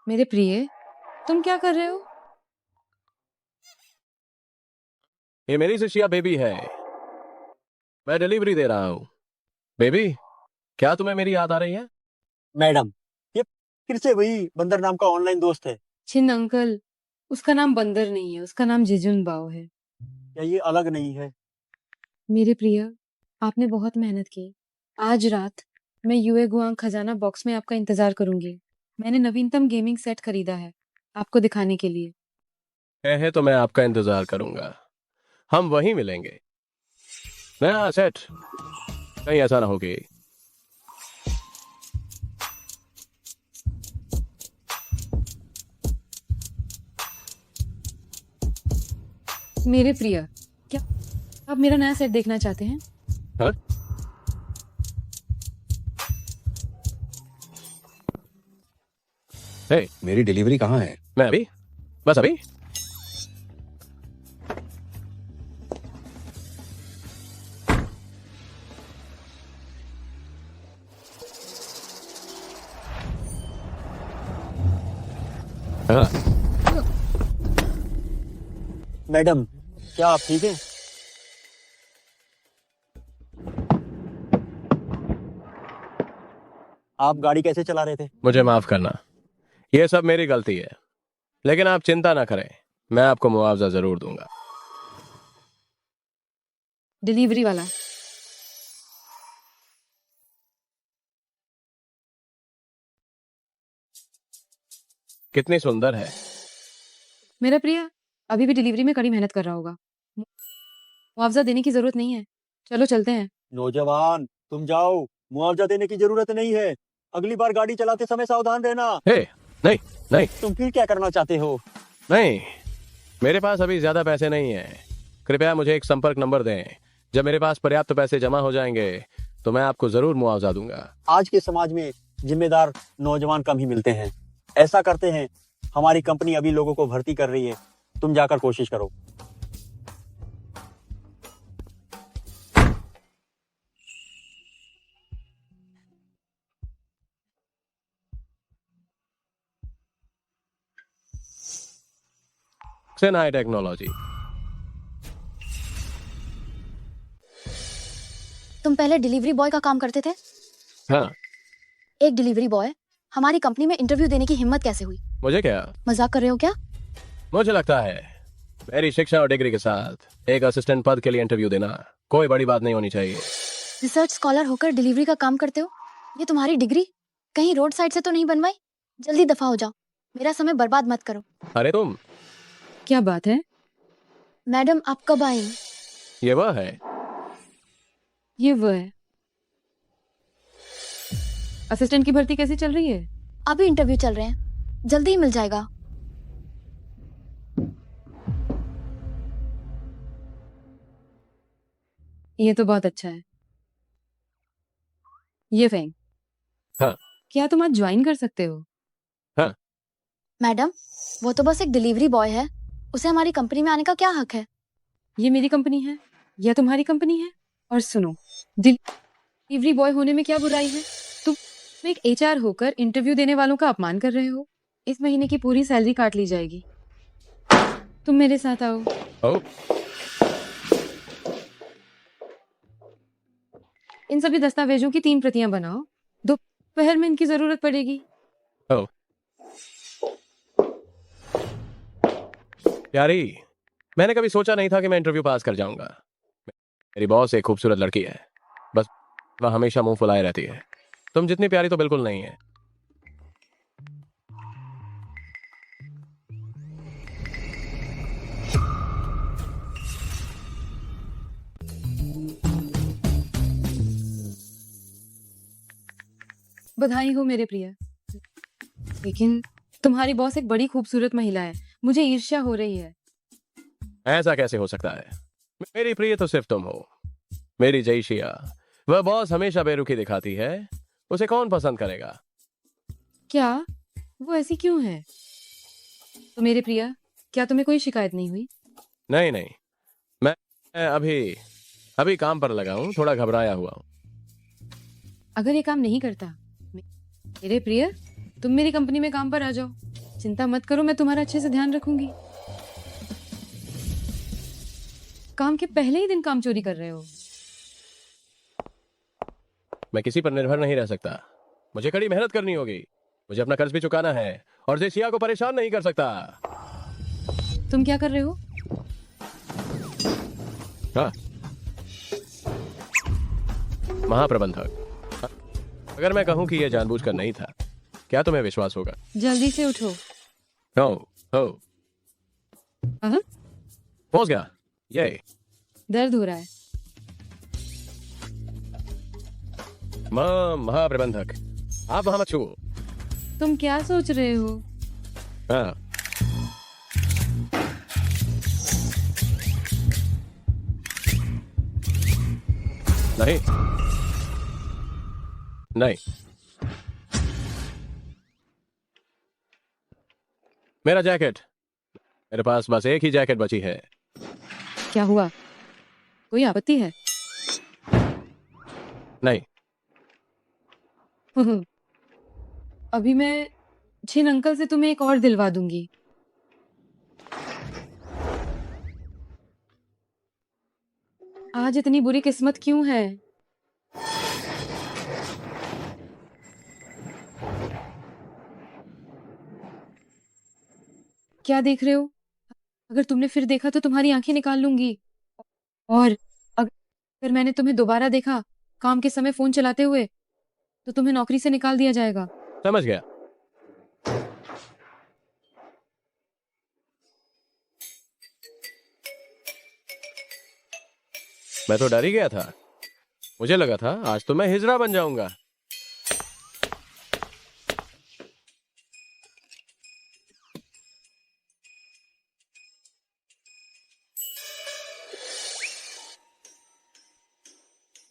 मेरे प्रिय, तुम क्या कर रहे हो? ये मेरी शिष्या बेबी है। मैं डिलीवरी दे रहा हूँ। बेबी, क्या तुम्हें मेरी याद आ रही है? मैडम, ये फिर से वही बंदर नाम का ऑनलाइन दोस्त है। छिन अंकल, उसका नाम बंदर नहीं है, उसका नाम जिजुन बाओ है। या ये अलग नहीं है? मेरे प्रिय, आपने बहुत मेहनत की। आज रात मैं यूए गुआंग खजाना बॉक्स में आपका इंतजार करूंगी। मैंने नवीनतम गेमिंग सेट खरीदा है आपको दिखाने के लिए। है तो मैं आपका इंतजार करूंगा। हम वहीं मिलेंगे। नया सेट कहीं ऐसा ना हो कि मेरे प्रिय, क्या आप मेरा नया सेट देखना चाहते हैं? हाँ? हे, मेरी डिलीवरी कहाँ है? मैं अभी बस अभी हाँ, मैडम, क्या आप ठीक हैं? आप गाड़ी कैसे चला रहे थे? मुझे माफ करना। ये सब मेरी गलती है। लेकिन आप चिंता ना करें, मैं आपको मुआवजा जरूर दूंगा। डिलीवरी वाला, कितनी सुंदर है। मेरा प्रिय अभी भी डिलीवरी में कड़ी मेहनत कर रहा होगा। मुआवजा देने की जरूरत नहीं है। चलो चलते हैं। नौजवान, तुम जाओ, मुआवजा देने की जरूरत नहीं है। अगली बार गाड़ी चलाते समय सावधान रहना। हे, नहीं नहीं तुम फिर क्या करना चाहते हो? नहीं, मेरे पास अभी ज्यादा पैसे नहीं है। कृपया मुझे एक संपर्क नंबर दें। जब मेरे पास पर्याप्त पैसे जमा हो जाएंगे तो मैं आपको जरूर मुआवजा दूंगा। आज के समाज में जिम्मेदार नौजवान कम ही मिलते हैं। ऐसा करते हैं, हमारी कंपनी अभी लोगों को भर्ती कर रही है। तुम जाकर कोशिश करो। सेनाई टेक्नोलॉजी। तुम पहले डिलीवरी बॉय का काम करते थे? हाँ, एक डिलीवरी बॉय हमारी कंपनी में इंटरव्यू देने की हिम्मत कैसे हुई? मुझे क्या, मजाक कर रहे हो क्या? मुझे लगता है मेरी शिक्षा और डिग्री के साथ एक असिस्टेंट पद के लिए इंटरव्यू देना कोई बड़ी बात नहीं होनी चाहिए। रिसर्च स्कॉलर होकर डिलीवरी का काम करते हो? ये तुम्हारी डिग्री कहीं रोड साइड से तो नहीं बनवाई? जल्दी दफा हो जाओ, मेरा समय बर्बाद मत करो। अरे तुम, क्या बात है? मैडम, आप कब आएंगे? ये वह है। ये वो है। असिस्टेंट की भर्ती कैसी चल रही है? अभी इंटरव्यू चल रहे हैं, जल्दी ही मिल जाएगा। ये तो बहुत अच्छा है। ये फेंग, हाँ क्या तुम आज ज्वाइन कर सकते हो? हाँ, मैडम, वो तो बस एक डिलीवरी बॉय है, उसे हमारी कंपनी में आने का क्या हक है? ये मेरी कंपनी है या तुम्हारी कंपनी है? और सुनो, डिलीवरी बॉय होने में क्या बुराई है? तुम एक एचआर होकर इंटरव्यू देने वालों का अपमान कर रहे हो। इस महीने की पूरी सैलरी काट ली जाएगी। तुम मेरे साथ आओ। ओ, इन सभी दस्तावेजों की 3 प्रतियां बनाओ। दोपहर में इनकी जरूरत पड़ेगी। ओ, यारी, मैंने कभी सोचा नहीं था कि मैं इंटरव्यू पास कर जाऊंगा। मेरी बॉस एक खूबसूरत लड़की है, बस वह हमेशा मुंह फुलाए रहती है। तुम जितनी प्यारी तो बिल्कुल नहीं है। बधाई हो मेरे प्रिय, लेकिन तुम्हारी बॉस एक बड़ी खूबसूरत महिला है। मुझे ईर्ष्या हो रही है। ऐसा कैसे हो सकता है? मेरी प्रिय तो सिर्फ तुम हो। मेरी जयशिया, वह बॉस हमेशा बेरुखी दिखाती है। उसे कौन पसंद करेगा? क्या वो ऐसी क्यों है? तो मेरे प्रिय, क्या तुम्हें कोई शिकायत नहीं हुई? नहीं नहीं, मैं अभी अभी काम पर लगा हूँ, थोड़ा घबराया हुआ हूँ। अगर ये काम नहीं करता, मेरे प्रिय, तुम मेरी कंपनी में काम पर आ जाओ। चिंता मत करो, मैं तुम्हारा अच्छे से ध्यान रखूंगी। काम के पहले ही दिन काम चोरी कर रहे हो। मैं किसी पर निर्भर नहीं रह सकता, मुझे कड़ी मेहनत करनी होगी। मुझे अपना कर्ज भी चुकाना है और जेसिया को परेशान नहीं कर सकता। तुम क्या कर रहे हो? हाँ, महाप्रबंधक, अगर मैं कहूं कि यह जानबूझकर नहीं था, क्या तुम्हें विश्वास होगा? जल्दी से उठो। हो हो हाँ? पहुंच गया। ये दर्द हो रहा है। महाप्रबंधक, आप वहां मत छुओ। तुम क्या सोच रहे हो? हाँ, नहीं नहीं, मेरा जैकेट। मेरे पास बस एक ही जैकेट बची है। क्या हुआ? कोई आपत्ति है? नहीं, अभी मैं छिन अंकल से तुम्हें एक और दिलवा दूंगी। आज इतनी बुरी किस्मत क्यों है? क्या देख रहे हो? अगर तुमने फिर देखा तो तुम्हारी आंखें निकाल लूंगी। और अगर मैंने तुम्हें दोबारा देखा काम के समय फोन चलाते हुए, तो तुम्हें नौकरी से निकाल दिया जाएगा। समझ गया। मैं तो डर ही गया था। मुझे लगा था आज तो मैं हिजड़ा बन जाऊंगा।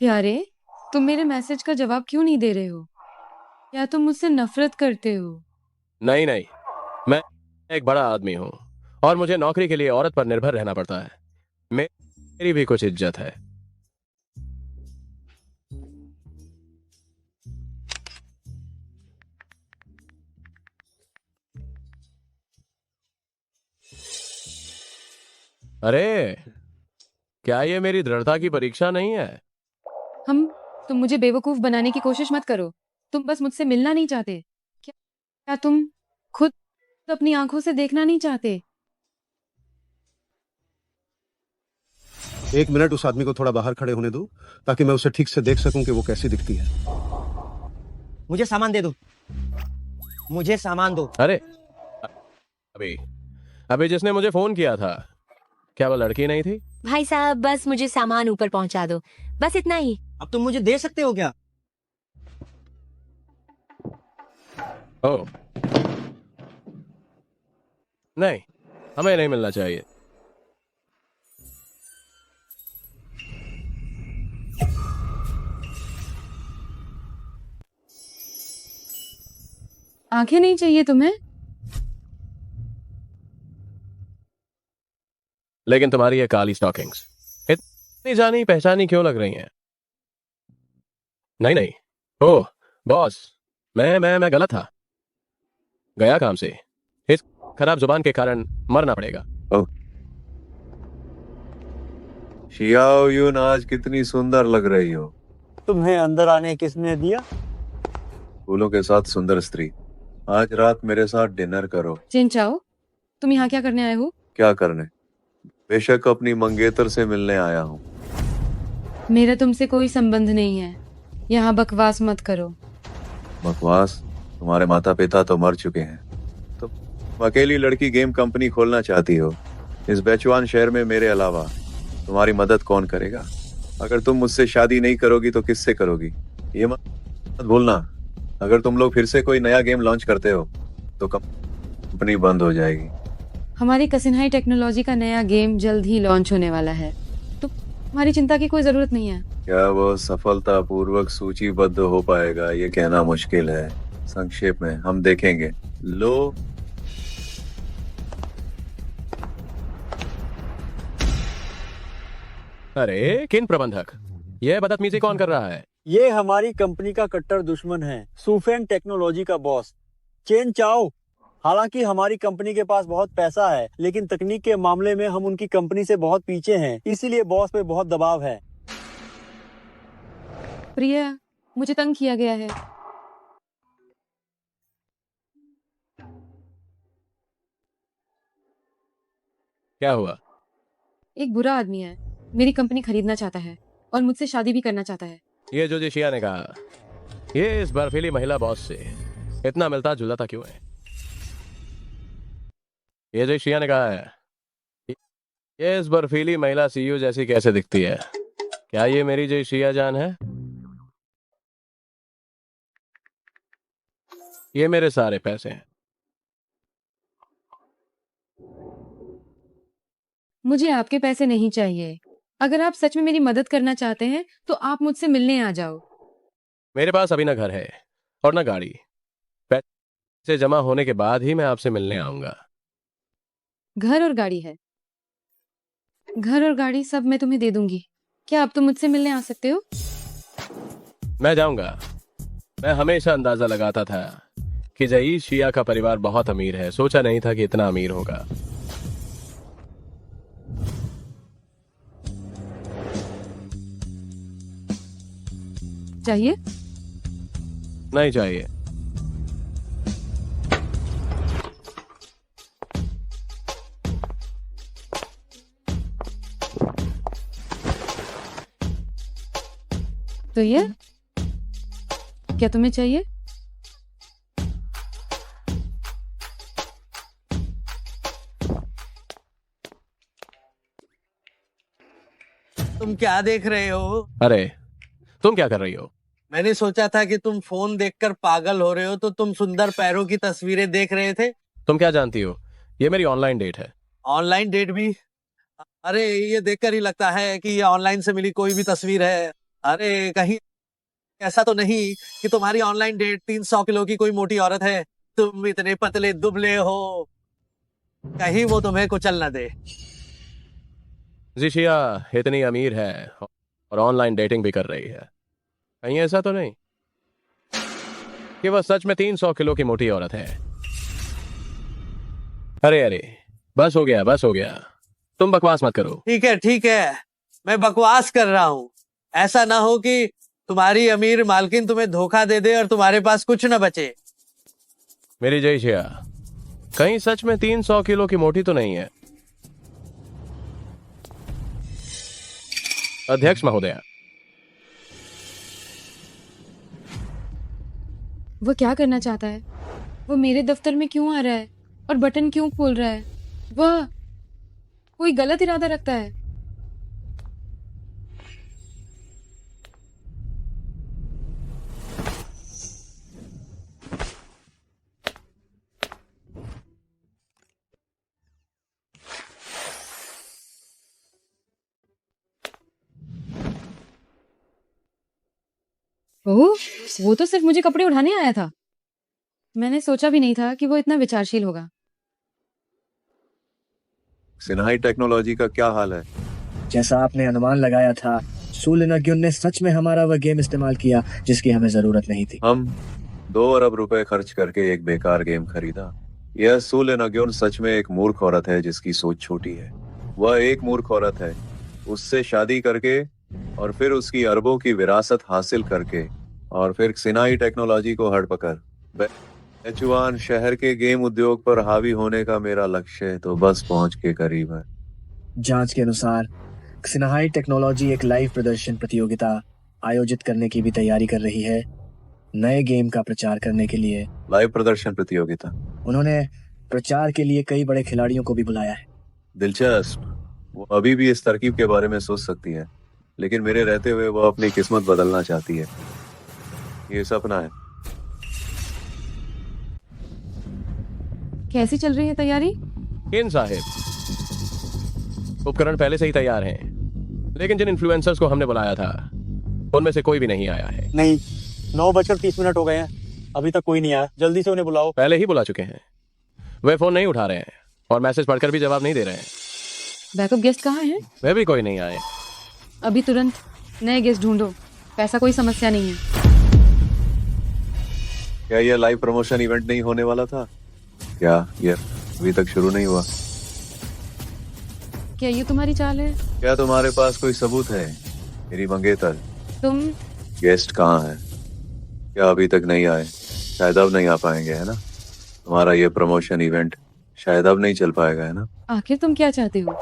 प्यारे, तुम मेरे मैसेज का जवाब क्यों नहीं दे रहे हो? या तुम मुझसे नफरत करते हो? नहीं नहीं, मैं एक बड़ा आदमी हूं और मुझे नौकरी के लिए औरत पर निर्भर रहना पड़ता है। मेरी भी कुछ इज्जत है। अरे, क्या ये मेरी दृढ़ता की परीक्षा नहीं है? तुम मुझे बेवकूफ बनाने की कोशिश मत करो। तुम बस मुझसे मिलना नहीं चाहते। क्या तुम खुद अपनी आंखों से देखना नहीं चाहते? एक मिनट उस आदमी को थोड़ा बाहर खड़े होने दो, ताकि मैं उसे ठीक से देख सकूं कि वो कैसी दिखती है। मुझे सामान दे दो, मुझे सामान दो। अरे, अभी अभी जिसने मुझे फोन किया था, क्या वो लड़की नहीं थी? भाई साहब, बस मुझे सामान ऊपर पहुंचा दो, बस इतना ही। अब तुम मुझे दे सकते हो क्या? ओह नहीं, हमें नहीं मिलना चाहिए। आंखें नहीं चाहिए तुम्हें? लेकिन तुम्हारी ये काली स्टॉकिंग्स इतनी जानी पहचानी क्यों लग रही हैं? नहीं नहीं, ओह बॉस, मैं गलत था। गया काम से। इस खराब जुबान के कारण मरना पड़ेगा। शियाओ यून, आज कितनी सुंदर लग रही हो। तुम्हें अंदर आने किसने दिया? फूलों के साथ सुंदर स्त्री, आज रात मेरे साथ डिनर करो। चिन चाओ, तुम यहाँ क्या करने आए हो? क्या करने? बेशक अपनी मंगेतर से मिलने आया हूँ। मेरा तुमसे कोई संबंध नहीं है। यहाँ बकवास मत करो। बकवास? तुम्हारे माता पिता तो मर चुके हैं। तुम अकेली लड़की गेम कंपनी खोलना चाहती हो। इस बेचुआन शहर में मेरे अलावा तुम्हारी मदद कौन करेगा? अगर तुम मुझसे शादी नहीं करोगी तो किससे करोगी? ये मत भूलना। अगर तुम लोग फिर से कोई नया गेम लॉन्च करते हो तो कंपनी बंद हो जाएगी। हमारी कसिनहाई टेक्नोलॉजी का नया गेम जल्द ही लॉन्च होने वाला है, तो हमारी चिंता की कोई जरूरत नहीं है। क्या वो सफलतापूर्वक सूचीबद्ध हो पाएगा, ये कहना मुश्किल है। संक्षेप में हम देखेंगे। लो, अरे किन प्रबंधक, यह बदतमीजी कौन कर रहा है? ये हमारी कंपनी का कट्टर दुश्मन है, सुफेन टेक्नोलॉजी का बॉस चेन चाओ। हालांकि हमारी कंपनी के पास बहुत पैसा है, लेकिन तकनीक के मामले में हम उनकी कंपनी से बहुत पीछे हैं, इसीलिए बॉस पे बहुत दबाव है। प्रिया, मुझे तंग किया गया है। क्या हुआ? एक बुरा आदमी है, मेरी कंपनी खरीदना चाहता है और मुझसे शादी भी करना चाहता है। ये जो जिशिया ने कहा, ये इस बर्फीली महिला बॉस से इतना मिलता जुलता क्यों है? ये जिशिया ने कहा है, ये इस बर्फीली महिला सीईओ जैसी कैसे दिखती है? क्या ये मेरी जिशिया जान है? ये मेरे सारे पैसे हैं। मुझे आपके पैसे नहीं चाहिए। अगर आप सच में मेरी मदद करना चाहते हैं तो आप मुझसे मिलने आ जाओ। मेरे पास अभी ना घर है और ना गाड़ी। पैसे जमा होने के बाद ही मैं आपसे मिलने आऊंगा। घर और गाड़ी है। घर और गाड़ी सब मैं तुम्हें दे दूंगी। क्या अब तुम मुझसे मिलने आ सकते हो? मैं जाऊंगा। मैं हमेशा अंदाजा लगाता था कि जई शिया का परिवार बहुत अमीर है। सोचा नहीं था कि इतना अमीर होगा। चाहिए? नहीं चाहिए। तो ये क्या तुम्हें चाहिए? तुम क्या देख रहे हो? अरे, तुम क्या कर रही हो? मैंने सोचा था कि तुम फोन देखकर पागल हो रहे हो, तो तुम सुंदर पैरों की तस्वीरें देख रहे थे। तुम क्या जानती हो? ये मेरी ऑनलाइन डेट है। ऑनलाइन डेट भी? अरे ये देखकर ही लगता है कि ये ऑनलाइन से मिली कोई भी तस्वीर है। अरे कहीं ऐसा तो नहीं कि तुम्हारी ऑनलाइन डेट 300 किलो की कोई मोटी औरत है? तुम इतने पतले दुबले हो, कहीं वो तुम्हें कुचल न दे। जिशिया इतनी अमीर है और ऑनलाइन डेटिंग भी कर रही है। कहीं ऐसा तो नहीं कि वह सच में 300 किलो की मोटी औरत है? अरे अरे, बस हो गया, बस हो गया। तुम बकवास मत करो। ठीक है, मैं बकवास कर रहा हूँ। ऐसा ना हो कि तुम्हारी अमीर मालकिन तुम्हें धोखा दे दे और तुम्हारे पास कुछ न बचे। मेरी जिशिया कहीं सच में 300 किलो की मोटी तो नहीं है? अध्यक्ष महोदया, वो क्या करना चाहता है? वो मेरे दफ्तर में क्यों आ रहा है और बटन क्यों खोल रहा है? वह कोई गलत इरादा रखता है। ओह, वो तो सिर्फ मुझे कपड़े उठाने आया था। मैंने सोचा भी नहीं था कि वो इतना विचारशील होगा। सिन्हाई टेक्नोलॉजी का क्या हाल है? जैसा आपने अनुमान लगाया था, सूलिनाग्युन ने सच में हमारा वह गेम इस्तेमाल किया जिसकी हमें जरूरत नहीं थी। हम 2 अरब रुपए खर्च करके एक बेकार गेम खरीदा। यह सूलिनाग्युन सच में एक मूर्ख औरत है जिसकी सोच छोटी है। वह एक मूर्ख औरत है। उससे शादी करके और फिर उसकी अरबों की विरासत हासिल करके और फिर सिन्हाई टेक्नोलॉजी को हड़पकर बेचुआन शहर के गेम उद्योग पर हावी होने का मेरा लक्ष्य तो बस पहुंच के करीब है। जांच के अनुसार सिन्हाई टेक्नोलॉजी एक लाइव प्रदर्शन प्रतियोगिता आयोजित करने की भी तैयारी कर रही है। नए गेम का प्रचार करने के लिए लाइव प्रदर्शन प्रतियोगिता? उन्होंने प्रचार के लिए कई बड़े खिलाड़ियों को भी बुलाया है। दिलचस्प। वो अभी भी इस तरकीब के बारे में सोच सकती है, लेकिन मेरे रहते हुए वो अपनी किस्मत बदलना चाहती है। ये सपना है। कैसी चल रही है तैयारी? किन साहिब, उपकरण पहले से ही तैयार हैं, लेकिन जिन इन्फ्लुएंसर्स को हमने बुलाया था उनमें से कोई भी नहीं आया है। नहीं, 9:30 हो गए हैं, अभी तक कोई नहीं आया। जल्दी से उन्हें बुलाओ। पहले ही बुला चुके हैं। वे फोन नहीं उठा रहे हैं और मैसेज पढ़कर भी जवाब नहीं दे रहे हैं। बैकअप गेस्ट कहाँ हैं? वे भी कोई नहीं आए। अभी तुरंत नए गेस्ट ढूंढो। पैसा कोई समस्या नहीं है। क्या यह लाइव प्रमोशन इवेंट नहीं होने वाला था? क्या ये अभी तक शुरू नहीं हुआ? क्या ये तुम्हारी चाल है? क्या तुम्हारे पास कोई सबूत है? मेरी मंगेतर तुम गेस्ट कहाँ है? क्या अभी तक नहीं आए? शायद अब नहीं आ पाएंगे, है ना? तुम्हारा ये प्रमोशन इवेंट शायद अब नहीं चल पाएगा, है ना? आखिर तुम क्या चाहते हो?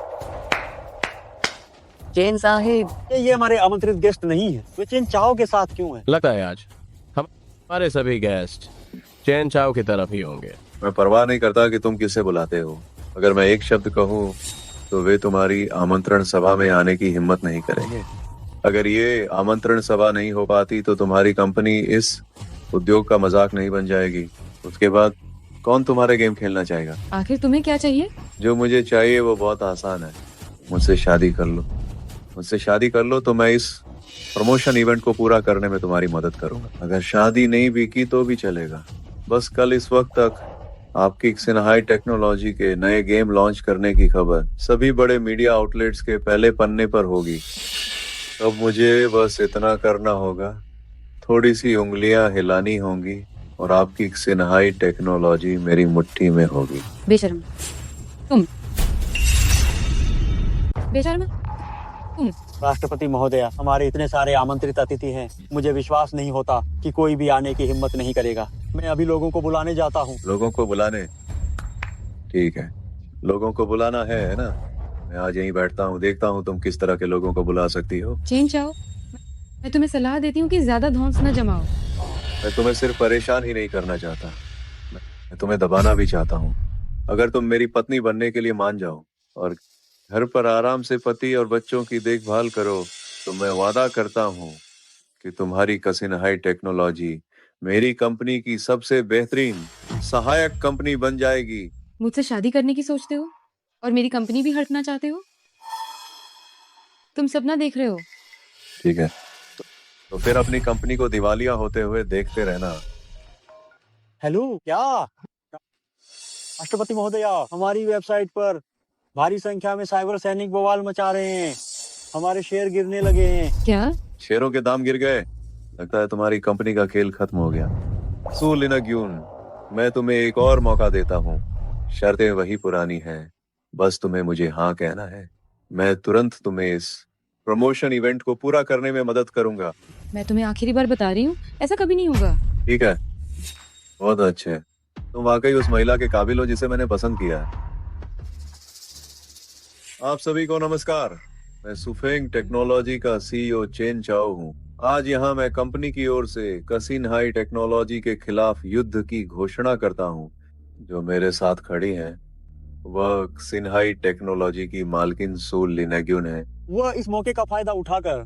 चेन साहिब, ये हमारे आमंत्रित गेस्ट नहीं है, वे चेन चाओ के साथ क्यों है? लगता है आज हमारे सभी गेस्ट चैन चाओ की तरफ ही होंगे। मैं परवाह नहीं करता कि तुम किसे बुलाते हो। अगर मैं एक शब्द कहूँ तो वे तुम्हारी आमंत्रण सभा में आने की हिम्मत नहीं करेंगे। अगर ये आमंत्रण सभा नहीं हो पाती तो तुम्हारी कंपनी इस उद्योग का मजाक नहीं बन जाएगी। उसके बाद कौन तुम्हारे गेम खेलना चाहेगा? आखिर तुम्हें क्या चाहिए? जो मुझे चाहिए वो बहुत आसान है। मुझसे शादी कर लो। मुझसे शादी कर लो तो मैं इस प्रमोशन इवेंट को पूरा करने में तुम्हारी मदद करूंगा। अगर शादी नहीं भी की तो भी चलेगा। बस कल इस वक्त तक आपकी सिन्हाई टेक्नोलॉजी के नए गेम लॉन्च करने की खबर सभी बड़े मीडिया आउटलेट्स के पहले पन्ने पर होगी। अब मुझे बस इतना करना होगा, थोड़ी सी उंगलियां हिलानी होंगी और आपकी सिन्हाई टेक्नोलॉजी मेरी मुट्ठी में होगी। बेशर्म तुम, बेशर्म तुम। राष्ट्रपति महोदया, हमारे इतने सारे आमंत्रित अतिथि हैं, मुझे विश्वास नहीं होता कि कोई भी आने की हिम्मत नहीं करेगा। मैं अभी लोगों को बुलाने जाता हूँ। लोगों को बुलाने? ठीक है, लोगों को बुलाना है ना? मैं आज यहीं बैठता हूँ, देखता हूँ तुम किस तरह के लोगों को बुला सकती हो। चेन चाओ, मैं तुम्हें सलाह देती हूँ कि ज्यादा धौंस न जमाओ। मैं तुम्हें सिर्फ परेशान ही नहीं करना चाहता, मैं तुम्हें दबाना भी चाहता हूँ। अगर तुम मेरी पत्नी बनने के लिए मान जाओ और घर पर आराम से पति और बच्चों की देखभाल करो तो मैं वादा करता हूँ कि तुम्हारी कसिनहाई टेक्नोलॉजी मेरी कंपनी की सबसे बेहतरीन सहायक कंपनी बन जाएगी। मुझसे शादी करने की सोचते हो और मेरी कंपनी भी हड़पना चाहते हो? तुम सपना देख रहे हो। ठीक है, तो फिर अपनी कंपनी को दिवालिया होते हुए देखते रहना। हेलो, क्या राष्ट्रपति महोदया, हमारी वेबसाइट पर भारी संख्या में साइबर सैनिक बवाल मचा रहे हैं। हमारे शेयर गिरने लगे हैं। क्या? शेयरों के दाम गिर गए? लगता है तुम्हारी कंपनी का खेल खत्म हो गया। सू लिनाग्यून, मैं तुम्हें एक और मौका देता हूँ। शर्तें वही पुरानी हैं, बस तुम्हें मुझे हाँ कहना है। मैं तुरंत तुम्हें इस प्रमोशन इवेंट को पूरा करने में मदद करूंगा। मैं तुम्हें आखिरी बार बता रही हूँ, ऐसा कभी नहीं होगा। ठीक है, बहुत अच्छे। तुम वाकई उस महिला के काबिल हो जिसे मैंने पसंद किया है। आप सभी को नमस्कार। मैं सुफेंग टेक्नोलॉजी का सीईओ चेन चाओ हूँ। आज यहाँ मैं कंपनी की ओर से कसिनहाई टेक्नोलॉजी के खिलाफ युद्ध की घोषणा करता हूँ। जो मेरे साथ खड़ी हैं वह सिन्हाई टेक्नोलॉजी की मालकिन सूल लिनाग्यून है। वह इस मौके का फायदा उठाकर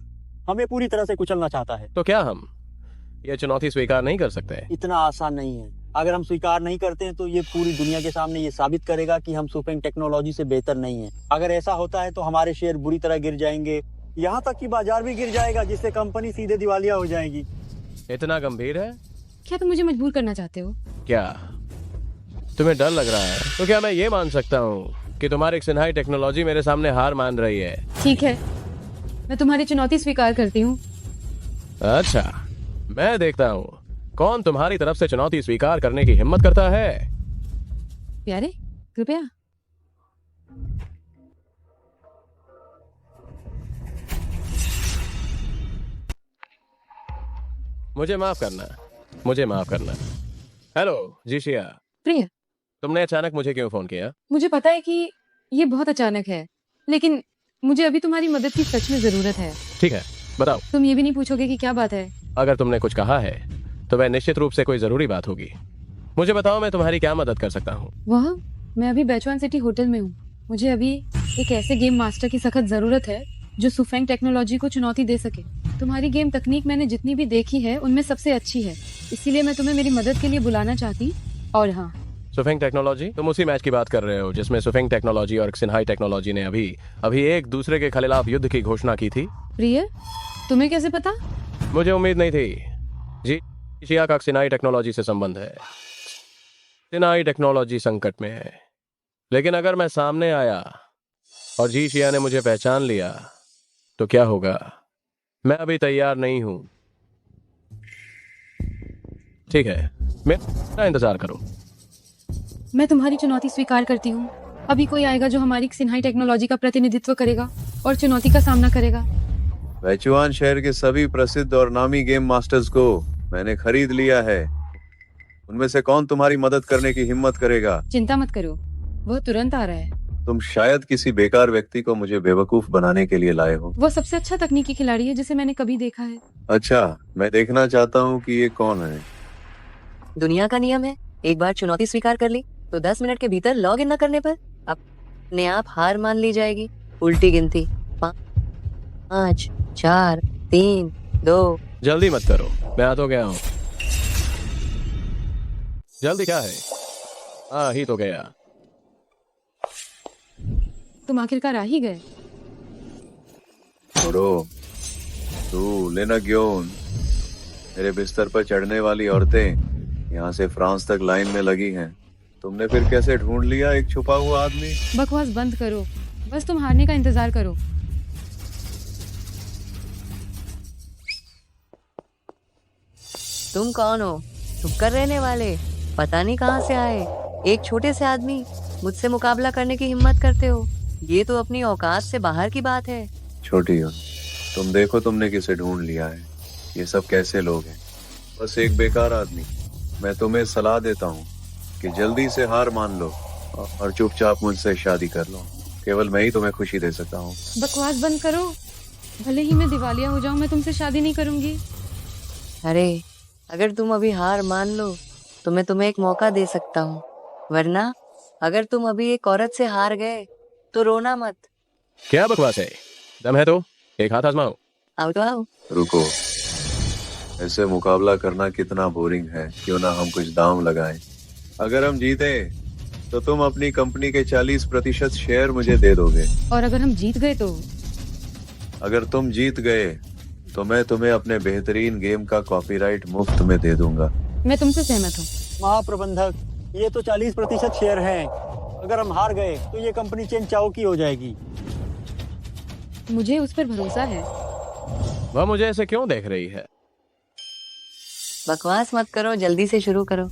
हमें पूरी तरह से कुचलना चाहता है। तो क्या हम ये चुनौती स्वीकार नहीं कर सकते? इतना आसान नहीं है। अगर हम स्वीकार नहीं करते हैं तो ये पूरी दुनिया के सामने ये साबित करेगा कि हम सुफेंग टेक्नोलॉजी से बेहतर नहीं हैं। अगर ऐसा होता है तो हमारे शेयर बुरी तरह गिर जाएंगे, यहाँ तक कि बाजार भी गिर जाएगा, जिससे कंपनी सीधे दिवालिया हो जाएगी। इतना गंभीर है? क्या तुम मुझे मजबूर करना चाहते हो? क्या तुम्हें डर लग रहा है? तो क्या मैं ये मान सकता हूँ कि तुम्हारी सिन्हाई टेक्नोलॉजी मेरे सामने हार मान रही है? ठीक है, मैं तुम्हारी चुनौती स्वीकार करती हूँ। अच्छा, मैं देखता हूँ कौन तुम्हारी तरफ से चुनौती स्वीकार करने की हिम्मत करता है। प्यारे, कृपया। मुझे माफ करना, मुझे माफ करना। हेलो जीशिया, प्रिय, तुमने अचानक मुझे क्यों फोन किया? मुझे पता है कि ये बहुत अचानक है, लेकिन मुझे अभी तुम्हारी मदद की सच में जरूरत है। ठीक है, बताओ। तुम ये भी नहीं पूछोगे कि क्या बात है? अगर तुमने कुछ कहा है तो वह निश्चित रूप से कोई जरूरी बात होगी। मुझे बताओ, मैं तुम्हारी क्या मदद कर सकता हूँ? वह मैं अभी बैचवान सिटी होटल में हूँ। मुझे अभी एक ऐसे गेम मास्टर की सख्त जरूरत है जो सुफेंग टेक्नोलॉजी को चुनौती दे सके। तुम्हारी गेम तकनीक मैंने जितनी भी देखी है उनमें सबसे अच्छी है, इसीलिए मैं तुम्हें मेरी मदद के लिए बुलाना चाहती। और हाँ, सुफेंग टेक्नोलॉजी, तुम उसी मैच की बात कर रहे हो जिसमें सुफेंग टेक्नोलॉजी और सिन्हाई टेक्नोलॉजी ने अभी एक दूसरे के खिलाफ युद्ध की घोषणा की थी। प्रिय, तुम्हें कैसे पता? मुझे उम्मीद नहीं थी। जी शिया का सिन्हाई टेक्नोलॉजी से संबंध है। सिन्हाई टेक्नोलॉजी संकट में है, लेकिन अगर मैं सामने आया और जी शिया ने मुझे पहचान लिया तो क्या होगा? मैं अभी तैयार नहीं हूं। ठीक है, मेरा इंतजार करो। मैं तुम्हारी चुनौती स्वीकार करती हूँ। अभी कोई आएगा जो हमारी सिन्हाई टेक्नोलॉजी का प्रतिनिधित्व करेगा और चुनौती का सामना करेगा। बैचुआन शहर के सभी प्रसिद्ध और नामी गेम मास्टर्स को मैंने खरीद लिया है। उनमें से कौन तुम्हारी मदद करने की हिम्मत करेगा? चिंता मत करो, वह तुरंत आ रहा है। तुम शायद किसी बेकार व्यक्ति को मुझे बेवकूफ बनाने के लिए लाए हो। वो सबसे अच्छा तकनीकी खिलाड़ी है जिसे मैंने कभी देखा है। अच्छा, मैं देखना चाहता हूँ कि ये कौन है। दुनिया का नियम है, एक बार चुनौती स्वीकार कर ली तो 10 मिनट के भीतर लॉग इन न करने पर अपने आप हार मान ली जाएगी। उल्टी गिनती 5 4 3 2। जल्दी मत करो, मैं आ तो गया हूँ। जल्दी क्या है? हाँ ही तो गया। तुम आखिरकार आ ही गए। छोड़ो, तू लेना ग्योन। मेरे बिस्तर पर चढ़ने वाली औरतें यहाँ से फ्रांस तक लाइन में लगी हैं। तुमने फिर कैसे ढूंढ लिया एक छुपा हुआ आदमी? बकवास बंद करो, बस तुम हारने का इंतजार करो। तुम कौन हो? छुपकर रहने वाले? पता नहीं कहाँ से आए। एक छोटे से आदमी मुझसे मुकाबला करने की हिम्मत करते हो? ये तो अपनी औकात से बाहर की बात है। छोटी हो तुम, देखो तुमने किसे ढूंढ लिया है। ये सब कैसे लोग हैं? बस एक बेकार आदमी। मैं तुम्हें सलाह देता हूँ कि जल्दी से हार मान लो और चुपचाप मुझसे शादी कर लो। केवल मैं ही तुम्हें खुशी दे सकता हूँ। बकवास बंद करो, भले ही मैं दिवालिया हो जाऊं, मैं तुमसे शादी नहीं करूंगी। अरे अगर तुम अभी हार मान लो तो मैं तुम्हें एक मौका दे सकता हूँ, वरना अगर तुम अभी एक औरत से हार गए तो रोना मत। क्या बकवास है? दम है तो एक हाथ आजमाओ। आओ तो आओ। रुको, ऐसे मुकाबला करना कितना बोरिंग है। क्यों ना हम कुछ दांव लगाएं। अगर हम जीते तो तुम अपनी कंपनी के 40% शेयर मुझे दे दोगे। और अगर हम जीत गए तो? अगर तुम जीत गए तो मैं तुम्हें अपने बेहतरीन गेम का कॉपीराइट मुफ्त में दे दूंगा। मैं तुमसे सहमत हूँ। महाप्रबंधक, ये तो 40% शेयर हैं। अगर हम हार गए तो ये कंपनी चेन चाओ की हो जाएगी। मुझे उस पर भरोसा है। वह मुझे ऐसे क्यों देख रही है? बकवास मत करो, जल्दी से शुरू करो।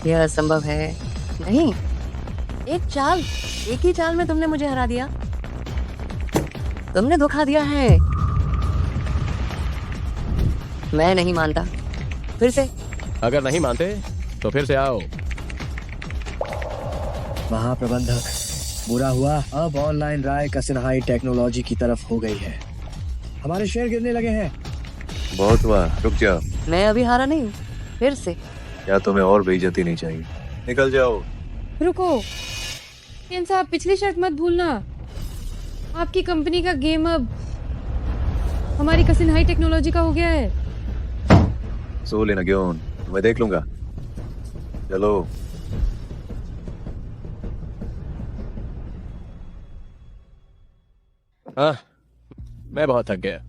यह असंभव है। नहीं, एक ही चाल में तुमने मुझे हरा दिया। तुमने धोखा दिया है। मैं नहीं मानता। फिर से। अगर नहीं मानते तो फिर से आओ। महाप्रबंधक, बुरा हुआ, अब ऑनलाइन राय कसिनहाई टेक्नोलॉजी की तरफ हो गई है। हमारे शेयर गिरने लगे हैं। बहुत हुआ, रुक जाओ। मैं अभी हारा नहीं, फिर से। क्या तुम्हें और बेइज्जती नहीं चाहिए? निकल जाओ। रुको, केन साहब, पिछली शर्त मत भूलना। आपकी कंपनी का गेम अब हमारी कसिनहाई टेक्नोलॉजी का हो गया है। सो लेना ग्योन, मैं देख लूंगा। चलो। हाँ, मैं बहुत थक गया।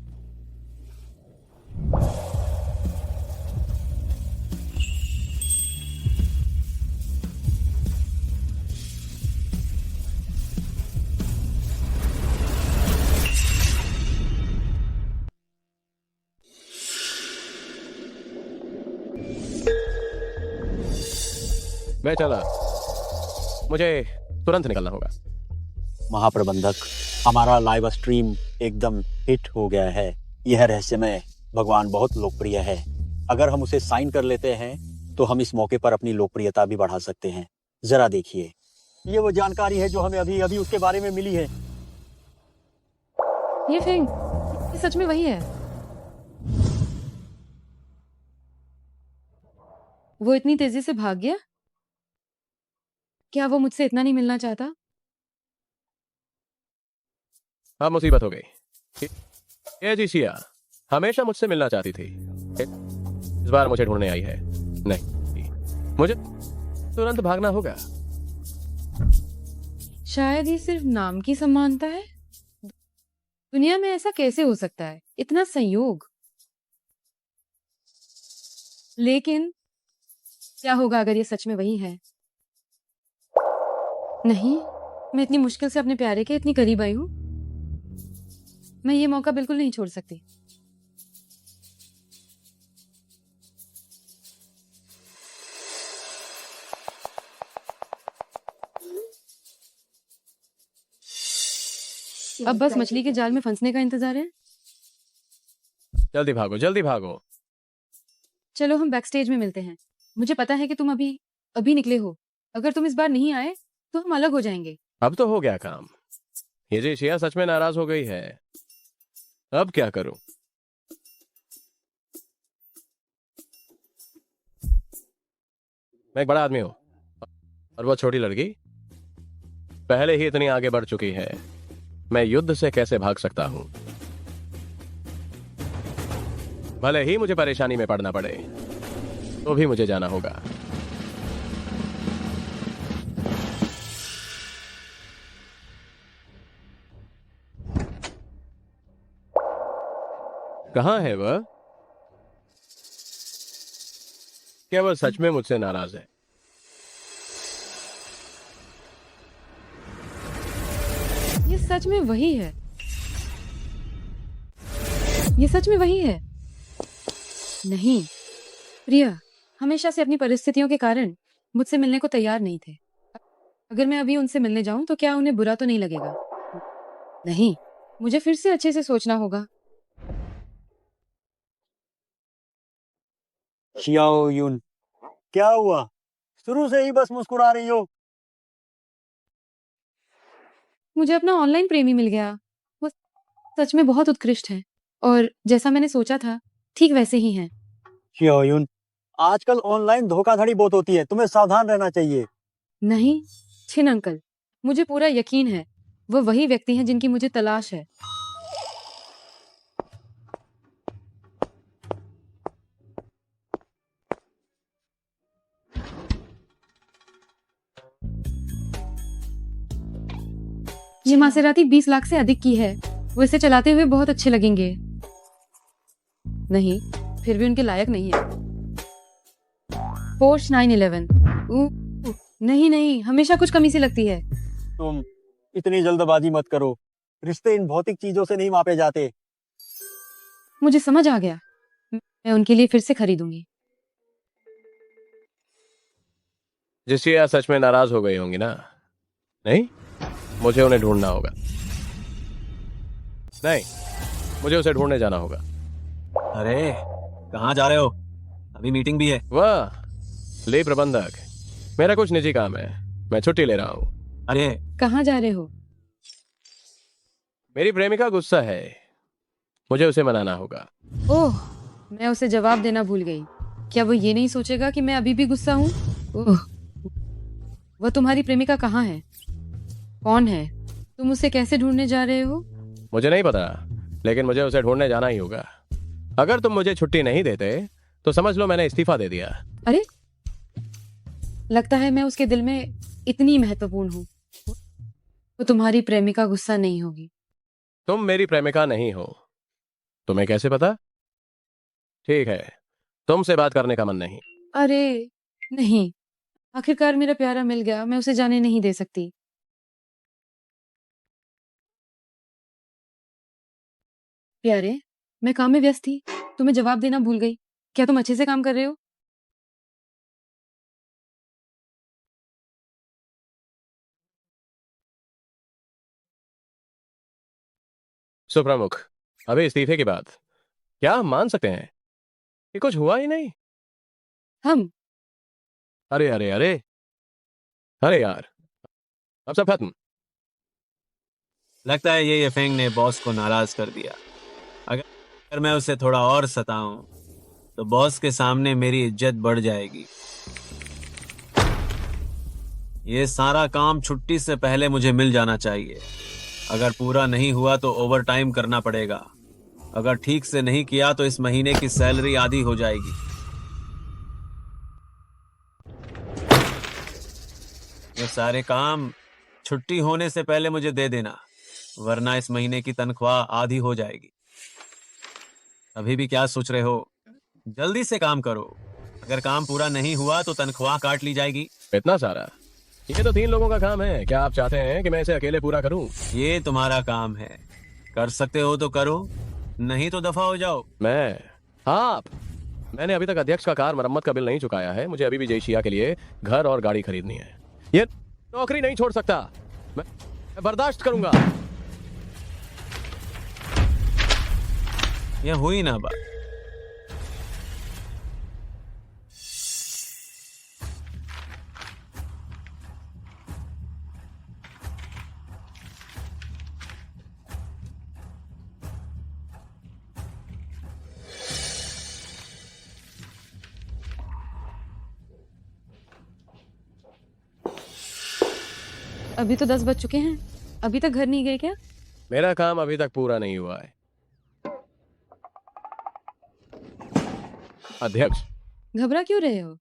मैं चला, मुझे तुरंत निकलना होगा। महाप्रबंधक, हमारा लाइव स्ट्रीम एकदम हिट हो गया है। यह रहस्यमय भगवान बहुत लोकप्रिय है। अगर हम उसे साइन कर लेते हैं तो हम इस मौके पर अपनी लोकप्रियता भी बढ़ा सकते हैं। जरा देखिए, ये वो जानकारी है जो हमें अभी अभी उसके बारे में मिली है। ये फेंग, ये सच में वही है। वो इतनी तेजी से भाग गया? क्या वो मुझसे इतना नहीं मिलना चाहता? अब मुसीबत हो गई। ये जीशिया हमेशा मुझसे मिलना चाहती थी, इस बार मुझे ढूंढने आई है। नहीं, मुझे तुरंत भागना होगा। शायद ये सिर्फ नाम की समानता है। दुनिया में ऐसा कैसे हो सकता है, इतना संयोग? लेकिन क्या होगा अगर ये सच में वही है? नहीं, मैं इतनी मुश्किल से अपने प्यारे के इतनी करीब आई हूं। मैं ये मौका बिल्कुल नहीं छोड़ सकती। अब बस मछली के जाल में फंसने का इंतजार है। जल्दी भागो, जल्दी भागो। चलो हम बैक स्टेज में मिलते हैं। मुझे पता है कि तुम अभी अभी निकले हो। अगर तुम इस बार नहीं आए तो हम अलग हो जाएंगे। अब तो हो गया काम। ये जी शिया सच में नाराज हो गई है। अब क्या करूं? मैं एक बड़ा आदमी हूं और वो छोटी लड़की पहले ही इतनी आगे बढ़ चुकी है। मैं युद्ध से कैसे भाग सकता हूं? भले ही मुझे परेशानी में पड़ना पड़े तो भी मुझे जाना होगा। कहां है वह? क्या वह सच में मुझसे नाराज है? ये सच में वही है। ये सच में वही है। नहीं, प्रिया हमेशा से अपनी परिस्थितियों के कारण मुझसे मिलने को तैयार नहीं थे। अगर मैं अभी उनसे मिलने जाऊं तो क्या उन्हें बुरा तो नहीं लगेगा? नहीं, मुझे फिर से अच्छे से सोचना होगा। शियाओ यून, क्या हुआ? शुरू से ही बस मुस्कुरा रही हो। मुझे अपना ऑनलाइन प्रेमी मिल गया। वो सच में बहुत उत्कृष्ट है और जैसा मैंने सोचा था ठीक वैसे ही हैं। शियाओ यून, आजकल ऑनलाइन धोखाधड़ी बहुत होती है, तुम्हें सावधान रहना चाहिए। नहीं छिन अंकल, मुझे पूरा यकीन है वो वही व्यक्ति हैं जिनकी मुझे तलाश है। ये मासेराती 20 लाख से अधिक की है। वो इसे चलाते हुए बहुत अच्छे लगेंगे। नहीं, फिर भी उनके लायक नहीं है। पोर्श 911। नहीं नहीं, हमेशा कुछ कमी सी लगती है। तुम इतनी जल्दबाजी मत करो। रिश्ते इन भौतिक चीजों से नहीं मापे जाते। मुझे समझ आ गया। मैं उनके लिए फिर से खरीदूंगी। जिससे यह सच में नाराज हो गई होंगी ना? नहीं, मुझे उन्हें ढूंढना होगा। नहीं, मुझे उसे ढूंढने जाना होगा। अरे कहाँ जा रहे हो? अभी मीटिंग भी है। वाह, ले प्रबंधक, मेरा कुछ निजी काम है, मैं छुट्टी ले रहा हूँ। अरे कहाँ जा रहे हो? मेरी प्रेमिका गुस्सा है, मुझे उसे मनाना होगा। ओह, मैं उसे जवाब देना भूल गई। क्या वो ये नहीं सोचेगा कि मैं अभी भी गुस्सा हूँ? ओह, वह तुम्हारी प्रेमिका कहाँ है? कौन है? तुम उसे कैसे ढूंढने जा रहे हो? मुझे नहीं पता, लेकिन मुझे उसे ढूंढने जाना ही होगा। अगर तुम मुझे छुट्टी नहीं देते तो समझ लो मैंने इस्तीफा दे दिया। अरे, लगता है मैं उसके दिल में इतनी महत्वपूर्ण हूँ। वो तुम्हारी प्रेमिका गुस्सा नहीं होगी। तुम मेरी प्रेमिका नहीं हो। तुम्हें कैसे पता? ठीक है, तुमसे बात करने का मन नहीं। अरे नहीं, आखिरकार मेरा प्यारा मिल गया, मैं उसे जाने नहीं दे सकती। प्यारे, मैं काम में व्यस्त थी, तुम्हें जवाब देना भूल गई। क्या तुम अच्छे से काम कर रहे हो? सुप्रमुख, अभी इस्तीफे की बात क्या हम मान सकते हैं कि कुछ हुआ ही नहीं? हम अरे अरे अरे अरे यार, अब सब खत्म। लगता है ये फेंग ने बॉस को नाराज कर दिया। अगर मैं उसे थोड़ा और सताऊं तो बॉस के सामने मेरी इज्जत बढ़ जाएगी। ये सारा काम छुट्टी से पहले मुझे मिल जाना चाहिए। अगर पूरा नहीं हुआ तो ओवर टाइम करना पड़ेगा। अगर ठीक से नहीं किया तो इस महीने की सैलरी आधी हो जाएगी। ये सारे काम छुट्टी होने से पहले मुझे दे देना, वरना इस महीने की तनख्वाह आधी हो जाएगी। अभी भी क्या सोच रहे हो? जल्दी से काम करो। अगर काम पूरा नहीं हुआ तो तनख्वाह काट ली जाएगी। इतना सारा? ये तो 3 लोगों का काम है। क्या आप चाहते हैं कि मैं इसे अकेले पूरा करूं? ये तुम्हारा काम है। कर सकते हो तो करो, नहीं तो दफा हो जाओ। मैंने अभी तक अध्यक्ष का कार मरम्मत का बिल नहीं चुकाया है। मुझे अभी भी जय शिया के लिए घर और गाड़ी खरीदनी है। ये नौकरी नहीं छोड़ सकता। मैं बर्दाश्त करूंगा। ये हुई ना बात। अभी तो 10 बज चुके हैं, अभी तक घर नहीं गए क्या? मेरा काम अभी तक पूरा नहीं हुआ है। अध्यक्ष, घबरा क्यों रहे हो?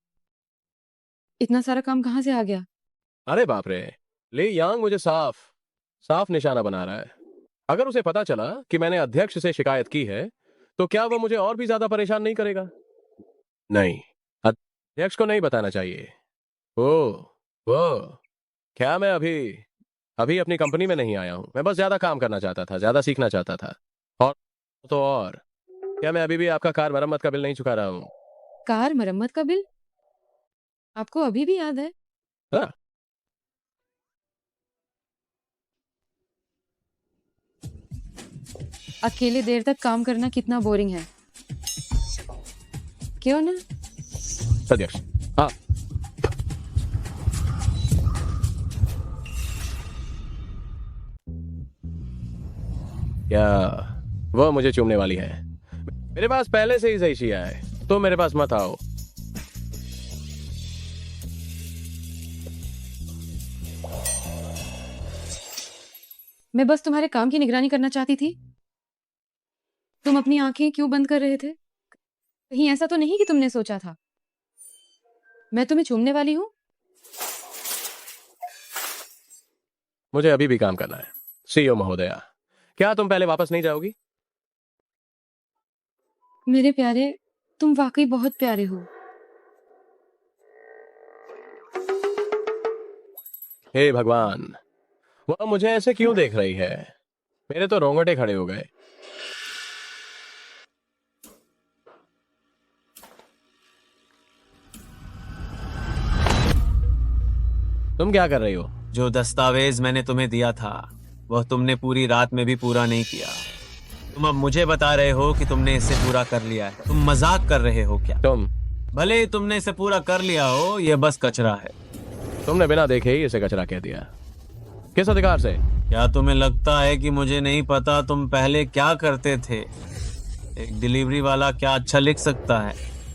इतना सारा काम कहाँ से आ गया? अरे बाप रे, ली यांग मुझे साफ निशाना बना रहा है। अगर उसे पता चला कि मैंने अध्यक्ष से शिकायत की है तो क्या वो मुझे और भी ज्यादा परेशान नहीं करेगा? नहीं, अध्यक्ष को नहीं बताना चाहिए। वो क्या मैं अभी अपनी कंपनी में नहीं आया हूं। मैं बस ज्यादा काम करना चाहता था, ज्यादा सीखना चाहता था। और क्या मैं अभी भी आपका कार मरम्मत का बिल नहीं चुका रहा हूं? कार मरम्मत का बिल आपको अभी भी याद है? हाँ। अकेले देर तक काम करना कितना बोरिंग है, क्यों ना? अध्यक्ष, हाँ। क्या वो मुझे चूमने वाली है? मेरे पास पहले से ही जय शिया है, तो मेरे पास मत आओ। मैं बस तुम्हारे काम की निगरानी करना चाहती थी। तुम अपनी आंखें क्यों बंद कर रहे थे? कहीं ऐसा तो नहीं कि तुमने सोचा था मैं तुम्हें चूमने वाली हूं? मुझे अभी भी काम करना है। सीईओ महोदया, क्या तुम पहले वापस नहीं जाओगी? मेरे प्यारे, तुम वाकई बहुत प्यारे हो। हे भगवान, वह मुझे ऐसे क्यों देख रही है? मेरे तो रोंगटे खड़े हो गए। तुम क्या कर रही हो? जो दस्तावेज मैंने तुम्हें दिया था वह तुमने पूरी रात में भी पूरा नहीं किया। तुम अब मुझे बता रहे हो कि तुमने इसे पूरा कर लिया है। तुम मजाक कर रहे हो क्या? भले ही तुमने इसे पूरा कर लिया हो, यह बस कचरा है। तुमने बिना देखे ही इसे कचरा कह दिया। किस अधिकार से? क्या तुम्हें लगता है कि मुझे नहीं पता तुम पहले क्या करते थे? एक डिलीवरी वाला क्या अच्छा लिख सकता है?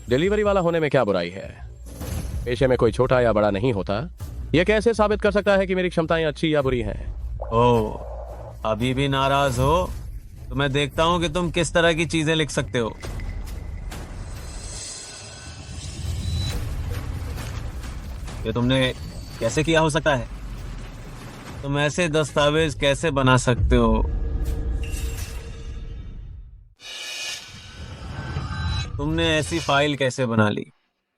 डिलीवरी वाला होने में क्या बुराई है? पेशे में कोई छोटा या बड़ा नहीं होता। यह कैसे साबित कर सकता है कि मेरी क्षमताएं अच्छी या बुरी हैं? ओह, अभी भी नाराज हो? तो मैं देखता हूं कि तुम किस तरह की चीजें लिख सकते हो। ये तुमने कैसे किया हो सकता है? तुम ऐसे दस्तावेज कैसे बना सकते हो? तुमने ऐसी फाइल कैसे बना ली?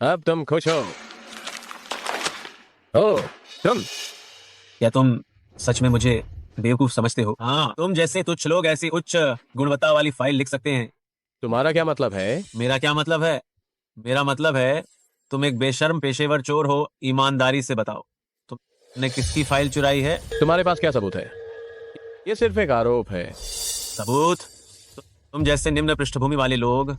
अब तुम खुश हो? तुम क्या तुम सच में मुझे बेवकूफ समझते हो? हाँ, तुम जैसे तुच्छ लोग ऐसी उच्च गुणवत्ता वाली फाइल लिख सकते हैं। तुम्हारा क्या मतलब है? मेरा क्या मतलब है? मेरा मतलब है तुम एक बेशर्म पेशेवर चोर हो। ईमानदारी से बताओ, तुमने किसकी फाइल चुराई है? तुम्हारे पास क्या सबूत है? ये सिर्फ एक आरोप है। सबूत? तुम जैसे निम्न पृष्ठभूमि वाले लोग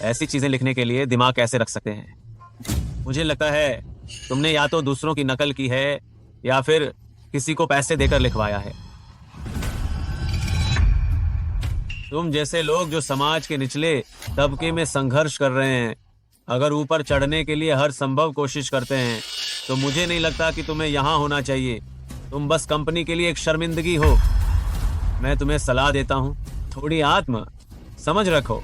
ऐसी चीजें लिखने के लिए दिमाग कैसे रख सकते हैं? मुझे लगता है तुमने या तो दूसरों की नकल की है या फिर किसी को पैसे देकर लिखवाया है। तुम जैसे लोग जो समाज के निचले तबके में संघर्ष कर रहे हैं, अगर ऊपर चढ़ने के लिए हर संभव कोशिश करते हैं, तो मुझे नहीं लगता कि तुम्हें यहाँ होना चाहिए। तुम बस कंपनी के लिए एक शर्मिंदगी हो। मैं तुम्हें सलाह देता हूँ, थोड़ी आत्म समझ रखो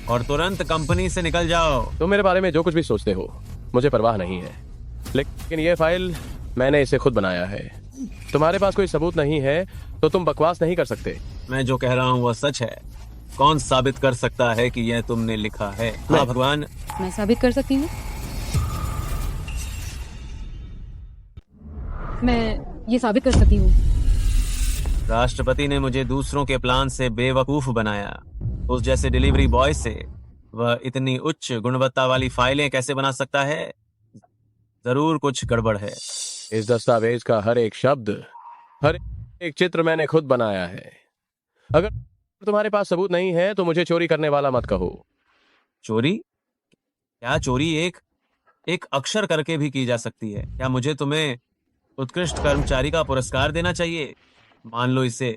और तुरंत कंपनी से निकल जाओ। तुम मेरे बारे में जो कुछ भी सोचते हो मुझे परवाह नहीं है, लेकिन ये फाइल मैंने इसे खुद बनाया है। तुम्हारे पास कोई सबूत नहीं है तो तुम बकवास नहीं कर सकते। मैं जो कह रहा हूँ वह सच है। कौन साबित कर सकता है कि यह तुमने लिखा है? हाँ भगवान, मैं साबित कर सकती हूँ। मैं ये साबित कर सकती हूँ। राष्ट्रपति ने मुझे दूसरों के प्लान से बेवकूफ बनाया। उस जैसे डिलीवरी बॉय से वह इतनी उच्च गुणवत्ता वाली फाइलें कैसे बना सकता है? जरूर कुछ गड़बड़ है। इस दस्तावेज का हर एक शब्द, हर एक चित्र मैंने खुद बनाया है। अगर तुम्हारे पास सबूत नहीं है तो मुझे चोरी करने वाला मत कहो। चोरी? क्या चोरी एक अक्षर करके भी की जा सकती है? क्या मुझे तुम्हें उत्कृष्ट कर्मचारी का पुरस्कार देना चाहिए? मान लो इसे।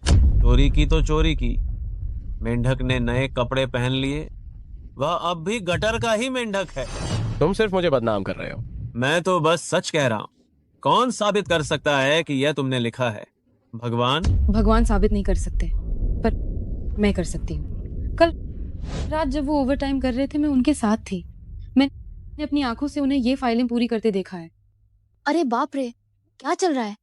चोरी की तो चोरी की। मेंढक ने नए कपड़े पहन लिए, वह अब भी गटर का ही मेंढक है। तुम सिर्फ मुझे बदनाम कर रहे हो। मैं तो बस सच कह रहा हूँ। कौन साबित कर सकता है कि यह तुमने लिखा है? भगवान? भगवान साबित नहीं कर सकते, पर मैं कर सकती हूँ। कल रात जब वो ओवरटाइम कर रहे थे, मैं उनके साथ थी। मैंने अपनी आंखों से उन्हें ये फाइलें पूरी करते देखा है। अरे बाप रे, क्या चल रहा है?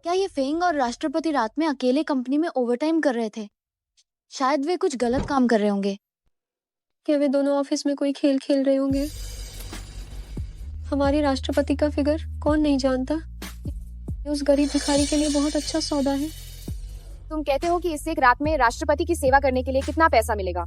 क्या ये फेंग और राष्ट्रपति रात में अकेले कंपनी में ओवरटाइम कर रहे थे? शायद वे कुछ गलत काम कर रहे होंगे। क्या वे दोनों ऑफिस में कोई खेल खेल रहे होंगे? हमारे राष्ट्रपति का फिगर कौन नहीं जानता? ये उस गरीब भिखारी के लिए बहुत अच्छा सौदा है। तुम कहते हो कि इससे एक रात में राष्ट्रपति की सेवा करने के लिए कितना पैसा मिलेगा?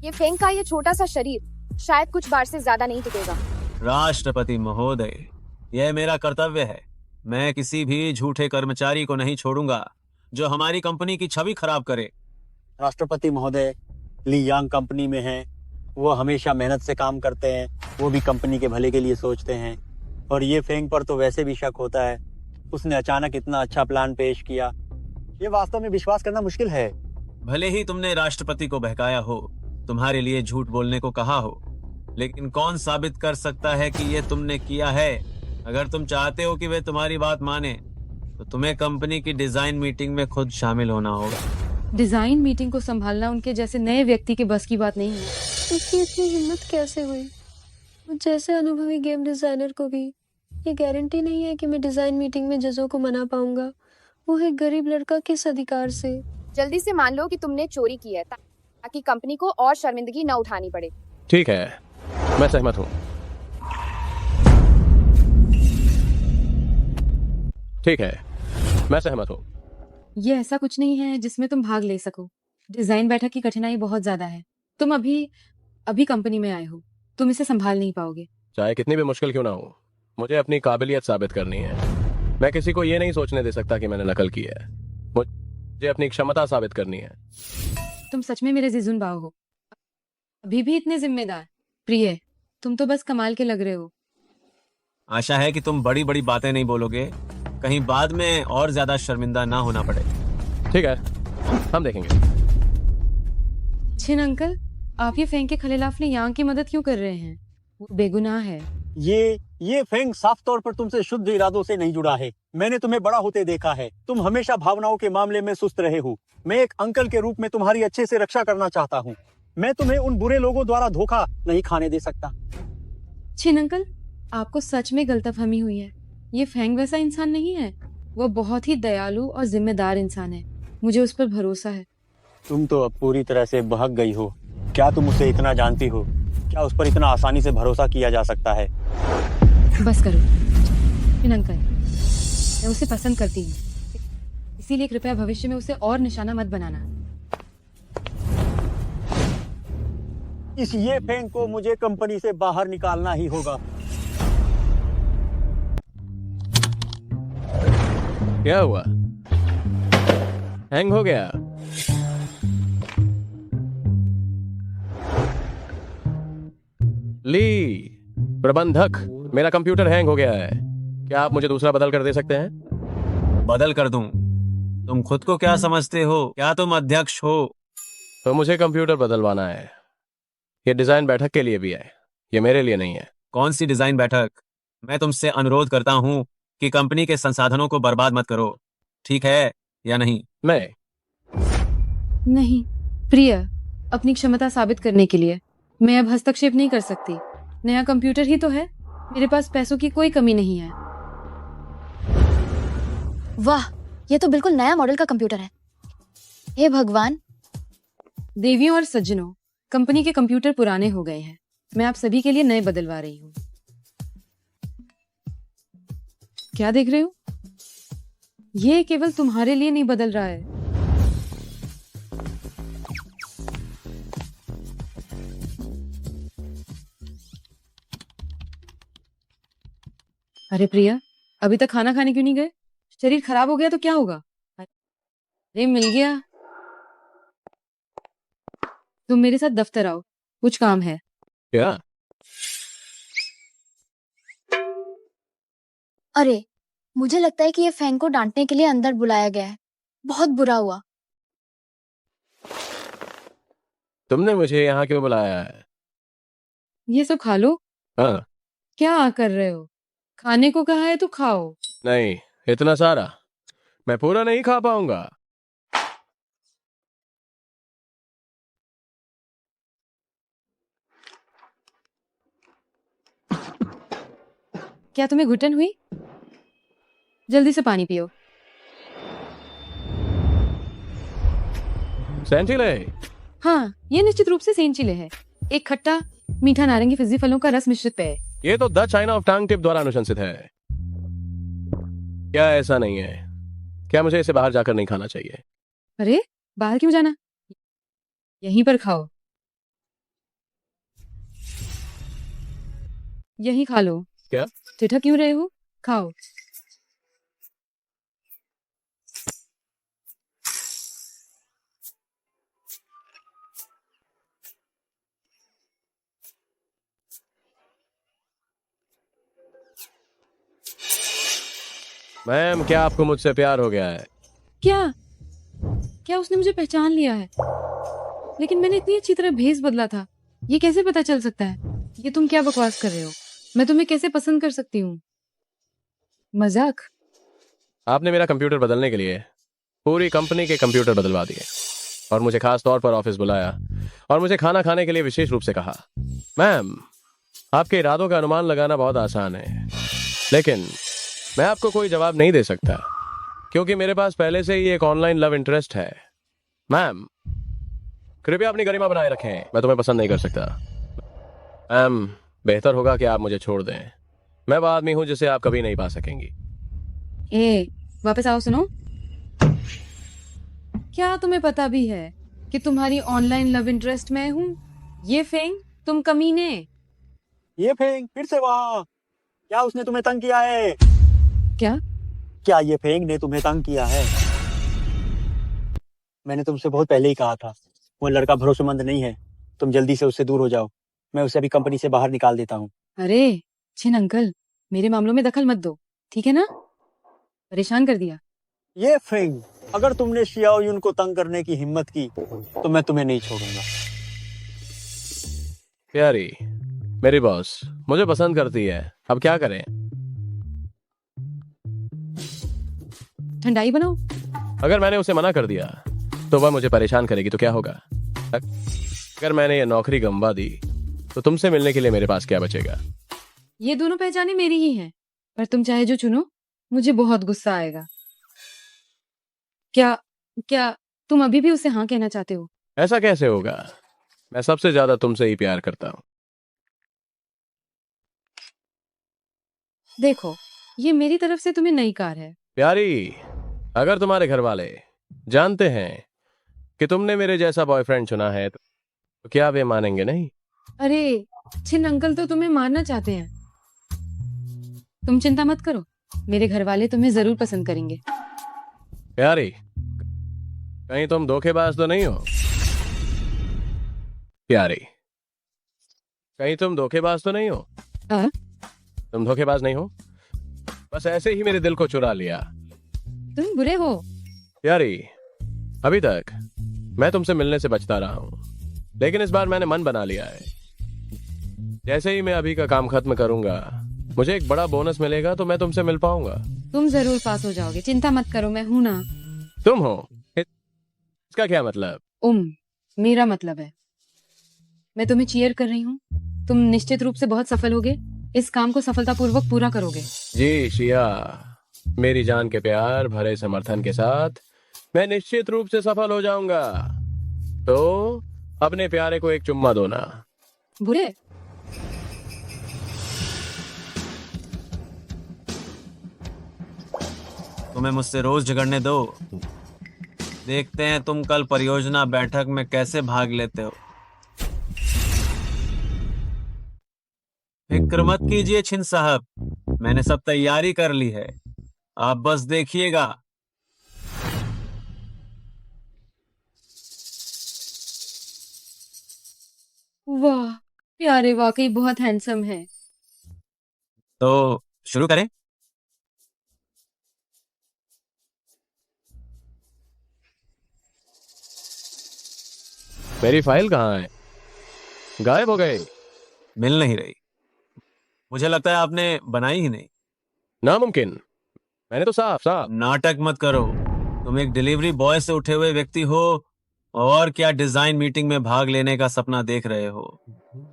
ये फेंग का ये छोटा सा शरीर शायद कुछ बार से ज्यादा नहीं टिकेगा। राष्ट्रपति महोदय, यह मेरा कर्तव्य है। मैं किसी भी झूठे कर्मचारी को नहीं छोड़ूंगा जो हमारी कंपनी की छवि खराब करे। राष्ट्रपति महोदय ली यांग कंपनी में हैं, वो हमेशा मेहनत से काम करते हैं, वो भी कंपनी के भले के लिए सोचते हैं। और ये फेंग पर तो वैसे भी शक होता है, उसने अचानक इतना अच्छा प्लान पेश किया, ये वास्तव में विश्वास करना मुश्किल है। भले ही तुमने राष्ट्रपति को बहकाया हो, तुम्हारे लिए झूठ बोलने को कहा हो, लेकिन कौन साबित कर सकता है कि ये तुमने किया है? अगर तुम चाहते हो कि वे तुम्हारी बात माने तो तुम्हें कंपनी की डिजाइन मीटिंग में खुद शामिल होना होगा। डिजाइन मीटिंग को संभालना उनके जैसे नए व्यक्ति के बस की बात नहीं है। उसकी इतनी हिम्मत कैसे हुई? मुझ जैसे अनुभवी गेम डिजाइनर को भी ये गारंटी नहीं है कि मैं डिजाइन मीटिंग में जजों को मना पाऊंगा, वो एक गरीब लड़का किस अधिकार से? जल्दी से मान लो कि तुमने चोरी की है ताकि कंपनी को और शर्मिंदगी न उठानी पड़े। ठीक है, मैं सहमत हूँ। ठीक है, मैं सहमत हूँ। ये ऐसा कुछ नहीं है जिसमें तुम भाग ले सको। डिजाइन बैठक की कठिनाई बहुत ज्यादा है। तुम अभी कंपनी में आए हो, तुम इसे संभाल नहीं पाओगे। चाहे कितनी भी मुश्किल क्यों ना हो, मुझे अपनी काबिलियत साबित करनी है। मैं किसी को ये नहीं सोचने दे सकता कि मैंने नकल की है। मुझे अपनी क्षमता साबित करनी है। तुम सच में मेरे जिजुन बाव हो, अभी भी इतने जिम्मेदार। प्रिय, तुम तो बस कमाल के लग रहे हो। आशा है कि तुम बड़ी बड़ी बातें नहीं बोलोगे, कहीं बाद में और ज्यादा शर्मिंदा ना होना पड़े। ठीक है, हम देखेंगे। छिन अंकल, आप ये फेंग के खिलाफ यांग की मदद क्यों कर रहे हैं? वो बेगुनाह है। ये फेंग साफ तौर पर तुमसे शुद्ध इरादों से नहीं जुड़ा है। मैंने तुम्हें बड़ा होते देखा है, तुम हमेशा भावनाओं के मामले में सुस्त रहे हो। मैं एक अंकल के रूप में तुम्हारी अच्छे से रक्षा करना चाहता हूँ। मैं तुम्हें उन बुरे लोगों द्वारा धोखा नहीं खाने दे सकता। छिन अंकल, आपको सच में गलतफहमी हुई है। ये फेंग वैसा इंसान नहीं है। वो बहुत ही दयालु और जिम्मेदार इंसान है। मुझे उस पर भरोसा है। तुम तो अब पूरी तरह से बहक गई हो। क्या तुम उसे इतना जानती हो? क्या उस पर इतना आसानी से भरोसा किया जा सकता है? बस करो छिन अंकल, मैं उसे पसंद करती हूँ, इसीलिए कृपया भविष्य में उसे और निशाना मत बनाना। इस ये फेंग को मुझे कंपनी से बाहर निकालना ही होगा। क्या हुआ? हैंग हो गया? ली प्रबंधक, मेरा कंप्यूटर हैंग हो गया है। क्या आप मुझे दूसरा बदल कर दे सकते हैं? बदल कर दूं? तुम खुद को क्या समझते हो? क्या तुम अध्यक्ष हो? तो मुझे कंप्यूटर बदलवाना है। ये डिजाइन बैठक के लिए भी है, ये मेरे लिए नहीं है। कौन सी डिजाइन बैठक? मैं तुमसे अनुरोध करता हूं कि कंपनी के संसाधनों को बर्बाद मत करो, ठीक है या नहीं? नहीं प्रिय, अपनी क्षमता साबित करने के लिए मैं अब हस्तक्षेप नहीं कर सकती। नया कंप्यूटर ही तो है, मेरे पास पैसों की कोई कमी नहीं है। वाह, ये तो बिल्कुल नया मॉडल का कंप्यूटर है। हे भगवान। देवियों और सज्जनों, कंपनी के कंप्यूटर पुराने हो गए हैं। मैं आप सभी के लिए नए बदलवा रही हूँ। क्या देख रहे हो? ये केवल तुम्हारे लिए नहीं बदल रहा है। अरे प्रिया, अभी तक खाना खाने क्यों नहीं गए? शरीर खराब हो गया तो क्या होगा? अरे मिल गया। तुम मेरे साथ दफ्तर आओ, कुछ काम है। क्या? अरे मुझे लगता है कि ये फैंग को डांटने के लिए अंदर बुलाया गया है। बहुत बुरा हुआ। तुमने मुझे यहाँ क्यों बुलाया है? ये सब खा लो। हाँ। क्या कर रहे हो? खाने को कहा है तो खाओ। नहीं, इतना सारा मैं पूरा नहीं खा पाऊंगा। क्या तुम्हें घुटन हुई? जल्दी से पानी पियो। सेंचिले। हाँ, ये निश्चित रूप से सेंचिले है, एक खट्टा मीठा नारंगी फिजी फलों का रस मिश्रित पेय। ये तो द चाइना ऑफ टांग टिप द्वारा अनुशंसित है। क्या ऐसा नहीं है? क्या मुझे इसे बाहर जाकर नहीं खाना चाहिए? अरे बाहर क्यों जाना, यहीं पर खाओ। यहीं खा लो। क्या? ठिठक क्यों रहे हो? खाओ। मैम, क्या आपको मुझसे प्यार हो गया है? क्या क्या उसने मुझे पहचान लिया है? लेकिन मैंने इतनी अच्छी तरह भेस बदला था, ये कैसे पता चल सकता है? ये तुम क्या बकवास कर रहे हो? मैं तुम्हें कैसे पसंद कर सकती हूँ? मजाक। आपने मेरा कंप्यूटर बदलने के लिए पूरी कंपनी के कंप्यूटर बदलवा दिए और मुझे खास तौर पर ऑफिस बुलाया और मुझे खाना खाने के लिए विशेष रूप से कहा। मैम, आपके इरादों का अनुमान लगाना बहुत आसान है, लेकिन मैं आपको कोई जवाब नहीं दे सकता क्योंकि मेरे पास पहले से ही एक ऑनलाइन लव इंटरेस्ट है। मैम, कृपया अपनी गरिमा बनाए रखें, मैं तुम्हें पसंद नहीं कर सकता। मैम, बेहतर होगा कि आप मुझे छोड़ दें। मैं वो आदमी हूं जिसे आप कभी नहीं पा सकेंगी। ए, वापस आओ। सुनो, क्या तुम्हें पता भी है कि तुम्हारी ऑनलाइन लव इंटरेस्ट मैं हूँ? ये फेंग, तुम कमीने। ये फेंग फिर से वहाँ। क्या उसने तुम्हें तंग किया है? क्या ये फेंग ने तुम्हें तंग किया है? मैंने तुमसे बहुत पहले ही कहा था, वो लड़का भरोसेमंद नहीं है। तुम जल्दी से उससे दूर हो जाओ। मैं उसे अभी कंपनी से बाहर निकाल देता हूँ। अरे छिन अंकल, मेरे मामलों में दखल मत दो, ठीक है ना? परेशान कर दिया। ये फेंग, अगर तुमने शियाओ युन को तंग करने की हिम्मत की तो मैं तुम्हें नहीं छोड़ूंगा। प्यारी, मेरी बॉस मुझे पसंद करती है, अब क्या करें? ठंडाई बनाओ। अगर मैंने उसे मना कर दिया तो वह मुझे परेशान करेगी तो क्या होगा? अगर मैंने ये नौकरी गंवा दी तो तुमसे मिलने के लिए मेरे पास क्या बचेगा? ये दोनों पहचाने मेरी ही हैं, पर तुम चाहे जो चुनो, मुझे बहुत गुस्सा आएगा। क्या क्या तुम अभी भी उसे हाँ कहना चाहते हो? ऐसा कैसे होगा? मैं सबसे ज्यादा तुमसे ही प्यार करता हूँ। देखो, ये मेरी तरफ से तुम्हें नई कार है। प्यारी, अगर तुम्हारे घर वाले जानते हैं कि तुमने मेरे जैसा बॉयफ्रेंड चुना है तो क्या वे मानेंगे नहीं? अरे छिन अंकल तो तुम्हें मारना चाहते हैं। तुम चिंता मत करो, मेरे घर वाले तुम्हें जरूर पसंद करेंगे। प्यारी, कहीं तुम धोखेबाज तो नहीं हो? प्यारी, कहीं तुम धोखेबाज तो नहीं हो? हाँ? तुम धोखेबाज नहीं हो, बस ऐसे ही मेरे दिल को चुरा लिया। तुम बुरे हो। प्यारी, अभी तक मैं तुमसे मिलने से बचता रहा हूं, लेकिन इस बार मैंने मन बना लिया है। जैसे ही मैं अभी का काम खत्म करूंगा, मुझे एक बड़ा बोनस मिलेगा तो मैं तुमसे मिल पाऊंगा। तुम जरूर पास हो जाओगे, चिंता मत करो, मैं हूं ना। तुम हो? इसका क्या मतलब? मेरा मतलब है, मैं तुम्हें चीयर कर रही हूँ। तुम निश्चित रूप से बहुत सफल होगे, इस काम को सफलतापूर्वक पूरा करोगे। जी शिया, मेरी जान के प्यार भरे समर्थन के साथ मैं निश्चित रूप से सफल हो जाऊंगा। तो अपने प्यारे को एक चुम्मा दो ना। बुरे? तुम्हें मुझसे रोज झगड़ने दो। देखते हैं तुम कल परियोजना बैठक में कैसे भाग लेते हो। फिक्र मत कीजिए छिन साहब, मैंने सब तैयारी कर ली है, आप बस देखिएगा। वाह, प्यारे वाकई बहुत हैंडसम है। तो शुरू करें। मेरी फाइल कहाँ है? गायब हो गई। मिल नहीं रही। मुझे लगता है आपने बनाई ही नहीं। नामुमकिन, मैंने तो साफ साफ। नाटक मत करो, तुम एक डिलीवरी बॉय से उठे हुए व्यक्ति हो और क्या डिजाइन मीटिंग में भाग लेने का सपना देख रहे हो।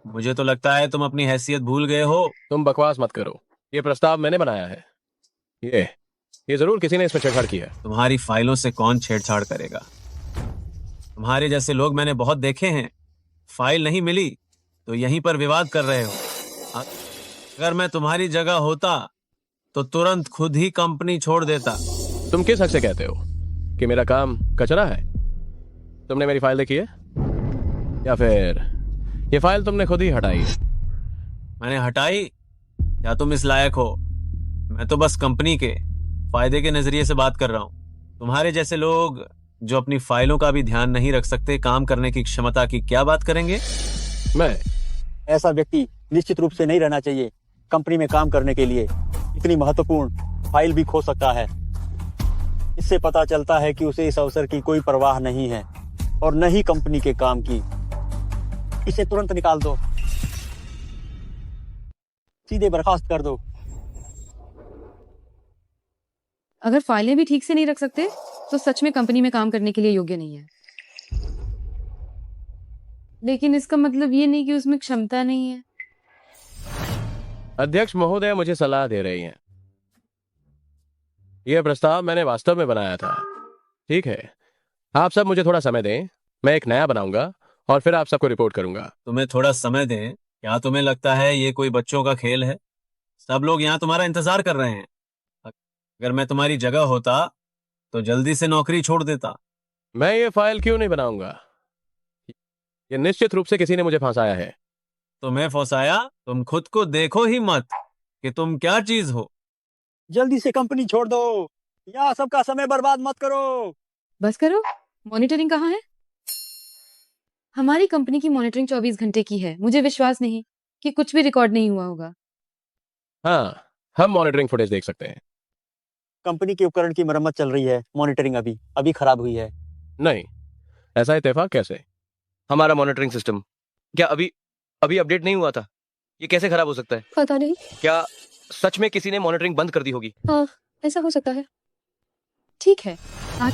मुझे तो लगता है तुम अपनी हैसियत भूल गए हो। तुम बकवास मत करो, ये प्रस्ताव मैंने बनाया है। ये जरूर किसी ने इसमें छेड़छाड़ की है। तुम्हारी फाइलों से कौन छेड़छाड़ करेगा? तुम्हारे जैसे लोग मैंने बहुत देखे हैं। फाइल नहीं मिली तो यहीं पर विवाद कर रहे हो। अगर मैं तुम्हारी जगह होता तो तुरंत खुद ही कंपनी छोड़ देता। तुम किस हक से कहते हो कि मेरा काम कचरा है? तुमने मेरी फाइल देखी है या फिर ये फाइल तुमने खुद ही हटाई है? मैंने हटाई या तुम इस लायक हो? मैं तो बस कंपनी के फायदे के नजरिए से बात कर रहा हूं। तुम्हारे जैसे लोग जो अपनी फाइलों का भी ध्यान नहीं रख सकते, काम करने की क्षमता की क्या बात करेंगे? मैं ऐसा व्यक्ति निश्चित रूप से नहीं रहना चाहिए कंपनी में काम करने के लिए। इतनी महत्वपूर्ण फाइल भी खो सकता है। इससे पता चलता है कि उसे इस अवसर की कोई परवाह नहीं है और न ही कंपनी के काम की। इसे तुरंत निकाल दो, सीधे बर्खास्त कर दो। अगर फाइलें भी ठीक से नहीं रख सकते तो सच में कंपनी में काम करने के लिए योग्य नहीं है। लेकिन इसका मतलब ये नहीं कि उसमें क्षमता नहीं है। अध्यक्ष महोदय मुझे सलाह दे रही हैं। यह प्रस्ताव मैंने वास्तव में बनाया था। ठीक है, आप सब मुझे थोड़ा समय दें, मैं एक नया बनाऊंगा और फिर आप सबको रिपोर्ट करूंगा। तुम्हें थोड़ा समय दें? क्या तुम्हें लगता है ये कोई बच्चों का खेल है? सब लोग यहाँ तुम्हारा इंतजार कर रहे हैं। अगर मैं तुम्हारी जगह होता तो जल्दी से नौकरी छोड़ देता। मैं ये फाइल क्यों नहीं बनाऊंगा? ये निश्चित रूप से किसी ने मुझे फंसाया है। तुम्हें फंसाया? तुम खुद को देखो ही मत कि तुम क्या चीज हो। जल्दी से कंपनी छोड़ दो, यहाँ सबका समय बर्बाद मत करो। बस करो, मॉनिटरिंग कहाँ है? हमारी कंपनी की मॉनिटरिंग 24 घंटे की है। मुझे विश्वास नहीं कि कुछ भी रिकॉर्ड नहीं हुआ होगा। हाँ, हम मॉनिटरिंग फुटेज देख सकते हैं। कंपनी के उपकरण की मरम्मत चल रही है, मॉनिटरिंग अभी खराब हुई है। नहीं, ऐसा इत्तेफाक कैसे? हमारा मॉनिटरिंग सिस्टम क्या अभी अपडेट नहीं हुआ था? ये कैसे खराब हो सकता है? पता नहीं। क्या सच में किसी ने मॉनिटरिंग बंद कर दी होगी? हाँ, ऐसा हो सकता है। ठीक है, आज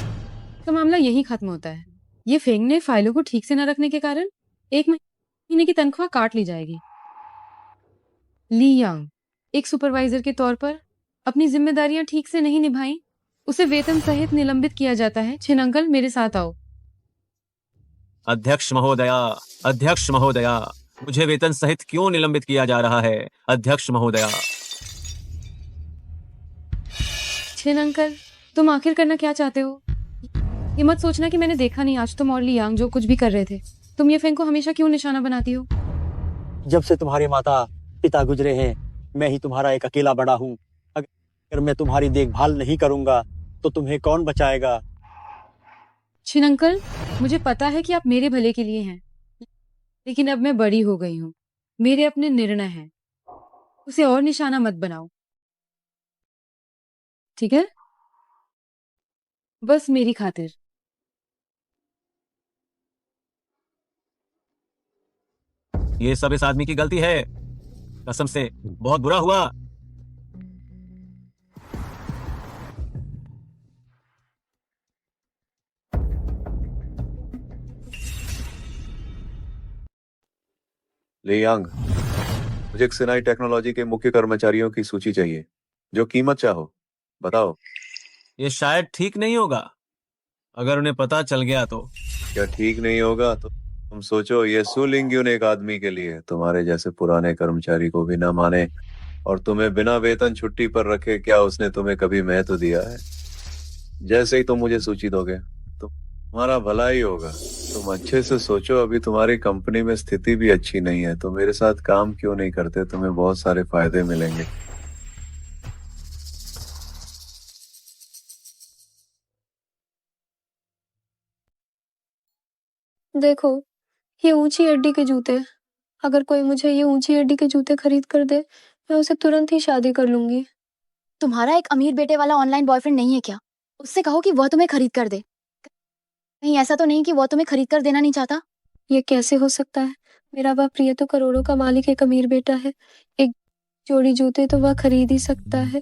का मामला यही खत्म होता है। ये फेंग ने फाइलों को ठीक से न रखने के कारण 1 महीने की तनख्वाह काट ली जाएगी। ली यांग एक सुपरवाइजर के तौर पर अपनी जिम्मेदारियां ठीक से नहीं निभाई, उसे वेतन सहित निलंबित किया जाता है। छिन अंकल, मेरे साथ आओ। अध्यक्ष महोदया, मुझे वेतन सहित क्यों निलंबित किया जा रहा है? अध्यक्ष महोदया। छिन अंकल, तुम आखिर करना क्या चाहते हो? ये मत सोचना कि मैंने देखा नहीं आज तुम और ली यांग जो कुछ भी कर रहे थे। तुम ये फेंग को हमेशा क्यों निशाना बनाती हो? जब से तुम्हारे माता पिता गुजरे हैं, मैं ही तुम्हारा एक अकेला बड़ा हूँ। अगर मैं तुम्हारी देखभाल नहीं करूंगा तो तुम्हें कौन बचाएगा? छिन अंकल, मुझे पता है कि आप मेरे भले के लिए हैं, लेकिन अब मैं बड़ी हो गई हूँ। मेरे अपने निर्णय हैं, उसे और निशाना मत बनाओ, ठीक है? बस मेरी खातिर। ये सब इस आदमी की गलती है, कसम से बहुत बुरा हुआ। ली यांग, मुझे क्सिनाई टेक्नोलॉजी के मुख्य कर्मचारियों की सूची चाहिए। जो कीमत चाहो बताओ। ये शायद ठीक नहीं होगा अगर उन्हें पता चल गया तो। क्या ठीक नहीं होगा? तो तुम सोचो, ये सु लिंग्युन एक आदमी के लिए तुम्हारे जैसे पुराने कर्मचारी को भी ना माने और तुम्हें बिना वेतन छुट्टी पर रखे, क्या उसने तुम्हें कभी महत्व दिया है? जैसे ही तुम मुझे सूची दोगे तो तुम्हारा भला ही होगा। तुम अच्छे से सोचो, अभी तुम्हारी कंपनी में स्थिति भी अच्छी नहीं है, तो मेरे साथ काम क्यों नहीं करते? तुम्हें बहुत सारे फायदे मिलेंगे। देखो, ये ऊंची हड्डी के जूते। अगर कोई मुझे ये ऊंची हड्डी के जूते खरीद कर दे, मैं उसे तुरंत ही शादी कर लूंगी। तुम्हारा एक अमीर बेटे वाला ऑनलाइन बॉयफ्रेंड नहीं है क्या? उससे कहो कि वह तुम्हें खरीद कर दे। कहीं ऐसा तो नहीं कि वह तुम्हें खरीद कर देना नहीं चाहता? ये कैसे हो सकता है? मेरा वह प्रिय तो करोड़ों का मालिक एक अमीर बेटा है। एक जोड़ी जूते तो वह खरीद ही सकता है।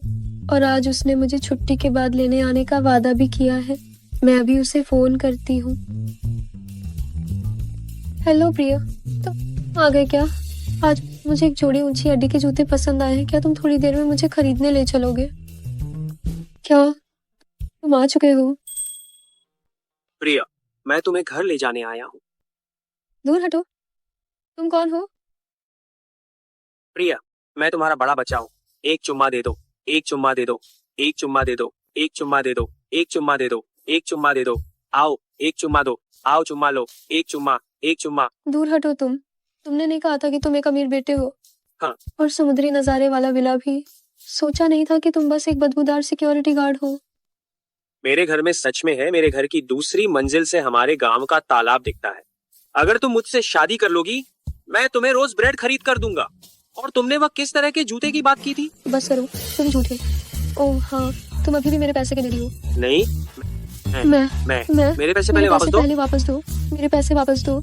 और आज उसने मुझे छुट्टी के बाद लेने आने का वादा भी किया है। मैं अभी उसे फोन करती हूँ। हेलो प्रिय, तुम आ गए क्या? आज मुझे एक जोड़ी ऊंची हड्डी के जूते पसंद आए हैं। क्या तुम थोड़ी देर में मुझे खरीदने ले चलोगे? क्या तुम आ चुके हो? प्रिया, मैं तुम्हें घर ले जाने आया हूँ। दूर हटो। तुम कौन हो? प्रिया, मैं तुम्हारा बड़ा बच्चा हूँ। एक चुम्मा दे दो, एक चुम्मा दे दो, एक चुम्मा दे दो, एक चुम्मा दे दो, एक चुम्मा दे दो, एक चुम्मा दे दो। आओ, एक चुम्मा दो, आओ चुम्मा लो, एक चुम्मा, एक चुम्मा। दूर हटो तुम। तुमने नहीं कहा था कि तुम एक अमीर बेटे हो? हाँ। और समुद्री नजारे वाला विला भी। सोचा नहीं था कि तुम बस एक बदबूदार सिक्योरिटी गार्ड हो। मेरे घर में सच में है। मेरे घर की दूसरी मंजिल से हमारे गांव का तालाब दिखता है। अगर तुम मुझसे शादी कर लोगी, मैं तुम्हें रोज ब्रेड खरीद कर दूंगा। और तुमने वह किस तरह के जूते की बात की थी? बस करो, तुम झूठे। ओह हाँ, तुम अभी भी मेरे पैसे के लिए हो। नहीं, मैं मेरे पैसे पहले वापस दो। पहले वापस दो। मेरे पैसे वापस दो।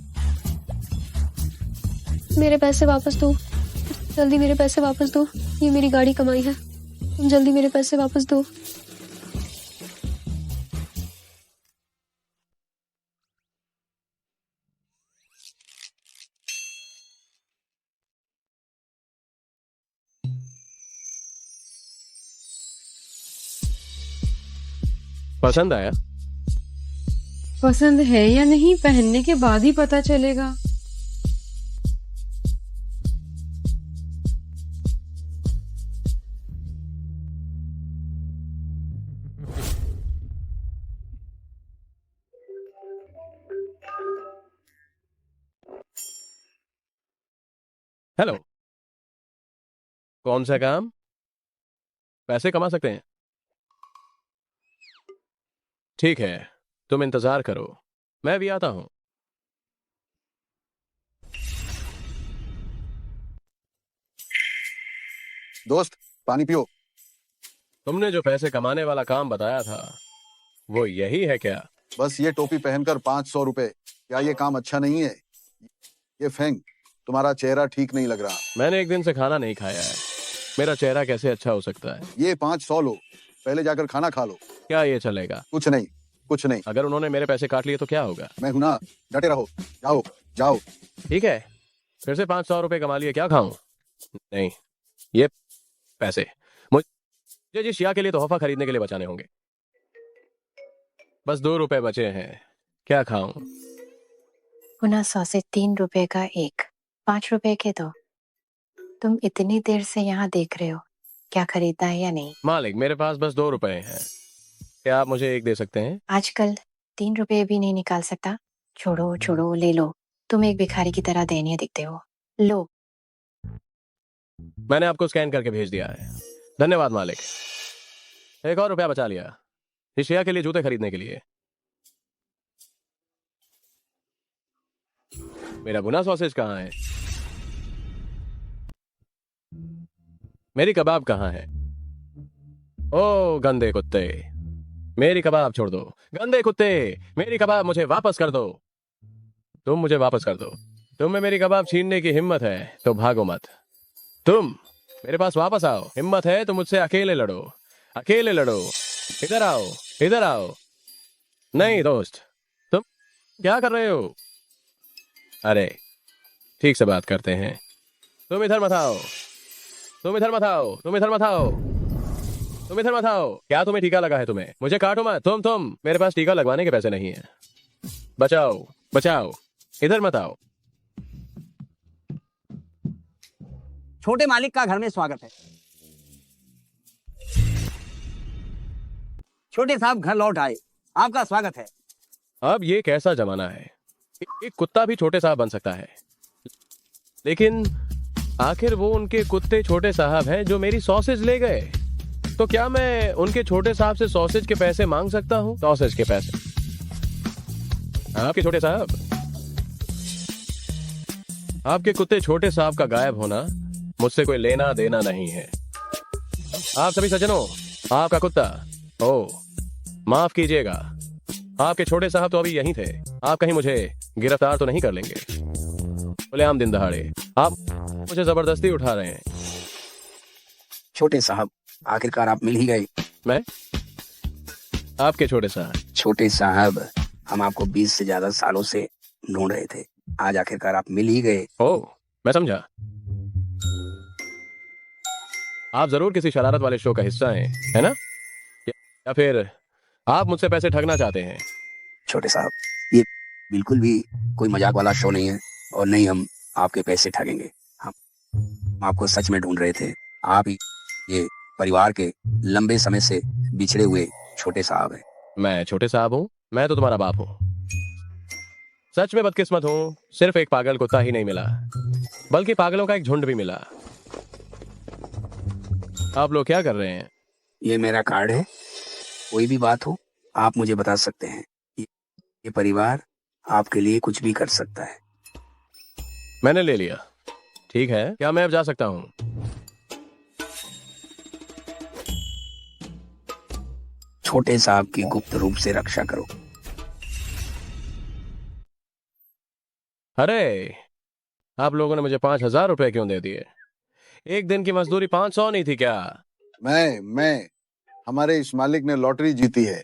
मेरे पैसे वापस दो। जल्दी मेरे पैसे वापस दो। ये मेरी गाड़ी कमाई है। तुम जल्दी मेरे पैसे वापस दो। पसंद आया? पसंद है या नहीं पहनने के बाद ही पता चलेगा। हेलो, कौन सा काम? पैसे कमा सकते हैं? ठीक है, तुम इंतजार करो, मैं भी आता हूं। दोस्त, पानी पियो। तुमने जो पैसे कमाने वाला काम बताया था, वो यही है क्या? बस ये टोपी पहनकर 500 रुपए। क्या ये काम अच्छा नहीं है? ये फेंग, तुम्हारा चेहरा ठीक नहीं लग रहा। मैंने एक दिन से खाना नहीं खाया है, मेरा चेहरा कैसे अच्छा हो सकता है? ये 500 लो, पहले जाकर खाना खा लो। क्या ये चलेगा? कुछ नहीं, कुछ नहीं। अगर उन्होंने मेरे पैसे काट लिए तो क्या होगा? मैं हूं ना, डटे रहो। जाओ जाओ। ठीक है, फिर से 500 रुपए कमा लिए, क्या खाऊं? नहीं, ये पैसे मुझे जिस शिया के लिए तोहफा खरीदने के लिए बचाने होंगे। बस 2 रुपए बचे हैं, क्या खाऊं? 100 से 3 रुपए का एक, 5 रुपए के दो। तुम इतनी देर से यहाँ देख रहे हो, क्या खरीदा है या नहीं? मालिक, मेरे पास बस 2 रुपए हैं, क्या आप मुझे एक दे सकते हैं? आजकल 3 रुपए भी नहीं निकाल सकता? छोड़ो छोड़ो, ले लो। तुम एक भिखारी की तरह दयनीय दिखते हो। लो। मैंने आपको स्कैन करके भेज दिया है, धन्यवाद मालिक। एक और रुपया बचा लिया इस शिया के लिए जूते खरीदने के लिए। मेरा भुना सॉसेज कहाँ है? मेरी कबाब कहाँ है? ओ गंदे कुत्ते, मेरी कबाब छोड़ दो। गंदे कुत्ते, मेरी कबाब मुझे वापस कर दो। तुम मुझे वापस कर दो। तुम में मेरी कबाब छीनने की हिम्मत है तो भागो मत। तुम मेरे पास वापस आओ। हिम्मत है तो मुझसे अकेले लड़ो, अकेले लड़ो। इधर आओ, इधर आओ। नहीं दोस्त, तुम क्या कर रहे हो? अरे ठीक से बात करते हैं। तुम इधर मत आओ, तुम इधर मत आओ, तुम इधर मत आओ, तुम इधर मत आओ। क्या तुम्हें टीका लगा है? तुम्हें मुझे काटो मत। तुम मेरे पास टीका लगवाने के पैसे नहीं है। बचाओ बचाओ, इधर मत आओ। छोटे मालिक का घर में स्वागत है। छोटे साहब घर लौट आए, आपका स्वागत है। अब ये कैसा जमाना है, एक कुत्ता भी छोटे साहब बन सकता है। लेकिन आखिर वो उनके कुत्ते छोटे साहब हैं जो मेरी सॉसेज ले गए। तो क्या मैं उनके छोटे साहब से सॉसेज के पैसे मांग सकता हूँ? सॉसेज के पैसे आपके छोटे साहब, आपके कुत्ते छोटे साहब का गायब होना मुझसे कोई लेना देना नहीं है। आप सभी सज्जनों, आपका कुत्ता, ओ माफ कीजिएगा, आपके छोटे साहब तो अभी यहीं थे। आप कहीं मुझे गिरफ्तार तो नहीं कर लेंगे? खुलेआम दिन दहाड़े आप मुझे जबरदस्ती उठा रहे हैं। छोटे साहब, आखिरकार आप मिल ही गए। मैं? आपके छोटे साहब? छोटे साहब, हम आपको 20 से ज्यादा सालों से ढूंढ रहे थे, आज आखिरकार आप मिल ही गए। ओह, मैं समझा। आप जरूर किसी शरारत वाले शो का हिस्सा हैं, है ना? या फिर आप मुझसे पैसे ठगना चाहते हैं? छोटे साहब, ये बिल्कुल भी कोई मजाक वाला शो नहीं है और नहीं हम आपके पैसे ठगेंगे। हम आपको सच में ढूंढ रहे थे। आप ही ये परिवार के लंबे समय से बिछड़े हुए छोटे साहब हैं। मैं छोटे साहब हूँ? मैं तो तुम्हारा बाप हूँ। सच में बदकिस्मत हूँ, सिर्फ एक पागल कुत्ता ही नहीं मिला, बल्कि पागलों का एक झुंड भी मिला। आप लोग क्या कर रहे हैं? ये मेरा कार्ड है, कोई भी बात हो आप मुझे बता सकते हैं। ये परिवार आपके लिए कुछ भी कर सकता है। मैंने ले लिया। ठीक है, क्या मैं अब जा सकता हूँ? छोटे साहब की गुप्त रूप से रक्षा करो। अरे, आप लोगों ने मुझे 5,000 रुपए क्यों दे दिए? एक दिन की मजदूरी 500 नहीं थी क्या? मैं हमारे इस मालिक ने लॉटरी जीती है,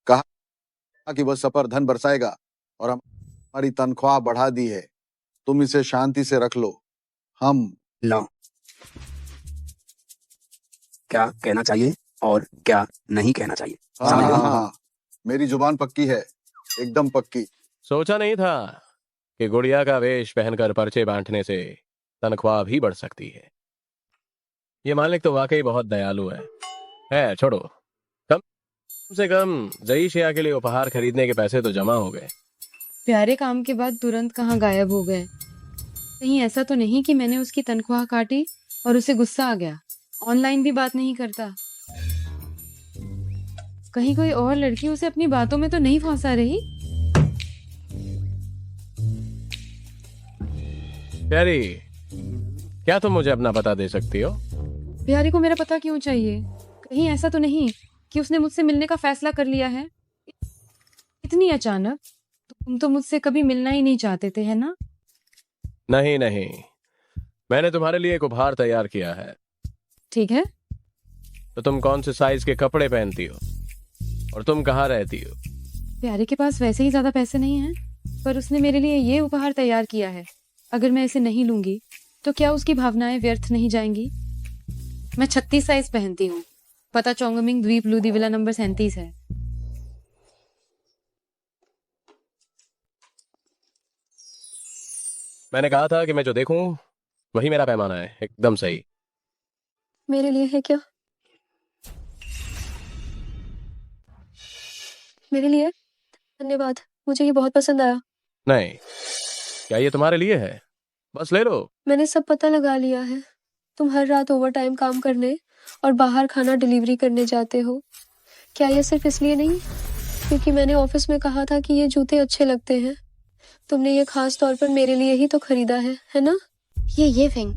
कहा कि वह सपर धन बरसाएगा और हमारी तनख्वाह बढ़ा दी है। तुम इसे शांति से रख लो। हम लो, क्या कहना चाहिए और क्या नहीं कहना चाहिए? हाँ, मेरी जुबान पक्की है, एकदम पक्की। सोचा नहीं था कि गुड़िया का वेश पहनकर पर्चे बांटने से तनख्वाह भी बढ़ सकती है। ये मालिक तो वाकई बहुत दयालु है। छोड़ो, कम से कम जई शिया के लिए उपहार खरीदने के पैसे तो जमा हो गए। प्यारे काम के बाद तुरंत कहाँ गायब हो गए? कहीं ऐसा तो नहीं कि मैंने उसकी तनख्वाह काटी और उसे गुस्सा आ गया? ऑनलाइन भी बात नहीं करता। कहीं कोई और लड़की उसे अपनी बातों में तो नहीं फंसा रही? प्यारी, क्या तुम मुझे अपना पता दे सकती हो? प्यारी को मेरा पता क्यों चाहिए? कहीं ऐसा तो नहीं कि उसने मुझसे मिलने का फैसला कर लिया है? इतनी अचानक? तुम तो मुझसे कभी मिलना ही नहीं चाहते थे, है ना? नहीं, मैंने तुम्हारे लिए एक उपहार तैयार किया है। ठीक है। तो तुम कौन से साइज के कपड़े पहनती हो और तुम कहाँ रहती हो? प्यारे के पास वैसे ही ज्यादा पैसे नहीं हैं, पर उसने मेरे लिए ये उपहार तैयार किया है। अगर मैं इसे नहीं लूंगी तो क्या उसकी भावनाएं व्यर्थ नहीं जाएंगी? मैं 36 साइज पहनती हूँ। पता चोंगमिंग द्वीप लूदीविला नंबर 37 है। मैंने कहा था कि मैं जो देखूं वही मेरा पैमाना है, एकदम सही। मेरे लिए है क्या? मेरे लिए? धन्यवाद, मुझे ये बहुत पसंद आया। नहीं, क्या ये तुम्हारे लिए है? बस ले लो। मैंने सब पता लगा लिया है। तुम हर रात ओवर टाइम काम करने और बाहर खाना डिलीवरी करने जाते हो। क्या ये सिर्फ इसलिए नहीं क्योंकि मैंने ऑफिस में कहा था कि ये जूते अच्छे लगते हैं? तुमने ये खास तौर पर मेरे लिए ही तो खरीदा है ना? ये फेंग,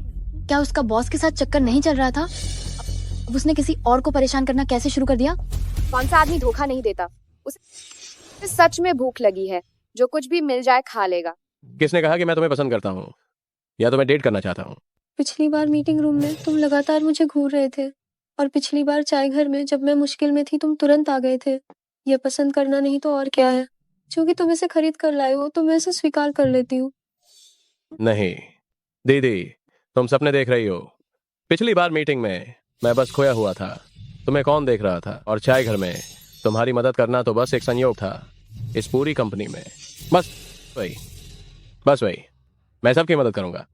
क्या उसका बॉस के साथ चक्कर नहीं चल रहा था? अब उसने किसी और को परेशान करना कैसे शुरू कर दिया? कौन सा आदमी धोखा नहीं देता? उसे सच में भूख लगी है, जो कुछ भी मिल जाए खा लेगा। किसने कहा कि मैं तुम्हें पसंद करता हूँ या तुम्हें डेट करना चाहता हूँ? पिछली बार मीटिंग रूम में तुम लगातार मुझे घूर रहे थे और पिछली बार चाय घर में जब मैं मुश्किल में थी तुम तुरंत आ गए थे। ये पसंद करना नहीं तो और क्या है? क्योंकि तुम इसे खरीद कर लाए हो तो मैं इसे स्वीकार कर लेती हूँ। नहीं दीदी, तुम सपने देख रही हो। पिछली बार मीटिंग में मैं बस खोया हुआ था, तुम्हें कौन देख रहा था? और चाय घर में तुम्हारी मदद करना तो बस एक संयोग था इस पूरी कंपनी में। बस वही, मैं सबकी मदद करूंगा।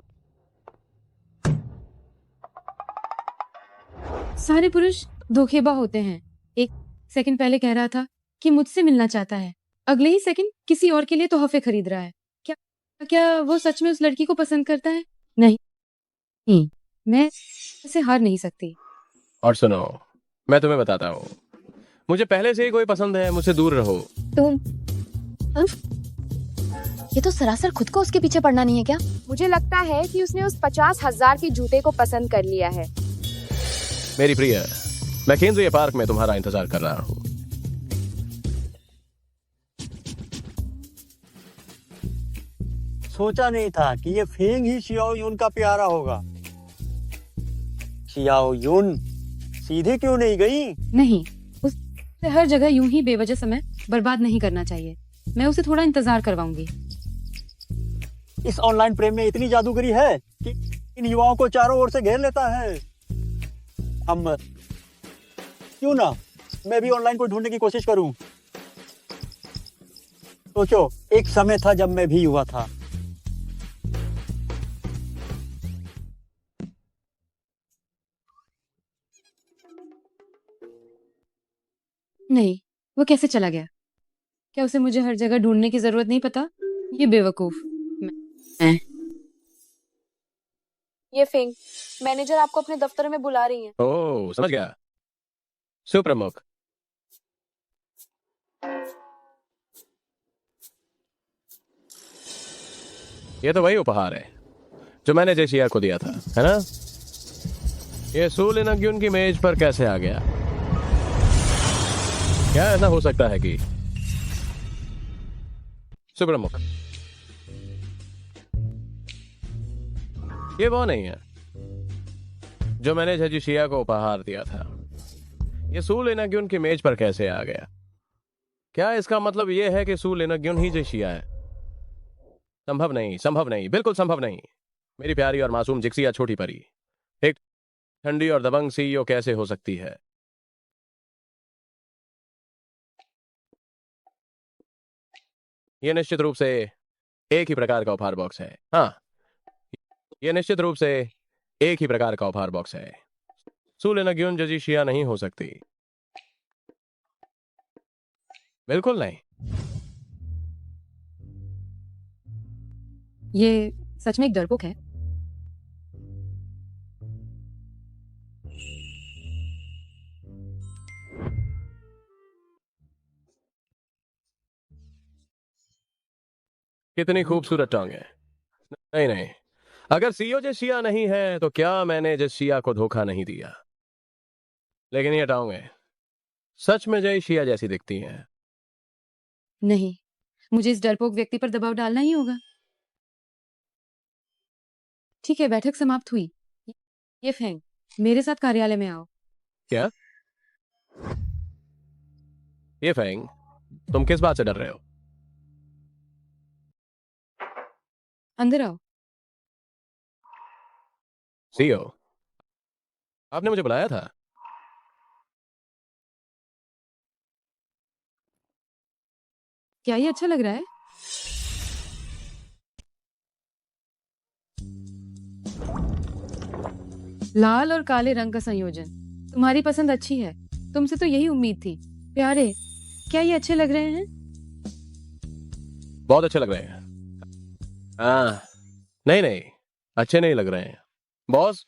सारे पुरुष धोखेबाज होते हैं। एक सेकंड पहले कह रहा था कि मुझसे मिलना चाहता है, अगले ही सेकंड किसी और के लिए तोहफे खरीद रहा है। क्या क्या वो सच में उस लड़की को पसंद करता है? नहीं, मैं इसे हार नहीं सकती। और सुनो, मैं तुम्हें बताता हूँ, मुझे पहले से ही कोई पसंद है, मुझसे दूर रहो। तुम ये तो सरासर खुद को उसके पीछे पड़ना नहीं है क्या? मुझे लगता है कि उसने उस 50,000 के जूते को पसंद कर लिया है। मेरी प्रिय, मैं केंद्रीय पार्क में तुम्हारा इंतजार कर रहा हूँ। सोचा नहीं था कि ये फेंग ही शियाओ यून का प्यारा होगा। शियाओ यून सीधे क्यों नहीं गई? नहीं, उसे हर जगह यूं ही बेवजह समय बर्बाद नहीं करना चाहिए। मैं उसे थोड़ा इंतजार करवाऊंगी। इस ऑनलाइन प्रेम में इतनी जादूगरी है कि इन युवाओं को चारों ओर से घेर लेता है। हम क्यों ना मैं भी ऑनलाइन को ढूंढने की कोशिश करूं। सोचो, एक समय था जब मैं भी युवा था। नहीं, वो कैसे चला गया? क्या उसे मुझे हर जगह ढूंढने की जरूरत नहीं पता? ये बेवकूफ। मैं ये फेंग, मैनेजर आपको अपने दफ्तर में बुला रही हैं। ओह, समझ गया। सुप्रमुख, ये तो वही उपहार है जो मैंने जेसिया को दिया था, है ना? ये सूलिनग्युन की मेज पर कैसे आ गया? क्या ऐसा हो सकता है कि सुप्रमुख, ये वो नहीं है जो मैंने जेसिया को उपहार दिया था। ये सूलिनग्युन की मेज पर कैसे आ गया? क्या इसका मतलब ये है कि सूलिनग्युन ही जेसिया है? संभव नहीं, संभव नहीं, बिल्कुल संभव नहीं। मेरी प्यारी और मासूम जिक्सिया छोटी परी एक ठंडी और दबंग सीईओ कैसे हो सकती है? यह निश्चित रूप से एक ही प्रकार का उपहार बॉक्स है। हाँ, यह निश्चित रूप से एक ही प्रकार का उपहार बॉक्स है। सूलिनग्युन जेसिया नहीं हो सकती, बिल्कुल नहीं। ये सच में एक डरपोक है। कितनी खूबसूरत टांग है। नहीं नहीं, अगर सीईओ जेसिया नहीं है तो क्या मैंने जेसिया को धोखा नहीं दिया? लेकिन ये टांगें सच में जेसिया जैसी दिखती हैं। नहीं, मुझे इस डरपोक व्यक्ति पर दबाव डालना ही होगा। ठीक है, बैठक समाप्त हुई। ये फेंग, मेरे साथ कार्यालय में आओ। क्या? ये फेंग, तुम किस बात से डर रहे हो? अंदर आओ। सीईओ, आपने मुझे बुलाया था? क्या ये अच्छा लग रहा है? लाल और काले रंग का संयोजन, तुम्हारी पसंद अच्छी है। तुमसे तो यही उम्मीद थी। प्यारे, क्या ये अच्छे लग रहे हैं? बहुत अच्छे लग रहे हैं। हाँ, नहीं नहीं, अच्छे नहीं लग रहे हैं। बॉस,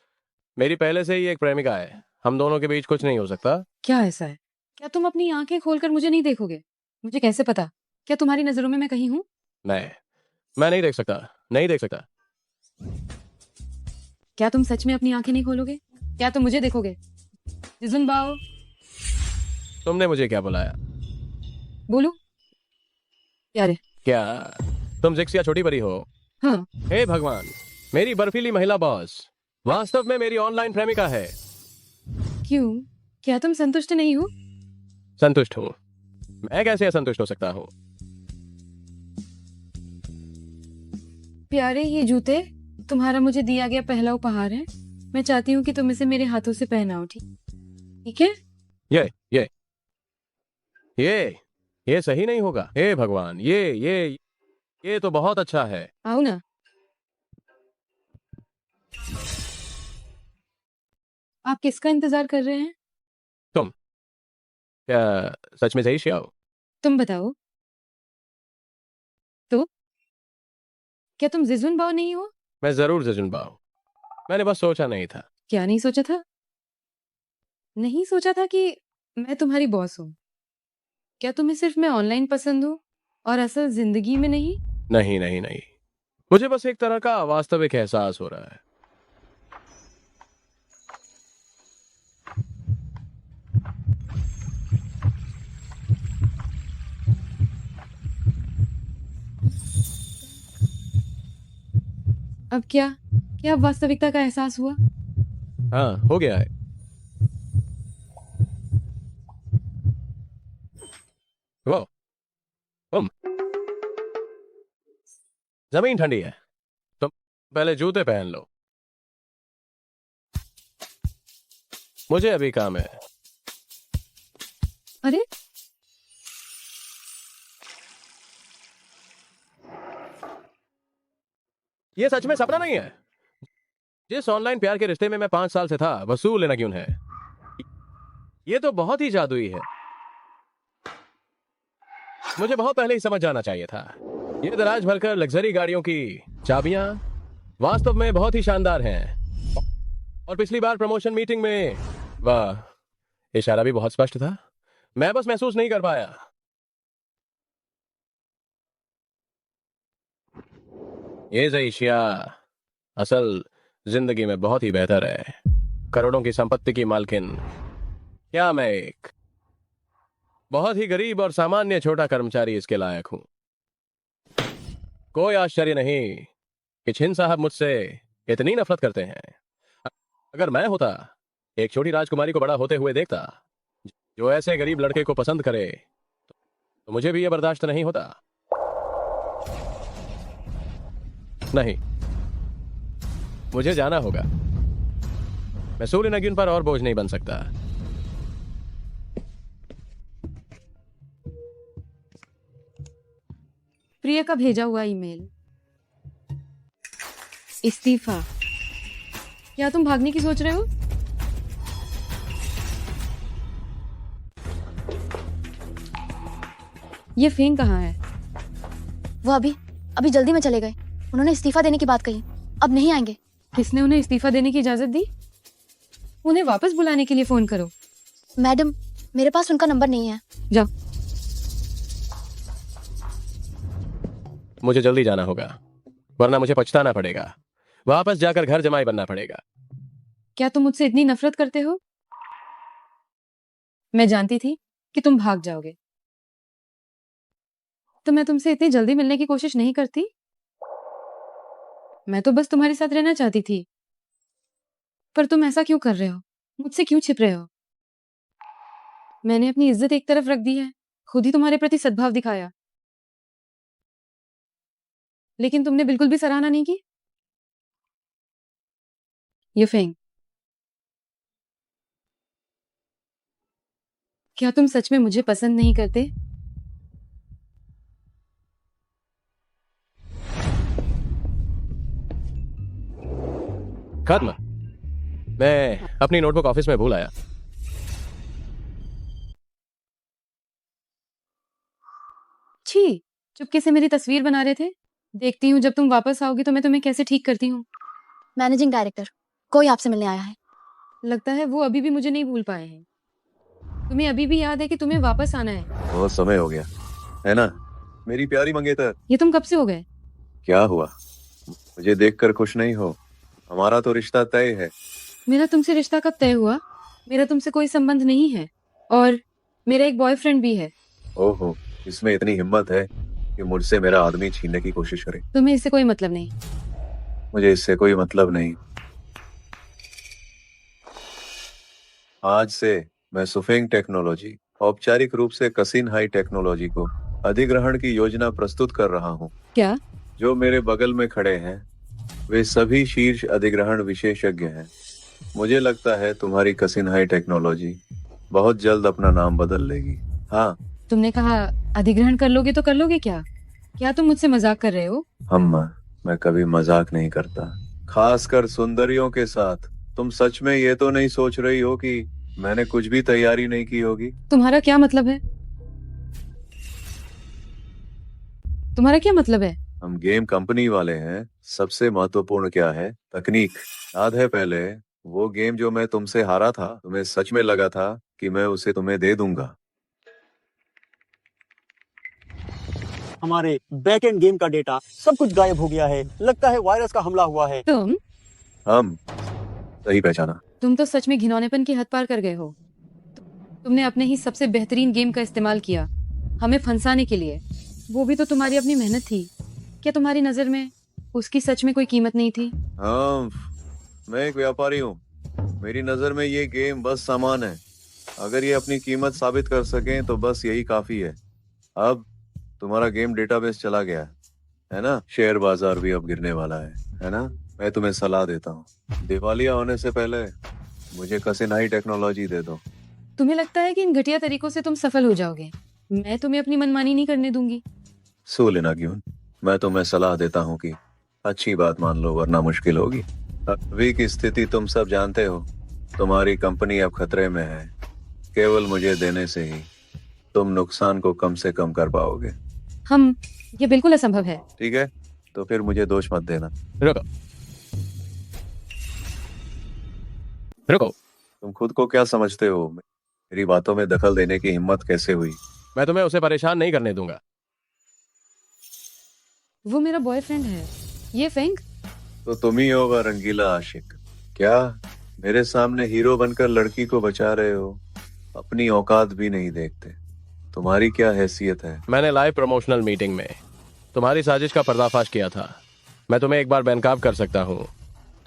मेरी पहले से ही एक प्रेमिका है। हम दोनों के बीच कुछ नहीं हो सकता। क्या ऐसा है? क्या तुम अपनी आंखें खोलकर मुझे नहीं देखोगे? मुझे कैसे पता? क्या तुम्हारी नजरों में मैं कहीं हूँ? मैं नहीं देख सकता, नहीं देख सकता। क्या तुम सच में अपनी आंखें नहीं खोलोगे? क्या तुम मुझे देखोगे? जिजुन बाओ, तुमने मुझे क्या बुलाया? बोलो। प्यारे, क्या तुम जिक्सिया छोटी परी हो? हाँ। हे भगवान, मेरी बर्फीली महिला बॉस वास्तव में मेरी ऑनलाइन प्रेमिका है। क्यों? क्या तुम संतुष्ट नहीं हो? संतुष्ट हूँ। मैं कैसे असंतुष्ट हो सकता हूँ? प्यारे, ये जूते तुम्हारा मुझे दिया गया पहला उपहार है। मैं चाहती हूँ कि तुम इसे मेरे हाथों से पहनाओ। ठीक है? ये सही नहीं होगा। हे भगवान, ये तो बहुत अच्छा है। आओ ना। आप किसका इंतजार कर रहे हैं? तुम क्या सच में सही शियाओ? तुम बताओ तो क्या तुम जिजुन बाओ नहीं हो? मैं जरूर जजुन बाओ, मैंने बस सोचा नहीं था। क्या नहीं सोचा था? नहीं सोचा था कि मैं तुम्हारी बॉस हूँ। क्या तुम्हें सिर्फ मैं ऑनलाइन पसंद हूँ और असल जिंदगी में नहीं? नहीं नहीं नहीं, मुझे बस एक तरह का वास्तविक एहसास हो रहा है। अब क्या अब वास्तविकता का एहसास हुआ? हाँ, हो गया है। वो जमीन ठंडी है, तुम पहले जूते पहन लो, मुझे अभी काम है। अरे ये सच में सपना नहीं है। जिस ऑनलाइन प्यार के रिश्ते में मैं 5 साल से था, वसूल लेना क्यों है? ये तो बहुत ही जादुई है। मुझे बहुत पहले ही समझ जाना चाहिए था। ये दराज भरकर लग्जरी गाड़ियों की चाबियां वास्तव में बहुत ही शानदार हैं। और पिछली बार प्रमोशन मीटिंग में वाह, इशारा भी बहुत स्पष्ट था, मैं बस महसूस नहीं कर पाया। ये जईशिया असल जिंदगी में बहुत ही बेहतर है। करोड़ों की संपत्ति की मालकिन, क्या मैं एक बहुत ही गरीब और सामान्य छोटा कर्मचारी इसके लायक हूं? कोई आश्चर्य नहीं कि छिन साहब मुझसे इतनी नफरत करते हैं। अगर मैं होता, एक छोटी राजकुमारी को बड़ा होते हुए देखता जो ऐसे गरीब लड़के को पसंद करे, तो मुझे भी यह बर्दाश्त नहीं होता। नहीं, मुझे जाना होगा। मैं सूर्य नगीन पर और बोझ नहीं बन सकता। प्रिया का भेजा हुआ ईमेल, इस्तीफा। क्या तुम भागने की सोच रहे हो? ये फेंग कहाँ है? वो अभी जल्दी में चले गए। उन्होंने इस्तीफा देने की बात कही, अब नहीं आएंगे। किसने उन्हें इस्तीफा देने की इजाजत दी? उन्हें वापस बुलाने के लिए फोन करो। मैडम, मेरे पास उनका नंबर नहीं है। जाओ। मुझे जल्दी जाना होगा, वरना मुझे पछताना पड़ेगा। वापस जाकर घर जमाई बनना पड़ेगा। क्या तुम मुझसे इतनी नफरत करते हो? मैं जानती थी कि तुम भाग जाओगे, तो मैं तुमसे इतनी जल्दी मिलने की कोशिश नहीं करती। मैं तो बस तुम्हारे साथ रहना चाहती थी। पर तुम ऐसा क्यों कर रहे हो? मुझसे क्यों छिप रहे हो? मैंने अपनी इज्जत एक तरफ रख दी है, खुद ही तुम्हारे प्रति सद्भाव दिखाया, लेकिन तुमने बिल्कुल भी सराहना नहीं की। ये फेंग, क्या तुम सच में मुझे पसंद नहीं करते? खत्म। मैं अपनी नोटबुक ऑफिस में भूल आया। छी, चुपके से मेरी तस्वीर बना रहे थे। देखती हूँ जब तुम वापस आओगी तो मैं तुम्हें कैसे ठीक करती हूँ। मैनेजिंग डायरेक्टर, कोई आपसे मिलने आया है। लगता है वो अभी भी मुझे नहीं भूल पाए हैं। तुम्हें अभी भी याद है कि तुम्हें वापस आना है। बहुत समय हो गया है ना मेरी प्यारी मंगेतर। ये तुम कब से हो गए? क्या हुआ, मुझे देखकर खुश नहीं हो? हमारा तो रिश्ता तय है। मेरा तुमसे रिश्ता कब तय हुआ? मेरा तुमसे कोई संबंध नहीं है, और मेरा एक बॉयफ्रेंड भी है। ओहो, इसमें इतनी हिम्मत है कि मुझसे मेरा आदमी छीनने की कोशिश करे। तुम्हें इससे कोई मतलब नहीं। मुझे इससे कोई मतलब नहीं। आज से मैं सुफेंग टेक्नोलॉजी, औपचारिक रूप से कसिन हाई टेक्नोलॉजी को अधिग्रहण की योजना प्रस्तुत कर रहा हूँ। क्या? जो मेरे बगल में खड़े हैं वे सभी शीर्ष अधिग्रहण विशेषज्ञ हैं। मुझे लगता है तुम्हारी कसिन हाई टेक्नोलॉजी बहुत जल्द अपना नाम बदल लेगी। हाँ, तुमने कहा अधिग्रहण कर लोगे तो कर लोगे क्या? क्या तुम मुझसे मजाक कर रहे हो? मैं कभी मजाक नहीं करता, खासकर सुंदरियों के साथ। तुम सच में ये तो नहीं सोच रही हो कि मैंने कुछ भी तैयारी नहीं की होगी। तुम्हारा क्या मतलब है? तुम्हारा क्या मतलब है? हम गेम कंपनी वाले हैं, सबसे महत्वपूर्ण क्या है? तकनीक। याद है पहले वो गेम जो मैं तुमसे हारा था, तुम्हें सच में लगा था कि मैं उसे तुम्हें दे दूंगा। हमारे बैक एंड गेम का डेटा सब कुछ गायब हो गया है। लगता है वायरस का हमला हुआ है। हम सही पहचाना। तुम तो सच में घिनौनेपन की हद पार कर गए हो। तुमने अपने ही सबसे बेहतरीन गेम का इस्तेमाल किया हमें फंसाने के लिए, वो भी तो तुम्हारी अपनी मेहनत थी। क्या तुम्हारी नजर में उसकी सच में कोई कीमत नहीं थी? हाँ, मैं एक व्यापारी हूँ। मेरी नजर में ये गेम बस सामान है। अगर ये अपनी कीमत साबित कर सकें तो बस यही काफी है। अब तुम्हारा गेम डेटाबेस चला गया है ना? शेयर बाजार भी अब गिरने वाला है ना? मैं तुम्हें सलाह देता हूँ, दिवालिया होने से पहले मुझे कसिनाई टेक्नोलॉजी दे दो। तुम्हें लगता है कि इन घटिया तरीकों से तुम सफल हो जाओगे? मैं तुम्हें अपनी मनमानी नहीं करने दूंगी। सो लेना क्यों? मैं तुम्हें सलाह देता हूँ कि अच्छी बात मान लो, वरना मुश्किल होगी। अभी की स्थिति तुम सब जानते हो। तुम्हारी कंपनी अब खतरे में है। केवल मुझे देने से ही तुम नुकसान को कम से कम कर पाओगे। ये बिल्कुल असंभव है। ठीक है, तो फिर मुझे दोष मत देना। रुको रुको, तुम खुद को क्या समझते हो? मेरी बातों में दखल देने की हिम्मत कैसे हुई? मैं तुम्हें उसे परेशान नहीं करने दूंगा। वो मेरा बॉयफ्रेंड है। ये फेंग तो तुम ही हो वह रंगीला आशिक। क्या मेरे सामने हीरो बनकर लड़की को बचा रहे हो? अपनी औकात भी नहीं देखते। तुम्हारी क्या हैसियत है? मैंने लाइव प्रमोशनल मीटिंग में तुम्हारी साजिश का पर्दाफाश किया था। मैं तुम्हें एक बार बेनकाब कर सकता हूँ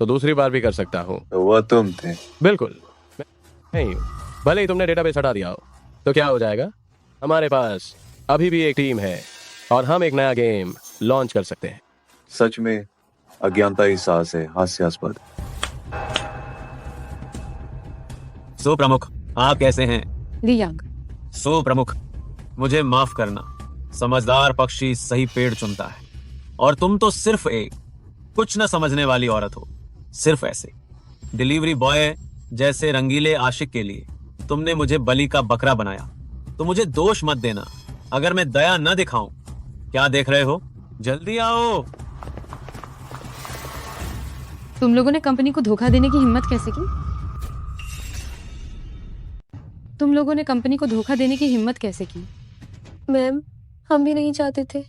तो दूसरी बार भी कर सकता हूँ। तो वह तुम थे? बिल्कुल मैं नहीं हूँ। भले ही तुमने डेटाबेस हटा दिया हो तो क्या हो जाएगा? हमारे पास अभी भी एक टीम है और हम एक नया गेम लॉन्च कर सकते हैं। सच में अज्ञानता ही साहस है, हास्यास्पद। सो प्रमुख, आप कैसे हैं? लियांग। सो प्रमुख, मुझे माफ करना। समझदार पक्षी सही पेड़ चुनता है और तुम तो सिर्फ एक कुछ न समझने वाली औरत हो। सिर्फ ऐसे डिलीवरी बॉय जैसे रंगीले आशिक के लिए तुमने मुझे बलि का बकरा बनाया। तो मुझे दोष मत देना अगर मैं दया न दिखाऊं। क्या देख रहे हो? जल्दी आओ। तुम लोगों ने कंपनी को धोखा देने की हिम्मत कैसे की? तुम लोगों ने कंपनी को धोखा देने की हिम्मत कैसे की? मैम, हम भी नहीं चाहते थे,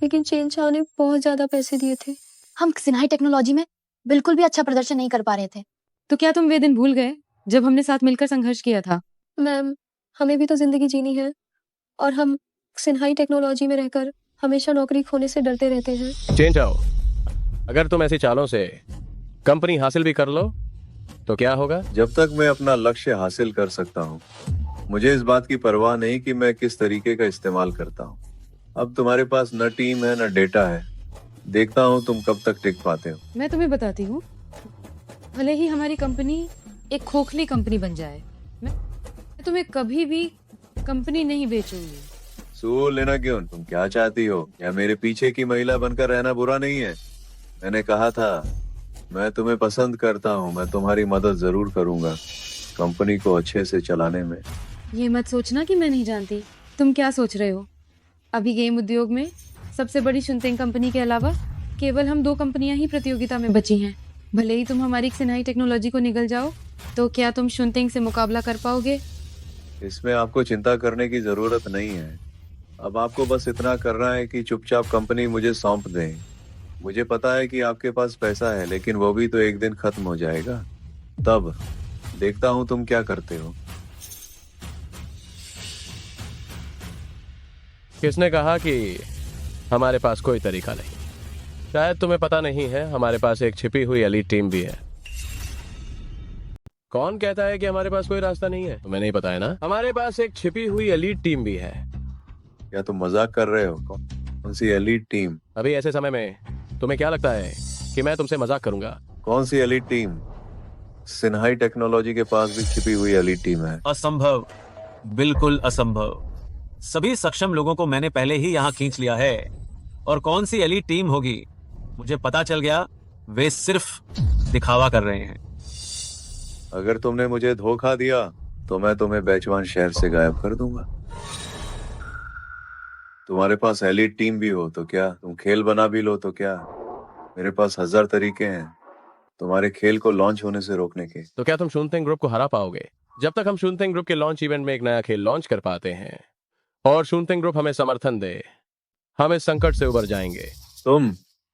लेकिन चेन शाह ने बहुत ज्यादा पैसे दिए थे। हम सिन्हाई टेक्नोलॉजी में बिल्कुल भी अच्छा प्रदर्शन नहीं कर पा रहे थे। तो क्या तुम वे दिन भूल गए जब हमने साथ मिलकर संघर्ष किया था? मैम, हमें भी तो जिंदगी जीनी है और हम सिन्हाई टेक्नोलॉजी में रहकर हमेशा नौकरी खोने से डरते रहते हैं। चेंज आओ। अगर तुम ऐसी चालों से कंपनी हासिल भी कर लो तो क्या होगा? जब तक मैं अपना लक्ष्य हासिल कर सकता हूँ, मुझे इस बात की परवाह नहीं कि मैं किस तरीके का इस्तेमाल करता हूँ। अब तुम्हारे पास न टीम है न डेटा है। देखता हूँ तुम कब तक टिक पाते हो। मैं तुम्हें बताती हूँ, भले ही हमारी कंपनी एक खोखली कंपनी बन जाए, मैं तुम्हें कभी भी कंपनी नहीं बेचूंगी। सो लेना क्यों? तुम क्या चाहती हो? या मेरे पीछे की महिला बनकर रहना बुरा नहीं है? मैंने कहा था मैं तुम्हें पसंद करता हूँ। मैं तुम्हारी मदद जरूर करूंगा कंपनी को अच्छे से चलाने में। ये मत सोचना कि मैं नहीं जानती तुम क्या सोच रहे हो। अभी गेम उद्योग में सबसे बड़ी शुनतेंग कंपनी के अलावा केवल हम 2 कंपनियां ही प्रतियोगिता में बची हैं। भले ही तुम हमारी सिन्हाई टेक्नोलॉजी को निगल जाओ, तो क्या तुम शुनतेंग से मुकाबला कर पाओगे? इसमें आपको चिंता करने की जरूरत नहीं है। अब आपको बस इतना करना है कि चुपचाप कंपनी मुझे सौंप दें। मुझे पता है कि आपके पास पैसा है, लेकिन वो भी तो एक दिन खत्म हो जाएगा। तब देखता हूँ तुम क्या करते हो। किसने कहा कि हमारे पास कोई तरीका नहीं? शायद तुम्हें पता नहीं है, हमारे पास एक छिपी हुई एलीट टीम भी है। कौन कहता है कि हमारे पास कोई रास्ता नहीं है? तुम्हें नहीं पता है ना? हमारे पास एक छिपी हुई एलीट टीम भी है। क्या तुम मजाक कर रहे हो? कौन सी एलीट टीम? अभी ऐसे समय में तुम्हें क्या लगता है कि मैं तुमसे मजाक करूंगा? कौन सी एलीट टीम? सिन्हाई टेक्नोलॉजी के पास भी छिपी हुई एलीट टीम है। असंभव, बिल्कुल असंभव। सभी सक्षम लोगों को मैंने पहले ही यहाँ खींच लिया है। और कौन सी एलीट टीम होगी? मुझे पता चल गया, वे सिर्फ दिखावा कर रहे हैं। अगर तुमने मुझे धोखा दिया तो मैं तुम्हें बेचवान शहर से गायब कर दूंगा। तुम्हारे पास एलीट टीम भी हो तो क्या, तुम खेल बना भी लो तो क्या, मेरे पास 1000 तरीके हैं तुम्हारे खेल को लॉन्च होने से रोकने के। तो क्या तुम शून्यतिंग ग्रुप को हरा पाओगे? जब तक हम शून्यतिंग ग्रुप के लॉन्च इवेंट में एक नया खेल लॉन्च कर पाते हैं और शून्यतिंग ग्रुप हमें समर्थन दे, हम इस संकट से उबर जाएंगे।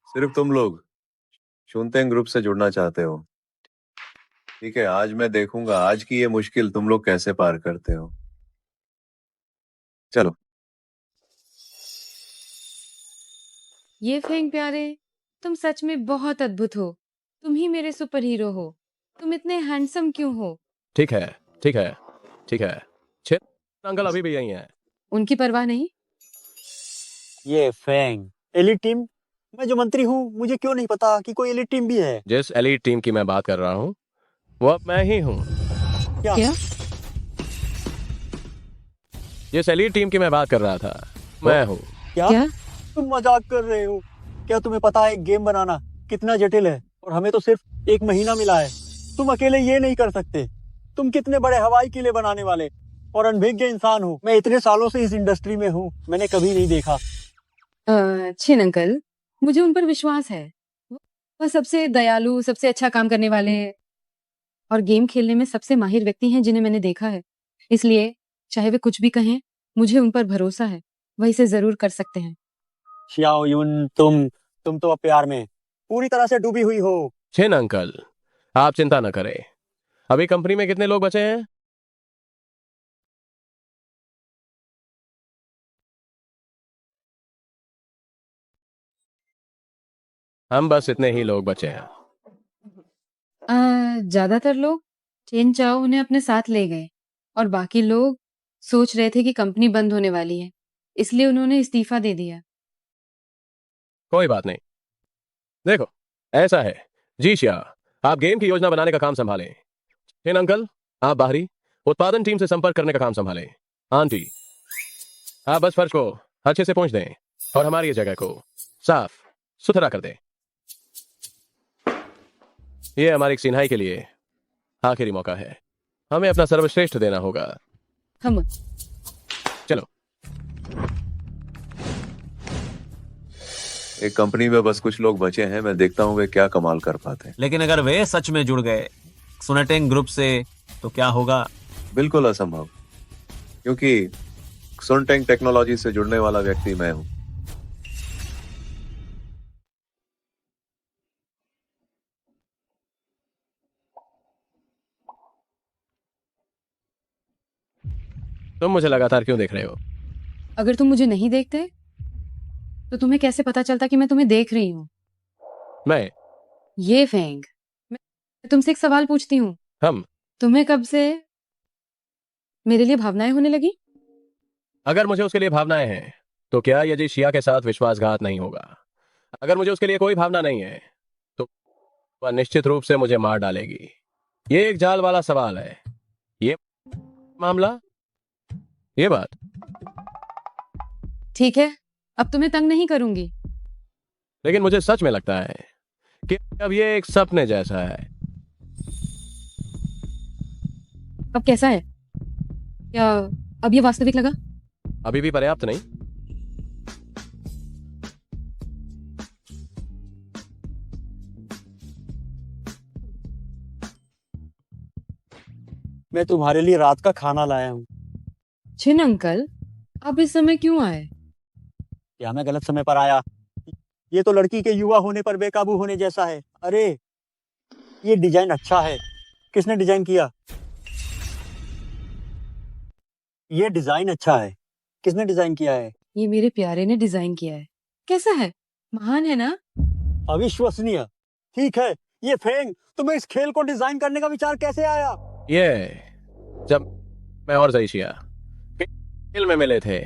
सिर्फ तुम लोग शून्यतिंग ग्रुप से जुड़ना चाहते हो। ठीक है, आज मैं देखूंगा आज की ये मुश्किल तुम लोग कैसे पार करते हो। चलो। ये फेंग प्यारे, तुम सच में बहुत अद्भुत हो। तुम ही मेरे सुपर हीरो हो। तुम इतने हैंडसम क्यों हो? ठीक है, ठीक है, ठीक है। छे अंकल अभी भी यही हैं। उनकी परवाह नहीं। ये फेंग एलिट टीम, मैं जो मंत्री हूँ मुझे क्यों नहीं पता कि कोई एलिट टीम भी है? जिस एलीट टीम की मैं बात कर रहा हूँ वो अब मैं ही हूँ। क्या? जिस एलीट टीम की मैं बात कर रहा था मैं हूँ। क्या? तुम मजाक कर रहे हो? क्या तुम्हें पता है गेम बनाना कितना जटिल है और हमें तो सिर्फ 1 महीना मिला है। तुम अकेले ये नहीं कर सकते। तुम कितने बड़े हवाई किले बनाने वाले और अनभिज्ञ इंसान हो। मैं इतने सालों से इस इंडस्ट्री में हूँ, मैंने कभी नहीं देखा। छिन अंकल, मुझे उन पर विश्वास है। वह सबसे दयालु, सबसे अच्छा काम करने वाले और गेम खेलने में सबसे माहिर व्यक्ति हैं जिन्हें मैंने देखा है। इसलिए चाहे वे कुछ भी कहें, मुझे उन पर भरोसा है। वह इसे जरूर कर सकते हैं। शियाओ युन, तुम तो अब प्यार में पूरी तरह से डूबी हुई हो। छिन अंकल, आप चिंता न करें। अभी कंपनी में कितने लोग बचे हैं? हम बस इतने ही लोग बचे हैं। ज्यादातर लोग चेन चाओ उन्हें अपने साथ ले गए और बाकी लोग सोच रहे थे कि कंपनी बंद होने वाली है, इसलिए उन्होंने इस्तीफा दे दिया। कोई बात नहीं। देखो, ऐसा है जी शिया, आप गेम की योजना बनाने का काम संभालें। छिन अंकल, आप बाहरी उत्पादन टीम से संपर्क करने का काम संभालें। आंटी, आप बस फर्श को अच्छे से पोंछ दें और हमारी ये जगह को साफ सुथरा कर दें। ये हमारी सिन्हाई के लिए आखिरी मौका है। हमें अपना सर्वश्रेष्ठ देना होगा। हम चलो। एक कंपनी में बस कुछ लोग बचे हैं, मैं देखता हूँ वे क्या कमाल कर पाते हैं। लेकिन अगर वे सच में जुड़ गए सुनटेंग ग्रुप से तो क्या होगा? बिल्कुल असंभव, क्योंकि सुनटेंग टेक्नोलॉजी से जुड़ने वाला व्यक्ति मैं हूं। तुम मुझे लगातार क्यों देख रहे हो? अगर तुम मुझे नहीं देखते तो तुम्हें कैसे पता चलता कि मैं तुम्हें देख रही हूँ? मैं ये फेंग, मैं तुमसे एक सवाल पूछती हूँ। हम तुम्हें कब से मेरे लिए भावनाएं होने लगी? अगर मुझे उसके लिए भावनाएं हैं तो क्या यदि शिया के साथ विश्वासघात नहीं होगा? अगर मुझे उसके लिए कोई भावना नहीं है तो वह निश्चित रूप से मुझे मार डालेगी। ये एक जाल वाला सवाल है। ये मामला, ये बात। ठीक है, अब तुम्हें तंग नहीं करूंगी। लेकिन मुझे सच में लगता है कि अब ये एक सपने जैसा है। अब कैसा है? क्या अब ये वास्तविक लगा? अभी भी पर्याप्त नहीं। मैं तुम्हारे लिए रात का खाना लाया हूँ। छिन अंकल, आप इस समय क्यों आए? क्या मैं गलत समय पर आया? ये तो लड़की के युवा होने पर बेकाबू होने जैसा है। अरे, ये डिजाइन अच्छा है। किसने डिजाइन किया? ये डिजाइन अच्छा है। किसने डिजाइन किया है? ये मेरे प्यारे ने डिजाइन किया है। कैसा है? महान है ना? अविश्वसनीय। ठीक है, ये फेंग, तुम्हें इस खेल को डिजाइन करने का विचार कैसे आया? ये जब मैं और जईशिया खेल में मिले थे,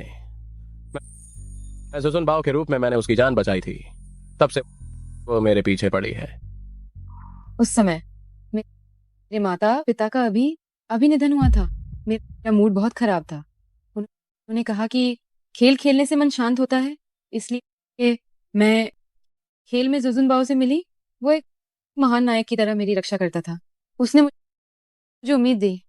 मैं जुजुन बाओ के रूप में मैंने उसकी जान बचाई थी। तब से वो मेरे पीछे पड़ी है। उस समय मेरे माता पिता का अभी निधन हुआ था। मेरा मूड बहुत खराब था। उन्होंने कहा कि खेल खेलने से मन शांत होता है, इसलिए मैं खेल में जुजुन बाओ से मिली। वो एक महान नायक की तरह मेरी रक्षा करता था। उसने मुझे उम्मीद दी।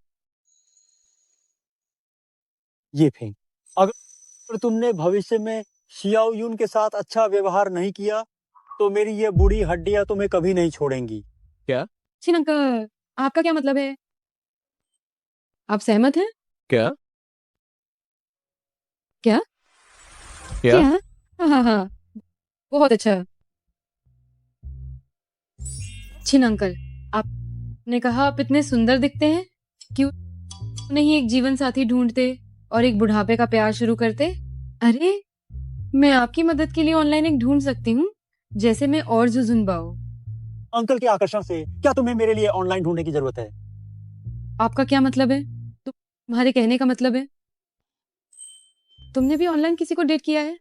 ये फेंग, अगर तुमने भविष्य में शियाओ यून के साथ अच्छा व्यवहार नहीं किया तो मेरी ये बूढ़ी हड्डियां तुम्हें कभी नहीं छोड़ेंगी। क्या? छिन अंकल, आपका क्या मतलब है? आप सहमत हैं? क्या? क्या? क्या? हाँ, हाँ। बहुत अच्छा। छिन अंकल, आपने कहा आप इतने सुंदर दिखते हैं, क्यों नहीं एक जीवन साथी ढूंढते और एक बुढ़ापे का प्यार शुरू करते? अरे, मैं आपकी मदद के लिए ऑनलाइन एक ढूंढ सकती हूँ, जैसे मैं और जुजुन बाओ। अंकल के आकर्षण से क्या तुम्हें मेरे लिए ऑनलाइन ढूंढने की जरूरत है? आपका क्या मतलब है? तुम्हारे कहने का मतलब है तुमने भी ऑनलाइन किसी को डेट किया है?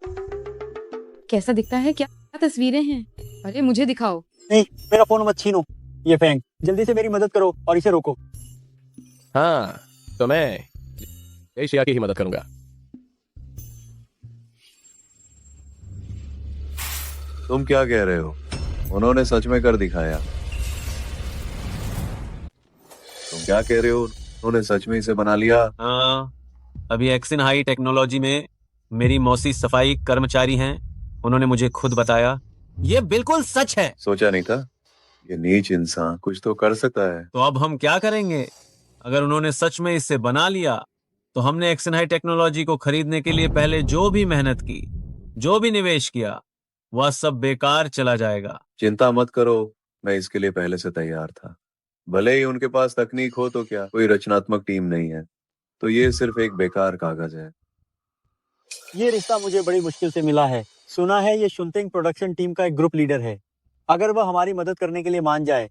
कैसा दिखता है? क्या तस्वीरें हैं? अरे मुझे दिखाओ। नहीं, मेरा फोन मत छीनो। ये फेंग, जल्दी से मेरी मदद करो और इसे रोको। हाँ, तो मैं एशिया की ही मदद करूंगा। तुम क्या कह रहे हो? उन्होंने सच में कर दिखाया। तुम क्या कह रहे हो? उन्होंने सच में इसे बना लिया? हाँ, अभी एक्सिन हाई टेक्नोलॉजी में मेरी मौसी सफाई कर्मचारी हैं। उन्होंने मुझे खुद बताया। ये बिल्कुल सच है। सोचा नहीं था ये नीच इंसान कुछ तो कर सकता है। तो अब हम क्या करेंगे? अगर उन्होंने सच में इसे बना लिया तो हमने एक्सिन हाई टेक्नोलॉजी को खरीदने के लिए पहले जो भी मेहनत की, जो भी निवेश किया, वह सब बेकार चला जाएगा। चिंता मत करो, मैं इसके लिए पहले से तैयार था। भले ही उनके पास तकनीक हो तो क्या, कोई रचनात्मक टीम नहीं है, तो ये सिर्फ एक बेकार कागज है। ये रिश्ता मुझे बड़ी मुश्किल से मिला है। सुना है ये शुनतिंग प्रोडक्शन टीम का एक ग्रुप लीडर है। अगर वह हमारी मदद करने के लिए मान जाए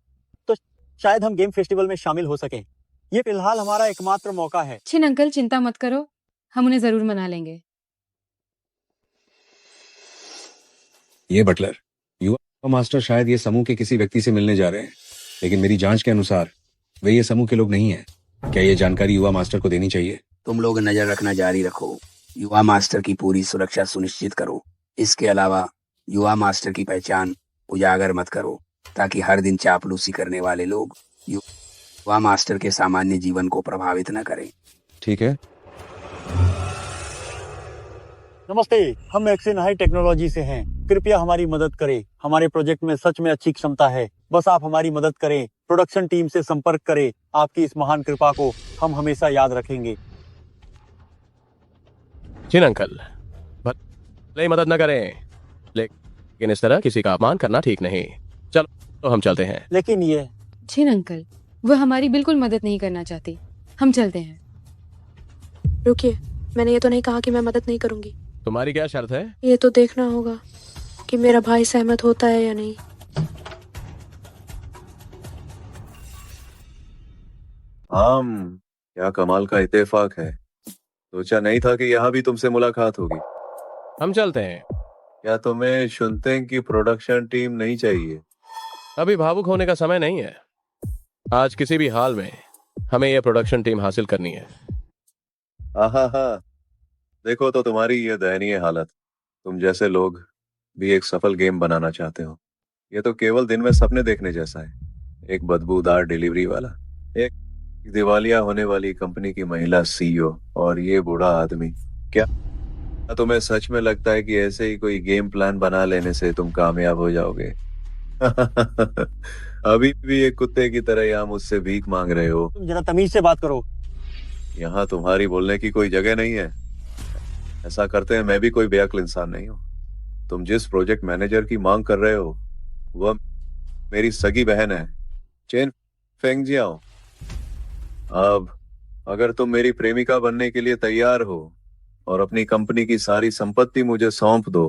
तो शायद हम गेम फेस्टिवल में शामिल हो सकें। ये फिलहाल हमारा एकमात्र मौका है। छिन अंकल, चिंता मत करो, हम उन्हें जरूर मना लेंगे। ये बटलर, युवा मास्टर शायद ये समूह के किसी व्यक्ति से मिलने जा रहे हैं, लेकिन मेरी जांच के अनुसार वे ये समूह के लोग नहीं हैं। क्या ये जानकारी युवा मास्टर को देनी चाहिए? तुम लोग नजर रखना जारी रखो, युवा मास्टर की पूरी सुरक्षा सुनिश्चित करो। इसके अलावा युवा मास्टर की पहचान उजागर मत करो, ताकि हर दिन चापलूसी करने वाले लोग युवा मास्टर के सामान्य जीवन को प्रभावित न करें। ठीक है। नमस्ते, हम एक्सिन हाई टेक्नोलॉजी से हैं। कृपया हमारी मदद करें। हमारे प्रोजेक्ट में सच में अच्छी क्षमता है। बस आप हमारी मदद करें। प्रोडक्शन टीम से संपर्क करें। आपकी इस महान कृपा को हम हमेशा याद रखेंगे। छिन अंकल, भले ही मदद न करें, लेकिन इस तरह किसी का अपमान करना ठीक नहीं। चलो तो हम चलते हैं। लेकिन ये छिन अंकल, वह हमारी बिल्कुल मदद नहीं करना चाहती। हम चलते हैं। रुकिए, मैंने ये तो नहीं कहा कि मैं मदद नहीं करूंगी। तुम्हारी क्या शर्त है? ये तो देखना होगा कि मेरा भाई सहमत होता है या नहीं। क्या कमाल का इत्तेफाक है। सोचा नहीं था कि यहाँ भी तुमसे मुलाकात होगी। हम चलते हैं। क्या तुम्हें शुनतिंग की प्रोडक्शन टीम नहीं चाहिए? अभी भावुक होने का समय नहीं है। आज किसी भी हाल में हमें यह प्रोडक्शन टीम हासिल करनी है। हाँ, देखो तो तुम्हारी ये दयनीय हालत। तुम जैसे लोग भी एक सफल गेम बनाना चाहते हो। ये तो केवल दिन में सपने देखने जैसा है। एक बदबूदार डिलीवरी वाला, एक दिवालिया होने वाली कंपनी की महिला सीईओ और ये बूढ़ा आदमी। क्या तुम्हें सच में लगता है कि ऐसे ही कोई गेम प्लान बना लेने से तुम कामयाब हो जाओगे? अभी भी एक कुत्ते की तरह यहाँ मुझसे भीख मांग रहे हो। तुम जरा तमीज से बात करो। यहाँ तुम्हारी बोलने की कोई जगह नहीं है। ऐसा करते हैं मैं भी कोई बेअक्ल इंसान नहीं हूँ। तुम जिस प्रोजेक्ट मैनेजर की मांग कर रहे हो वह मेरी सगी बहन है, चेन फेंग जियाओ। अब अगर तुम मेरी प्रेमिका बनने के लिए तैयार हो और अपनी कंपनी की सारी संपत्ति मुझे सौंप दो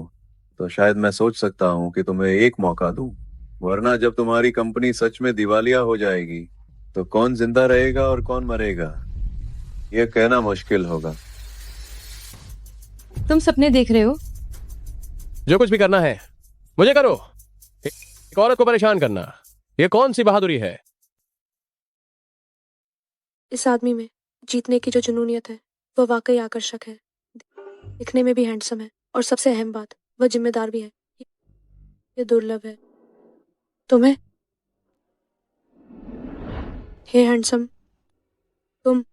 तो शायद मैं सोच सकता हूँ कि तुम्हें एक मौका दूं। वरना जब तुम्हारी कंपनी सच में दिवालिया हो जाएगी तो कौन जिंदा रहेगा और कौन मरेगा यह कहना मुश्किल होगा। तुम सपने देख रहे हो? जो कुछ भी करना है मुझे करो। एक औरत को परेशान करना, यह कौन सी बहादुरी है? इस आदमी में जीतने की जो जुनूनियत है वह वाकई आकर्षक है। दिखने में भी हैंडसम है और सबसे अहम बात, वह जिम्मेदार भी है। ये दुर्लभ है। तुम्हें हे हैंडसम, तुम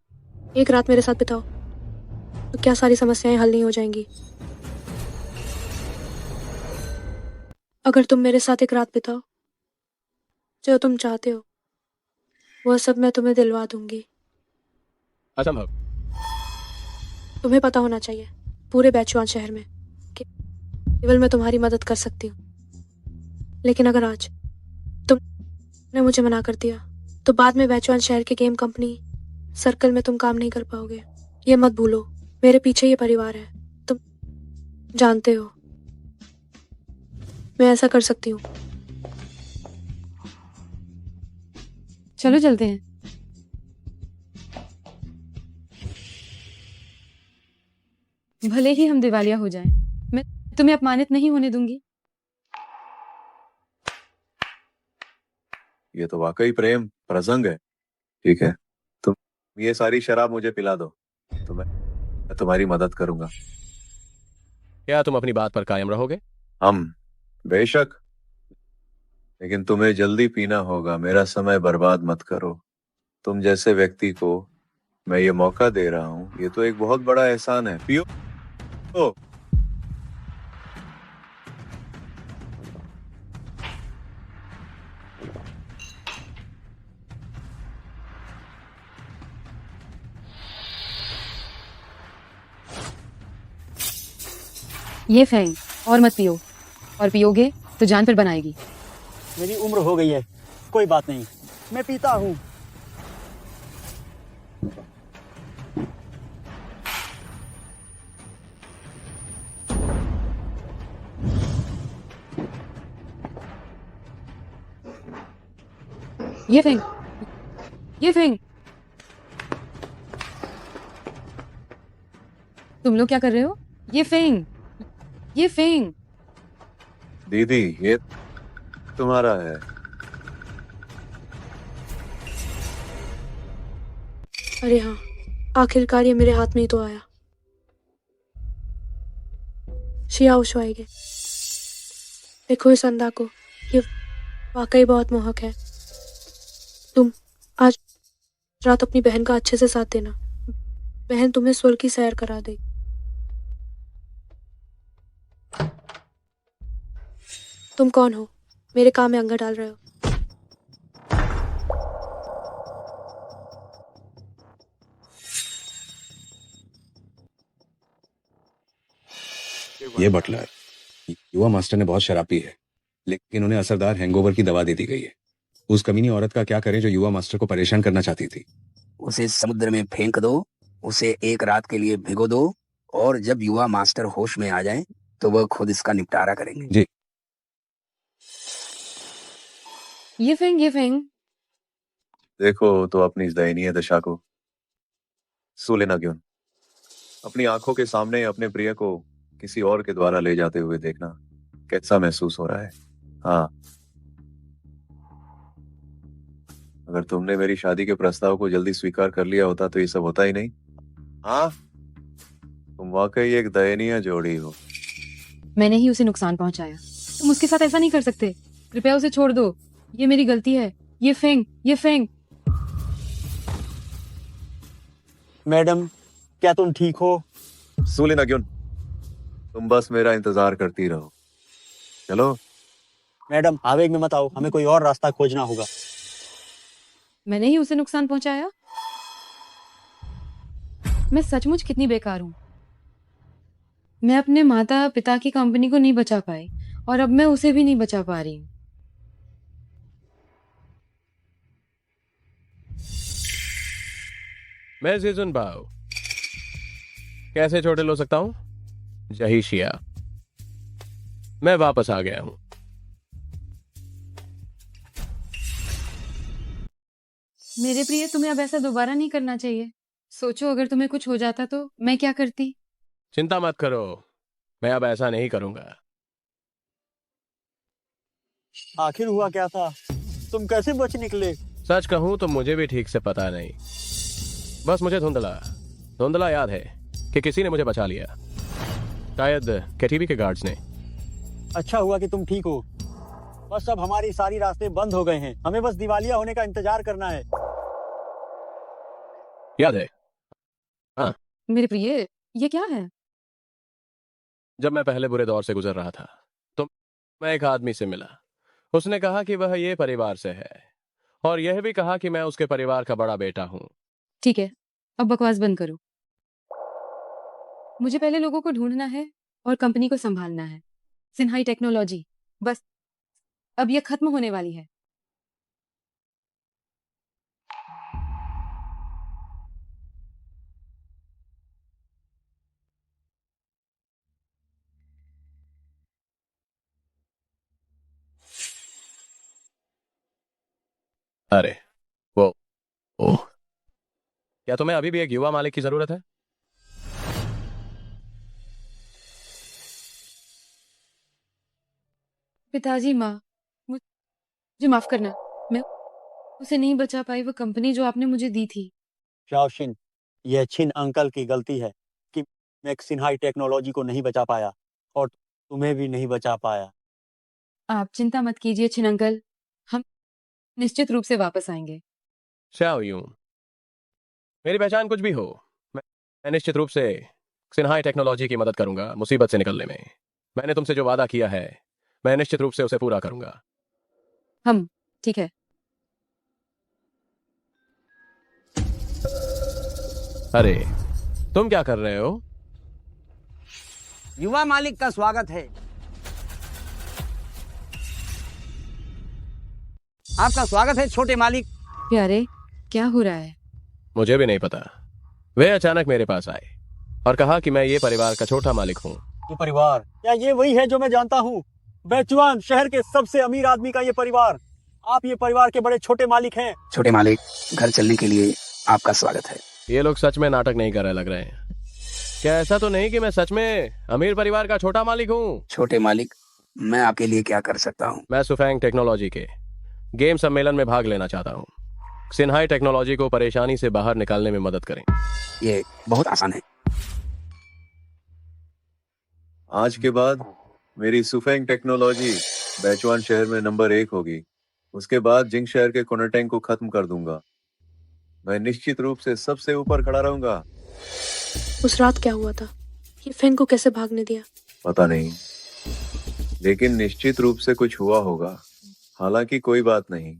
एक रात मेरे साथ बिताओ। तो क्या सारी समस्याएं हल नहीं हो जाएंगी? अगर तुम मेरे साथ एक रात बिताओ, जो तुम चाहते हो वो सब मैं तुम्हें दिलवा दूंगी। असंभव। तुम्हें पता होना चाहिए पूरे बैचुआन शहर में कि केवल मैं तुम्हारी मदद कर सकती हूँ। लेकिन अगर आज तुमने मुझे मना कर दिया तो बाद में बैचुआन शहर के गेम कंपनी सर्कल में तुम काम नहीं कर पाओगे। ये मत भूलो, मेरे पीछे ये परिवार है, तुम जानते हो। मैं ऐसा कर सकती हूँ। चलो चलते हैं। भले ही हम दिवालिया हो जाएं, मैं तुम्हें अपमानित नहीं होने दूंगी। ये तो वाकई प्रेम प्रसंग है। ठीक है, तुम ये सारी शराब मुझे पिला दो तो मैं तुम्हारी मदद करूंगा। क्या तुम अपनी बात पर कायम रहोगे? हम बेशक, लेकिन तुम्हें जल्दी पीना होगा। मेरा समय बर्बाद मत करो। तुम जैसे व्यक्ति को मैं ये मौका दे रहा हूँ, ये तो एक बहुत बड़ा एहसान है। पियो। ओ, ये फेंग, और मत पियो, और पियोगे तो जान पर बनाएगी। मेरी उम्र हो गई है, कोई बात नहीं, मैं पीता हूँ। ये फेंग, ये फेंग। तुम लोग क्या कर रहे हो? ये फेंग, ये फेंग। दीदी ये तुम्हारा है। अरे हाँ, आखिरकार ये मेरे हाथ में ही तो आया। शिया उशवाएगे। देखो इस अंधा को, ये वाकई बहुत मोहक है। तुम आज रात अपनी बहन का अच्छे से साथ देना। बहन तुम्हें स्वर्ग की सैर करा दे। तुम कौन हो? मेरे काम में अंगा डाल रहे हो? ये बटलर, युवा मास्टर ने बहुत शराब पी है, लेकिन उन्हें असरदार हैंगओवर की दवा दे दी गई है। उस कमीनी औरत का क्या करें जो युवा मास्टर को परेशान करना चाहती थी? उसे समुद्र में फेंक दो, उसे एक रात के लिए भिगो दो, और जब युवा मास्टर होश में आ जाए तो वह खुद इसका निपटारा करेंगे। जी। ये फेंग, ये फेंग। देखो तो अपनी इस दयनीय दशा को। सुलेना क्यों? अपनी आंखों के सामने अपने प्रिय को किसी और के द्वारा ले जाते हुए देखना कैसा महसूस हो रहा है? हाँ, अगर तुमने मेरी शादी के प्रस्ताव को जल्दी स्वीकार कर लिया होता तो ये सब होता ही नहीं। हाँ, तुम वाकई एक दयनीय जोड़ी हो। मैंने ही उसे नुकसान पहुंचाया, तुम उसके साथ ऐसा नहीं कर सकते। कृपया उसे छोड़ दो, ये मेरी गलती है। ये फेंग, ये फेंग। मैडम, क्या तुम ठीक हो? सुलेना क्यों? तुम बस मेरा इंतजार करती रहो। चलो। मैडम, आवेग में मत आओ, हमें कोई और रास्ता खोजना होगा। मैंने ही उसे नुकसान पहुंचाया? मैं सचमुच कितनी बेकार हूं। मैं अपने माता पिता की कंपनी को नहीं बचा पाई, और अब मैं उसे भी नहीं बचा पा रही हूं। मैं जीजुन बाओ कैसे छोटे लो सकता हूं? जहीशिया, मैं वापस आ गया हूं। मेरे प्रिय, तुम्हें अब ऐसा दोबारा नहीं करना चाहिए। सोचो, अगर तुम्हें कुछ हो जाता तो मैं क्या करती? चिंता मत करो, मैं अब ऐसा नहीं करूंगा। आखिर हुआ क्या था? तुम कैसे बच निकले? सच कहूं तो मुझे भी ठीक से पता नहीं। बस मुझे धुंधला याद है कि किसी ने मुझे बचा लिया, शायद केटीवी के गार्ड्स ने। अच्छा हुआ कि तुम ठीक हो। बस अब हमारी सारी रास्ते बंद हो गए हैं, हमें बस दिवालिया होने का इंतजार करना है। याद है? हाँ। मेरे प्रिय, ये क्या है? जब मैं पहले बुरे दौर से गुजर रहा था तो मैं एक आदमी से मिला। उसने कहा कि वह ये परिवार से है और यह भी कहा कि मैं उसके परिवार का बड़ा बेटा हूँ। ठीक है, अब बकवास बंद करो। मुझे पहले लोगों को ढूंढना है और कंपनी को संभालना है। सिन्हाई टेक्नोलॉजी, बस अब ये खत्म होने वाली है। अरे वो क्या तुम्हें अभी भी एक युवा मालिक की जरूरत है? पिताजी, माँ, मुझे माफ करना। मैं उसे नहीं बचा पाई, वो कंपनी जो आपने मुझे दी थी। शाओशिन, यह छिन अंकल की गलती है कि मैं सिन्हाई टेक्नोलॉजी को नहीं बचा पाया और तुम्हें भी नहीं बचा पाया। आप चिंता मत कीजिए छिन अंकल, हम निश्चित रूप से वापस आएंगे। शाओ यूं, मेरी पहचान कुछ भी हो, मैं निश्चित रूप से सिन्हाई टेक्नोलॉजी की मदद करूंगा मुसीबत से निकलने में। मैंने तुमसे जो वादा किया है मैं निश्चित रूप से उसे पूरा करूंगा। हम ठीक है। अरे तुम क्या कर रहे हो? युवा मालिक का स्वागत है। आपका स्वागत है छोटे मालिक। प्यारे, क्या हो रहा है? मुझे भी नहीं पता। वे अचानक मेरे पास आए और कहा कि मैं ये परिवार का छोटा मालिक हूँ। ये परिवार, क्या ये वही है जो मैं जानता हूँ? बेचुआन शहर के सबसे अमीर आदमी का ये परिवार। आप ये परिवार के बड़े छोटे मालिक हैं। छोटे मालिक, घर चलने के लिए आपका स्वागत है। ये लोग सच में नाटक नहीं कर रहे लग रहे हैं। क्या ऐसा तो नहीं कि मैं सच में अमीर परिवार का छोटा मालिक हूँ? छोटे मालिक, मैं आपके लिए क्या कर सकता हूँ? मैं सुफेंग टेक्नोलॉजी के गेम सम्मेलन में भाग लेना चाहता हूँ। सिन्हाई टेक्नोलॉजी को परेशानी से बाहर निकालने में मदद करें। ये बहुत आसान है। आज के बाद मेरी सुफेंग टेक्नोलॉजी बैचवान शहर में नंबर 1 होगी। उसके बाद जिंग शहर के कोनाटेंग को खत्म कर दूंगा। मैं निश्चित रूप से सबसे ऊपर खड़ा रहूंगा। उस रात क्या हुआ था? ये फेंग को कैसे भागने दिया? पता नहीं, लेकिन निश्चित रूप से कुछ हुआ होगा। हालांकि कोई बात नहीं,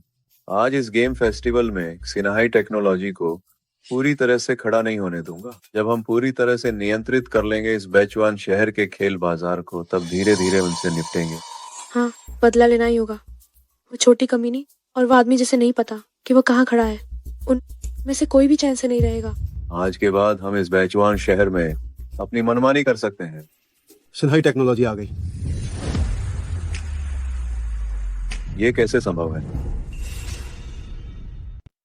आज इस गेम फेस्टिवल में सिन्हाई टेक्नोलॉजी को पूरी तरह से खड़ा नहीं होने दूंगा। जब हम पूरी तरह से नियंत्रित कर लेंगे इस बैचवान शहर के खेल बाजार को, तब धीरे धीरे उनसे निपटेंगे। हाँ, बदला लेना ही होगा। वो छोटी कमीनी और वो आदमी जिसे नहीं पता कि वो कहाँ खड़ा है, उनमें से कोई भी चैन से नहीं रहेगा। आज के बाद हम इस बैचवान शहर में अपनी मनमानी कर सकते हैं। सिन्हाई टेक्नोलॉजी आ गई। ये कैसे संभव है?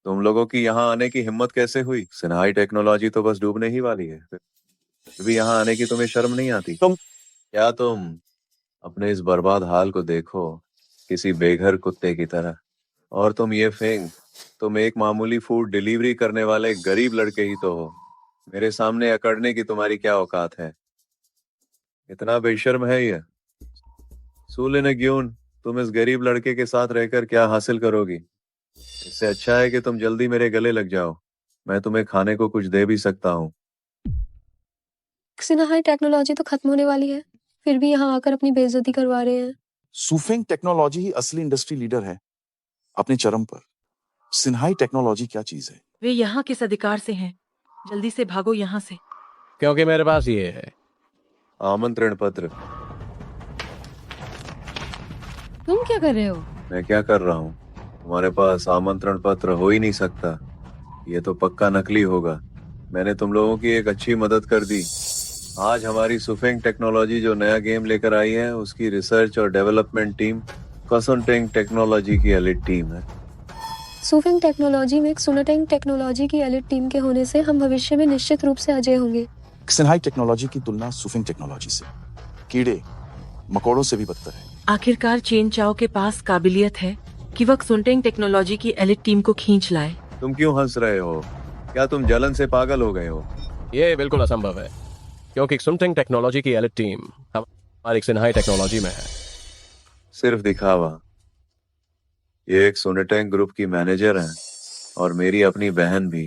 तुम लोगों की यहाँ आने की हिम्मत कैसे हुई? सिन्हाई टेक्नोलॉजी तो बस डूबने ही वाली है, फिर भी यहाँ आने की तुम्हें शर्म नहीं आती? क्या तुम अपने इस बर्बाद हाल को देखो किसी बेघर कुत्ते की तरह? और तुम ये फेंग, तुम एक मामूली फूड डिलीवरी करने वाले गरीब लड़के ही तो हो। मेरे सामने अकड़ने की तुम्हारी क्या औकात है? इतना बेशर्म है ये। सूले ग्यून, तुम इस गरीब लड़के के साथ रहकर क्या हासिल करोगी? इससे अच्छा है कि तुम जल्दी मेरे गले लग जाओ। मैं तुम्हें खाने को कुछ दे भी सकता हूँ। सिन्हाई टेक्नोलॉजी तो खत्म होने वाली है, फिर भी यहाँ आकर अपनी बेइज्जती करवा रहे हैं। सुफेंग टेक्नोलॉजी ही असली इंडस्ट्री लीडर है, अपने चरम पर। सिन्हाई टेक्नोलॉजी क्या चीज है? वे यहाँ किस अधिकार से हैं? जल्दी से भागो यहाँ से। क्योंकि मेरे पास ये है आमंत्रण पत्र। तुम क्या कर रहे हो? मैं क्या कर रहा हूँ? तुम्हारे पास आमंत्रण पत्र हो ही नहीं सकता। ये तो पक्का नकली होगा। मैंने तुम लोगों की एक अच्छी मदद कर दी। आज हमारी सुफेंग टेक्नोलॉजी जो नया गेम लेकर आई है, उसकी रिसर्च और डेवलपमेंट टीम कोनाटेंग टेक्नोलॉजी की एलिट टीम है। सुफेंग टेक्नोलॉजी में कोनाटेंग टेक्नोलॉजी की एलिट टीम के होने से हम भविष्य में निश्चित रूप से अजय होंगे। सिन्हाई टेक्नोलॉजी की तुलना सुफेंग टेक्नोलॉजी से कीड़े मकोड़ों से भी बदतर है। आखिरकार चेन चाओ के पास काबिलियत है कि वह सुनटेंग टेक्नोलॉजी की एलिट टीम को खींच लाए। तुम क्यों हंस रहे हो? क्या तुम जलन से पागल हो गए हो? ये बिल्कुल असंभव है, क्योंकि सुनटेंग टेक्नोलॉजी की एलिट टीम हमारी सिन्हाई टेक्नोलॉजी में है। सिर्फ दिखावा। ये एक सुनटेंग ग्रुप की मैनेजर हैं और मेरी अपनी बहन भी।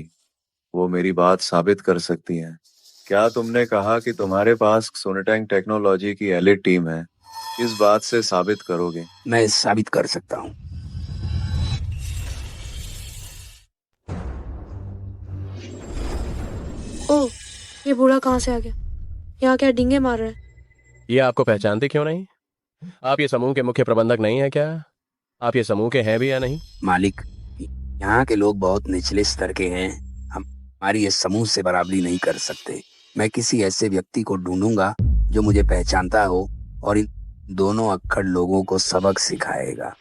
वो मेरी बात साबित कर सकती हैं। क्या तुमने कहा कि तुम्हारे पास सुनटेंग टेक्नोलॉजी की एलिट टीम है? इस बात से साबित करोगे? मैं साबित कर सकता हूँ। ओह, ये बूढ़ा कहाँ से आ गया? यहाँ क्या डींगे मार रहा है? ये आपको पहचानते क्यों नहीं? आप ये समूह के मुख्य प्रबंधक नहीं है क्या? आप ये समूह के हैं भी या नहीं? मालिक, यहाँ के लोग बहुत निचले स्तर के हैं। हम हमारी इस समूह से बराबरी नहीं कर सकते। मैं किसी ऐसे व्यक्ति को ढूंढूंगा जो मुझे पहचानता हो और इन दोनों अक्खड़ लोगों को सबक सिखाएगा।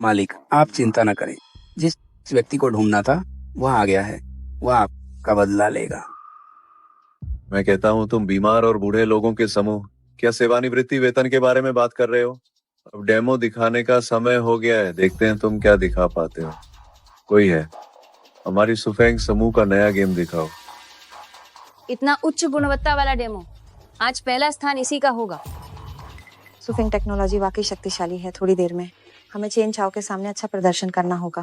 मालिक, आप चिंता न करें। जिस व्यक्ति को ढूंढना था वह आ गया है। वह आपका बदला लेगा। मैं कहता हूँ तुम बीमार और बूढ़े लोगों के समूह क्या सेवानिवृत्ति वेतन के बारे में बात कर रहे हो? अब डेमो दिखाने का समय हो गया है। देखते हैं तुम क्या दिखा पाते हो। कोई है? हमारी सुफेंग समूह का नया गेम दिखाओ। इतना उच्च गुणवत्ता वाला डेमो, आज पहला स्थान इसी का होगा। सुफिंग टेक्नोलॉजी वाकई शक्तिशाली है। थोड़ी देर में हमें चेन चाओ के सामने अच्छा प्रदर्शन करना होगा।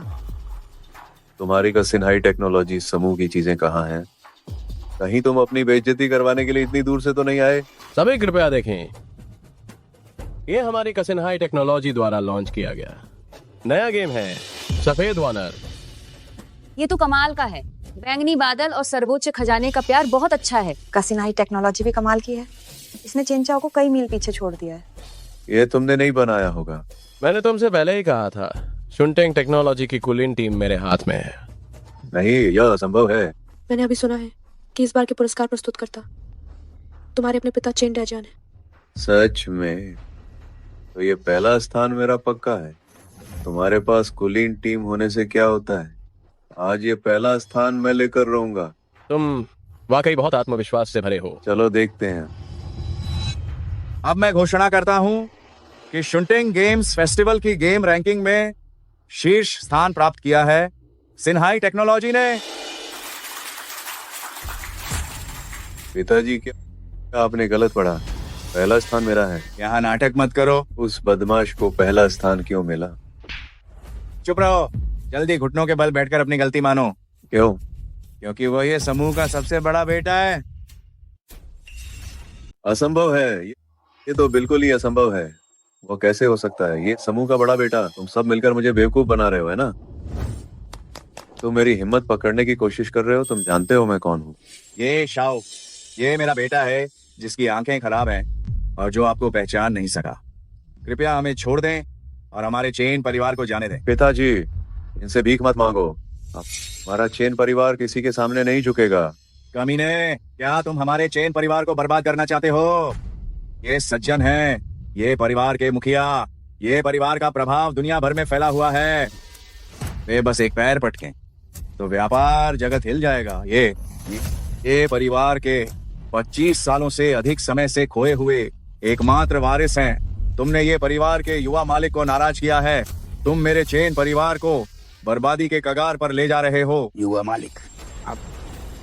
तुम्हारी कसिनहाई टेक्नोलॉजी समूह की चीजें कहाँ हैं? कहीं तुम अपनी बेइज्जती करवाने के लिए इतनी दूर से तो नहीं आए? सभी कृपया देखें, ये हमारी कसिनहाई टेक्नोलॉजी द्वारा लॉन्च किया गया नया गेम है सफेद वानर। ये तो कमाल का है। बैंगनी बादल और सर्वोच्च खजाने का प्यार बहुत अच्छा है। कसिनहाई टेक्नोलॉजी भी कमाल की है। इसने चेन चाओ को कई मील पीछे छोड़ दिया है। ये तुमने नहीं बनाया होगा। मैंने तुमसे पहले ही कहा था, शुनटेंग टेक्नोलॉजी की कुलीन टीम मेरे हाथ में है। नहीं, यह असंभव है। मैंने अभी सुना है कि इस बार के पुरस्कार प्रस्तुत करता तुम्हारे अपने पिता चेन डैजान है। सच में? तो ये पहला स्थान मेरा पक्का है। तुम्हारे पास कुलीन टीम होने से क्या होता है? आज ये पहला स्थान मैं लेकर रहूंगा। तुम वाकई बहुत आत्मविश्वास से भरे हो। चलो देखते हैं। अब मैं घोषणा करता हूं कि शुनटेंग गेम्स फेस्टिवल की गेम रैंकिंग में शीर्ष स्थान प्राप्त किया है सिन्हाई टेक्नोलॉजी ने। पिताजी, क्या आपने गलत पढ़ा? पहला स्थान मेरा है। यहाँ नाटक मत करो। उस बदमाश को पहला स्थान क्यों मिला? चुप रहो। जल्दी घुटनों के बल बैठकर अपनी गलती मानो। क्यों? क्योंकि वो ये समूह का सबसे बड़ा बेटा है। असंभव है। ये तो बिल्कुल ही असंभव है। वो कैसे हो सकता है? ये समूह का बड़ा बेटा। तुम सब मिलकर मुझे बेवकूफ बना रहे हो, है ना? तुम मेरी हिम्मत पकड़ने की कोशिश कर रहे हो। तुम जानते हो मैं कौन हूँ। ये शाओ, ये मेरा बेटा है जिसकी आंखें खराब हैं और जो आपको पहचान नहीं सका। कृपया हमें छोड़ दें और हमारे चेन परिवार को जाने दें। पिताजी, इनसे भीख मत मांगो। हमारा चेन परिवार किसी के सामने नहीं झुकेगा। कमीने, क्या तुम हमारे चेन परिवार को बर्बाद करना चाहते हो? ये सज्जन हैं, ये परिवार के मुखिया। ये परिवार का प्रभाव दुनिया भर में फैला हुआ है। वे बस एक पैर पटकें तो व्यापार जगत हिल जाएगा। ये परिवार के 25 सालों से अधिक समय से खोए हुए एकमात्र वारिस हैं। तुमने ये परिवार के युवा मालिक को नाराज किया है। तुम मेरे चेन परिवार को बर्बादी के कगार पर ले जा रहे हो। युवा मालिक, आप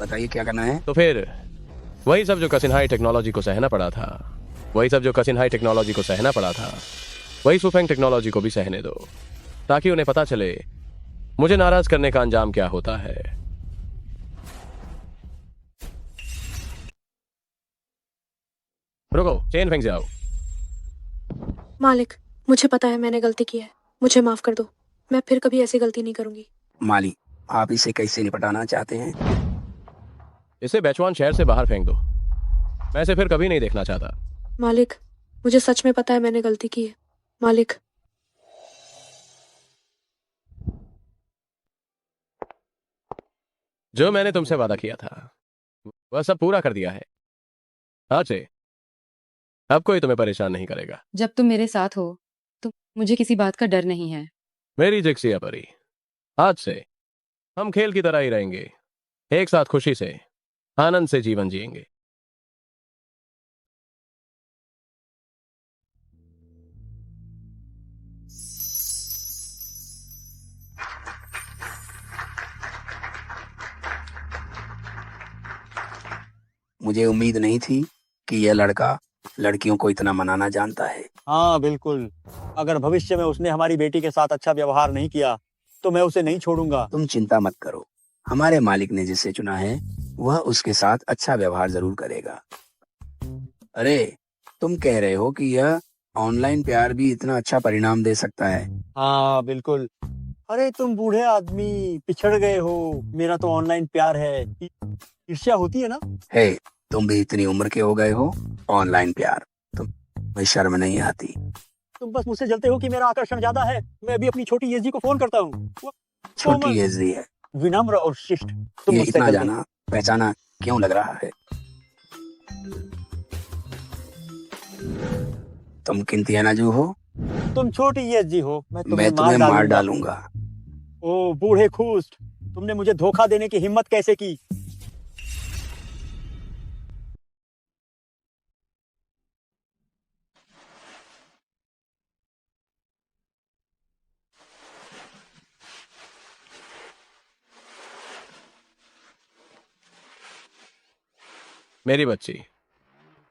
बताइए क्या करना है? तो फिर वही सब जो कसिनहाई टेक्नोलॉजी को सहना पड़ा था, वही सुफेंग टेक्नोलॉजी को भी सहने दो, ताकि उन्हें पता चले मुझे नाराज करने का अंजाम क्या होता है। रुको, चेन फेंक जाओ। मालिक, मुझे पता है मैंने गलती की है। मुझे माफ कर दो। मैं फिर कभी ऐसी गलती नहीं करूंगी। माली, आप इसे कैसे निपटाना चाहते हैं? इसे बेचवान शहर से बाहर फेंक दो। मैं इसे फिर कभी नहीं देखना चाहता। मालिक, मुझे सच में पता है मैंने गलती की है। मालिक, जो मैंने तुमसे वादा किया था वह सब पूरा कर दिया है। आज से अब कोई तुम्हें परेशान नहीं करेगा। जब तुम मेरे साथ हो तो मुझे किसी बात का डर नहीं है। मेरी जिक्सिया परी, आज से हम खेल की तरह ही रहेंगे। एक साथ खुशी से, आनंद से जीवन जिएंगे। मुझे उम्मीद नहीं थी कि यह लड़का लड़कियों को इतना मनाना जानता है। हाँ बिल्कुल। अगर भविष्य में उसने हमारी बेटी के साथ अच्छा व्यवहार नहीं किया तो मैं उसे नहीं छोड़ूंगा। तुम चिंता मत करो, हमारे मालिक ने जिसे चुना है वह उसके साथ अच्छा व्यवहार जरूर करेगा। अरे तुम कह रहे हो कि यह ऑनलाइन प्यार भी इतना अच्छा परिणाम दे सकता है? हाँ बिल्कुल। अरे तुम बूढ़े आदमी पिछड़ गए हो, मेरा तो ऑनलाइन प्यार है। ईर्ष्या होती है ना? हे, तुम भी इतनी उम्र के हो गए हो, ऑनलाइन प्यार? तुम्हें शर्म नहीं आती? तुम बस मुझसे जलते हो कि मेरा आकर्षण ज्यादा है। मैं अभी अपनी छोटी एसजी को फोन करता हूँ। छोटी एसजी है, विनम्र और शिष्ट। तुम ये मुझसे इतना जलते जाना पहचाना क्यों लग रहा है? तुम किंतियानाजू हो? तुम छोटी एसजी हो, मैं मैं तुम्हें मार डालूंगा। ओ बूढ़े खूस्ट, तुमने मुझे धोखा देने की हिम्मत कैसे की? मेरी बच्ची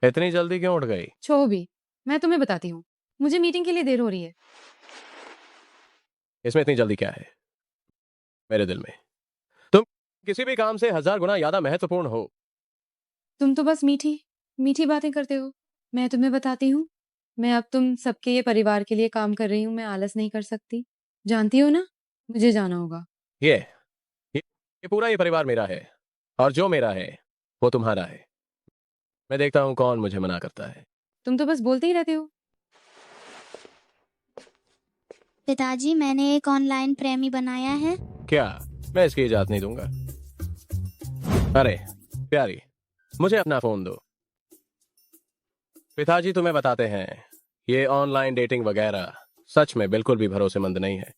इतनी जल्दी क्यों उठ गई? छोड़ो भी, मैं तुम्हें बताती हूँ। मुझे मीटिंग के लिए देर हो रही है। इसमें इतनी जल्दी क्या है? मेरे दिल में तुम किसी भी काम से 1000 गुना ज्यादा महत्वपूर्ण हो। तुम तो बस मीठी मीठी बातें करते हो। मैं तुम्हें बताती हूँ, मैं अब तुम सबके ये परिवार के लिए काम कर रही हूँ। मैं आलस नहीं कर सकती, जानती हो ना? मुझे जाना होगा। ये पूरा ये परिवार मेरा है, और जो मेरा है वो तुम्हारा है। मैं देखता हूँ कौन मुझे मना करता है। तुम तो बस बोलते ही रहते हो। पिताजी, मैंने एक ऑनलाइन प्रेमी बनाया है। क्या? मैं इसकी इजाजत नहीं दूंगा। अरे प्यारी, मुझे अपना फोन दो। पिताजी तुम्हें बताते हैं, ये ऑनलाइन डेटिंग वगैरह सच में बिल्कुल भी भरोसेमंद नहीं है।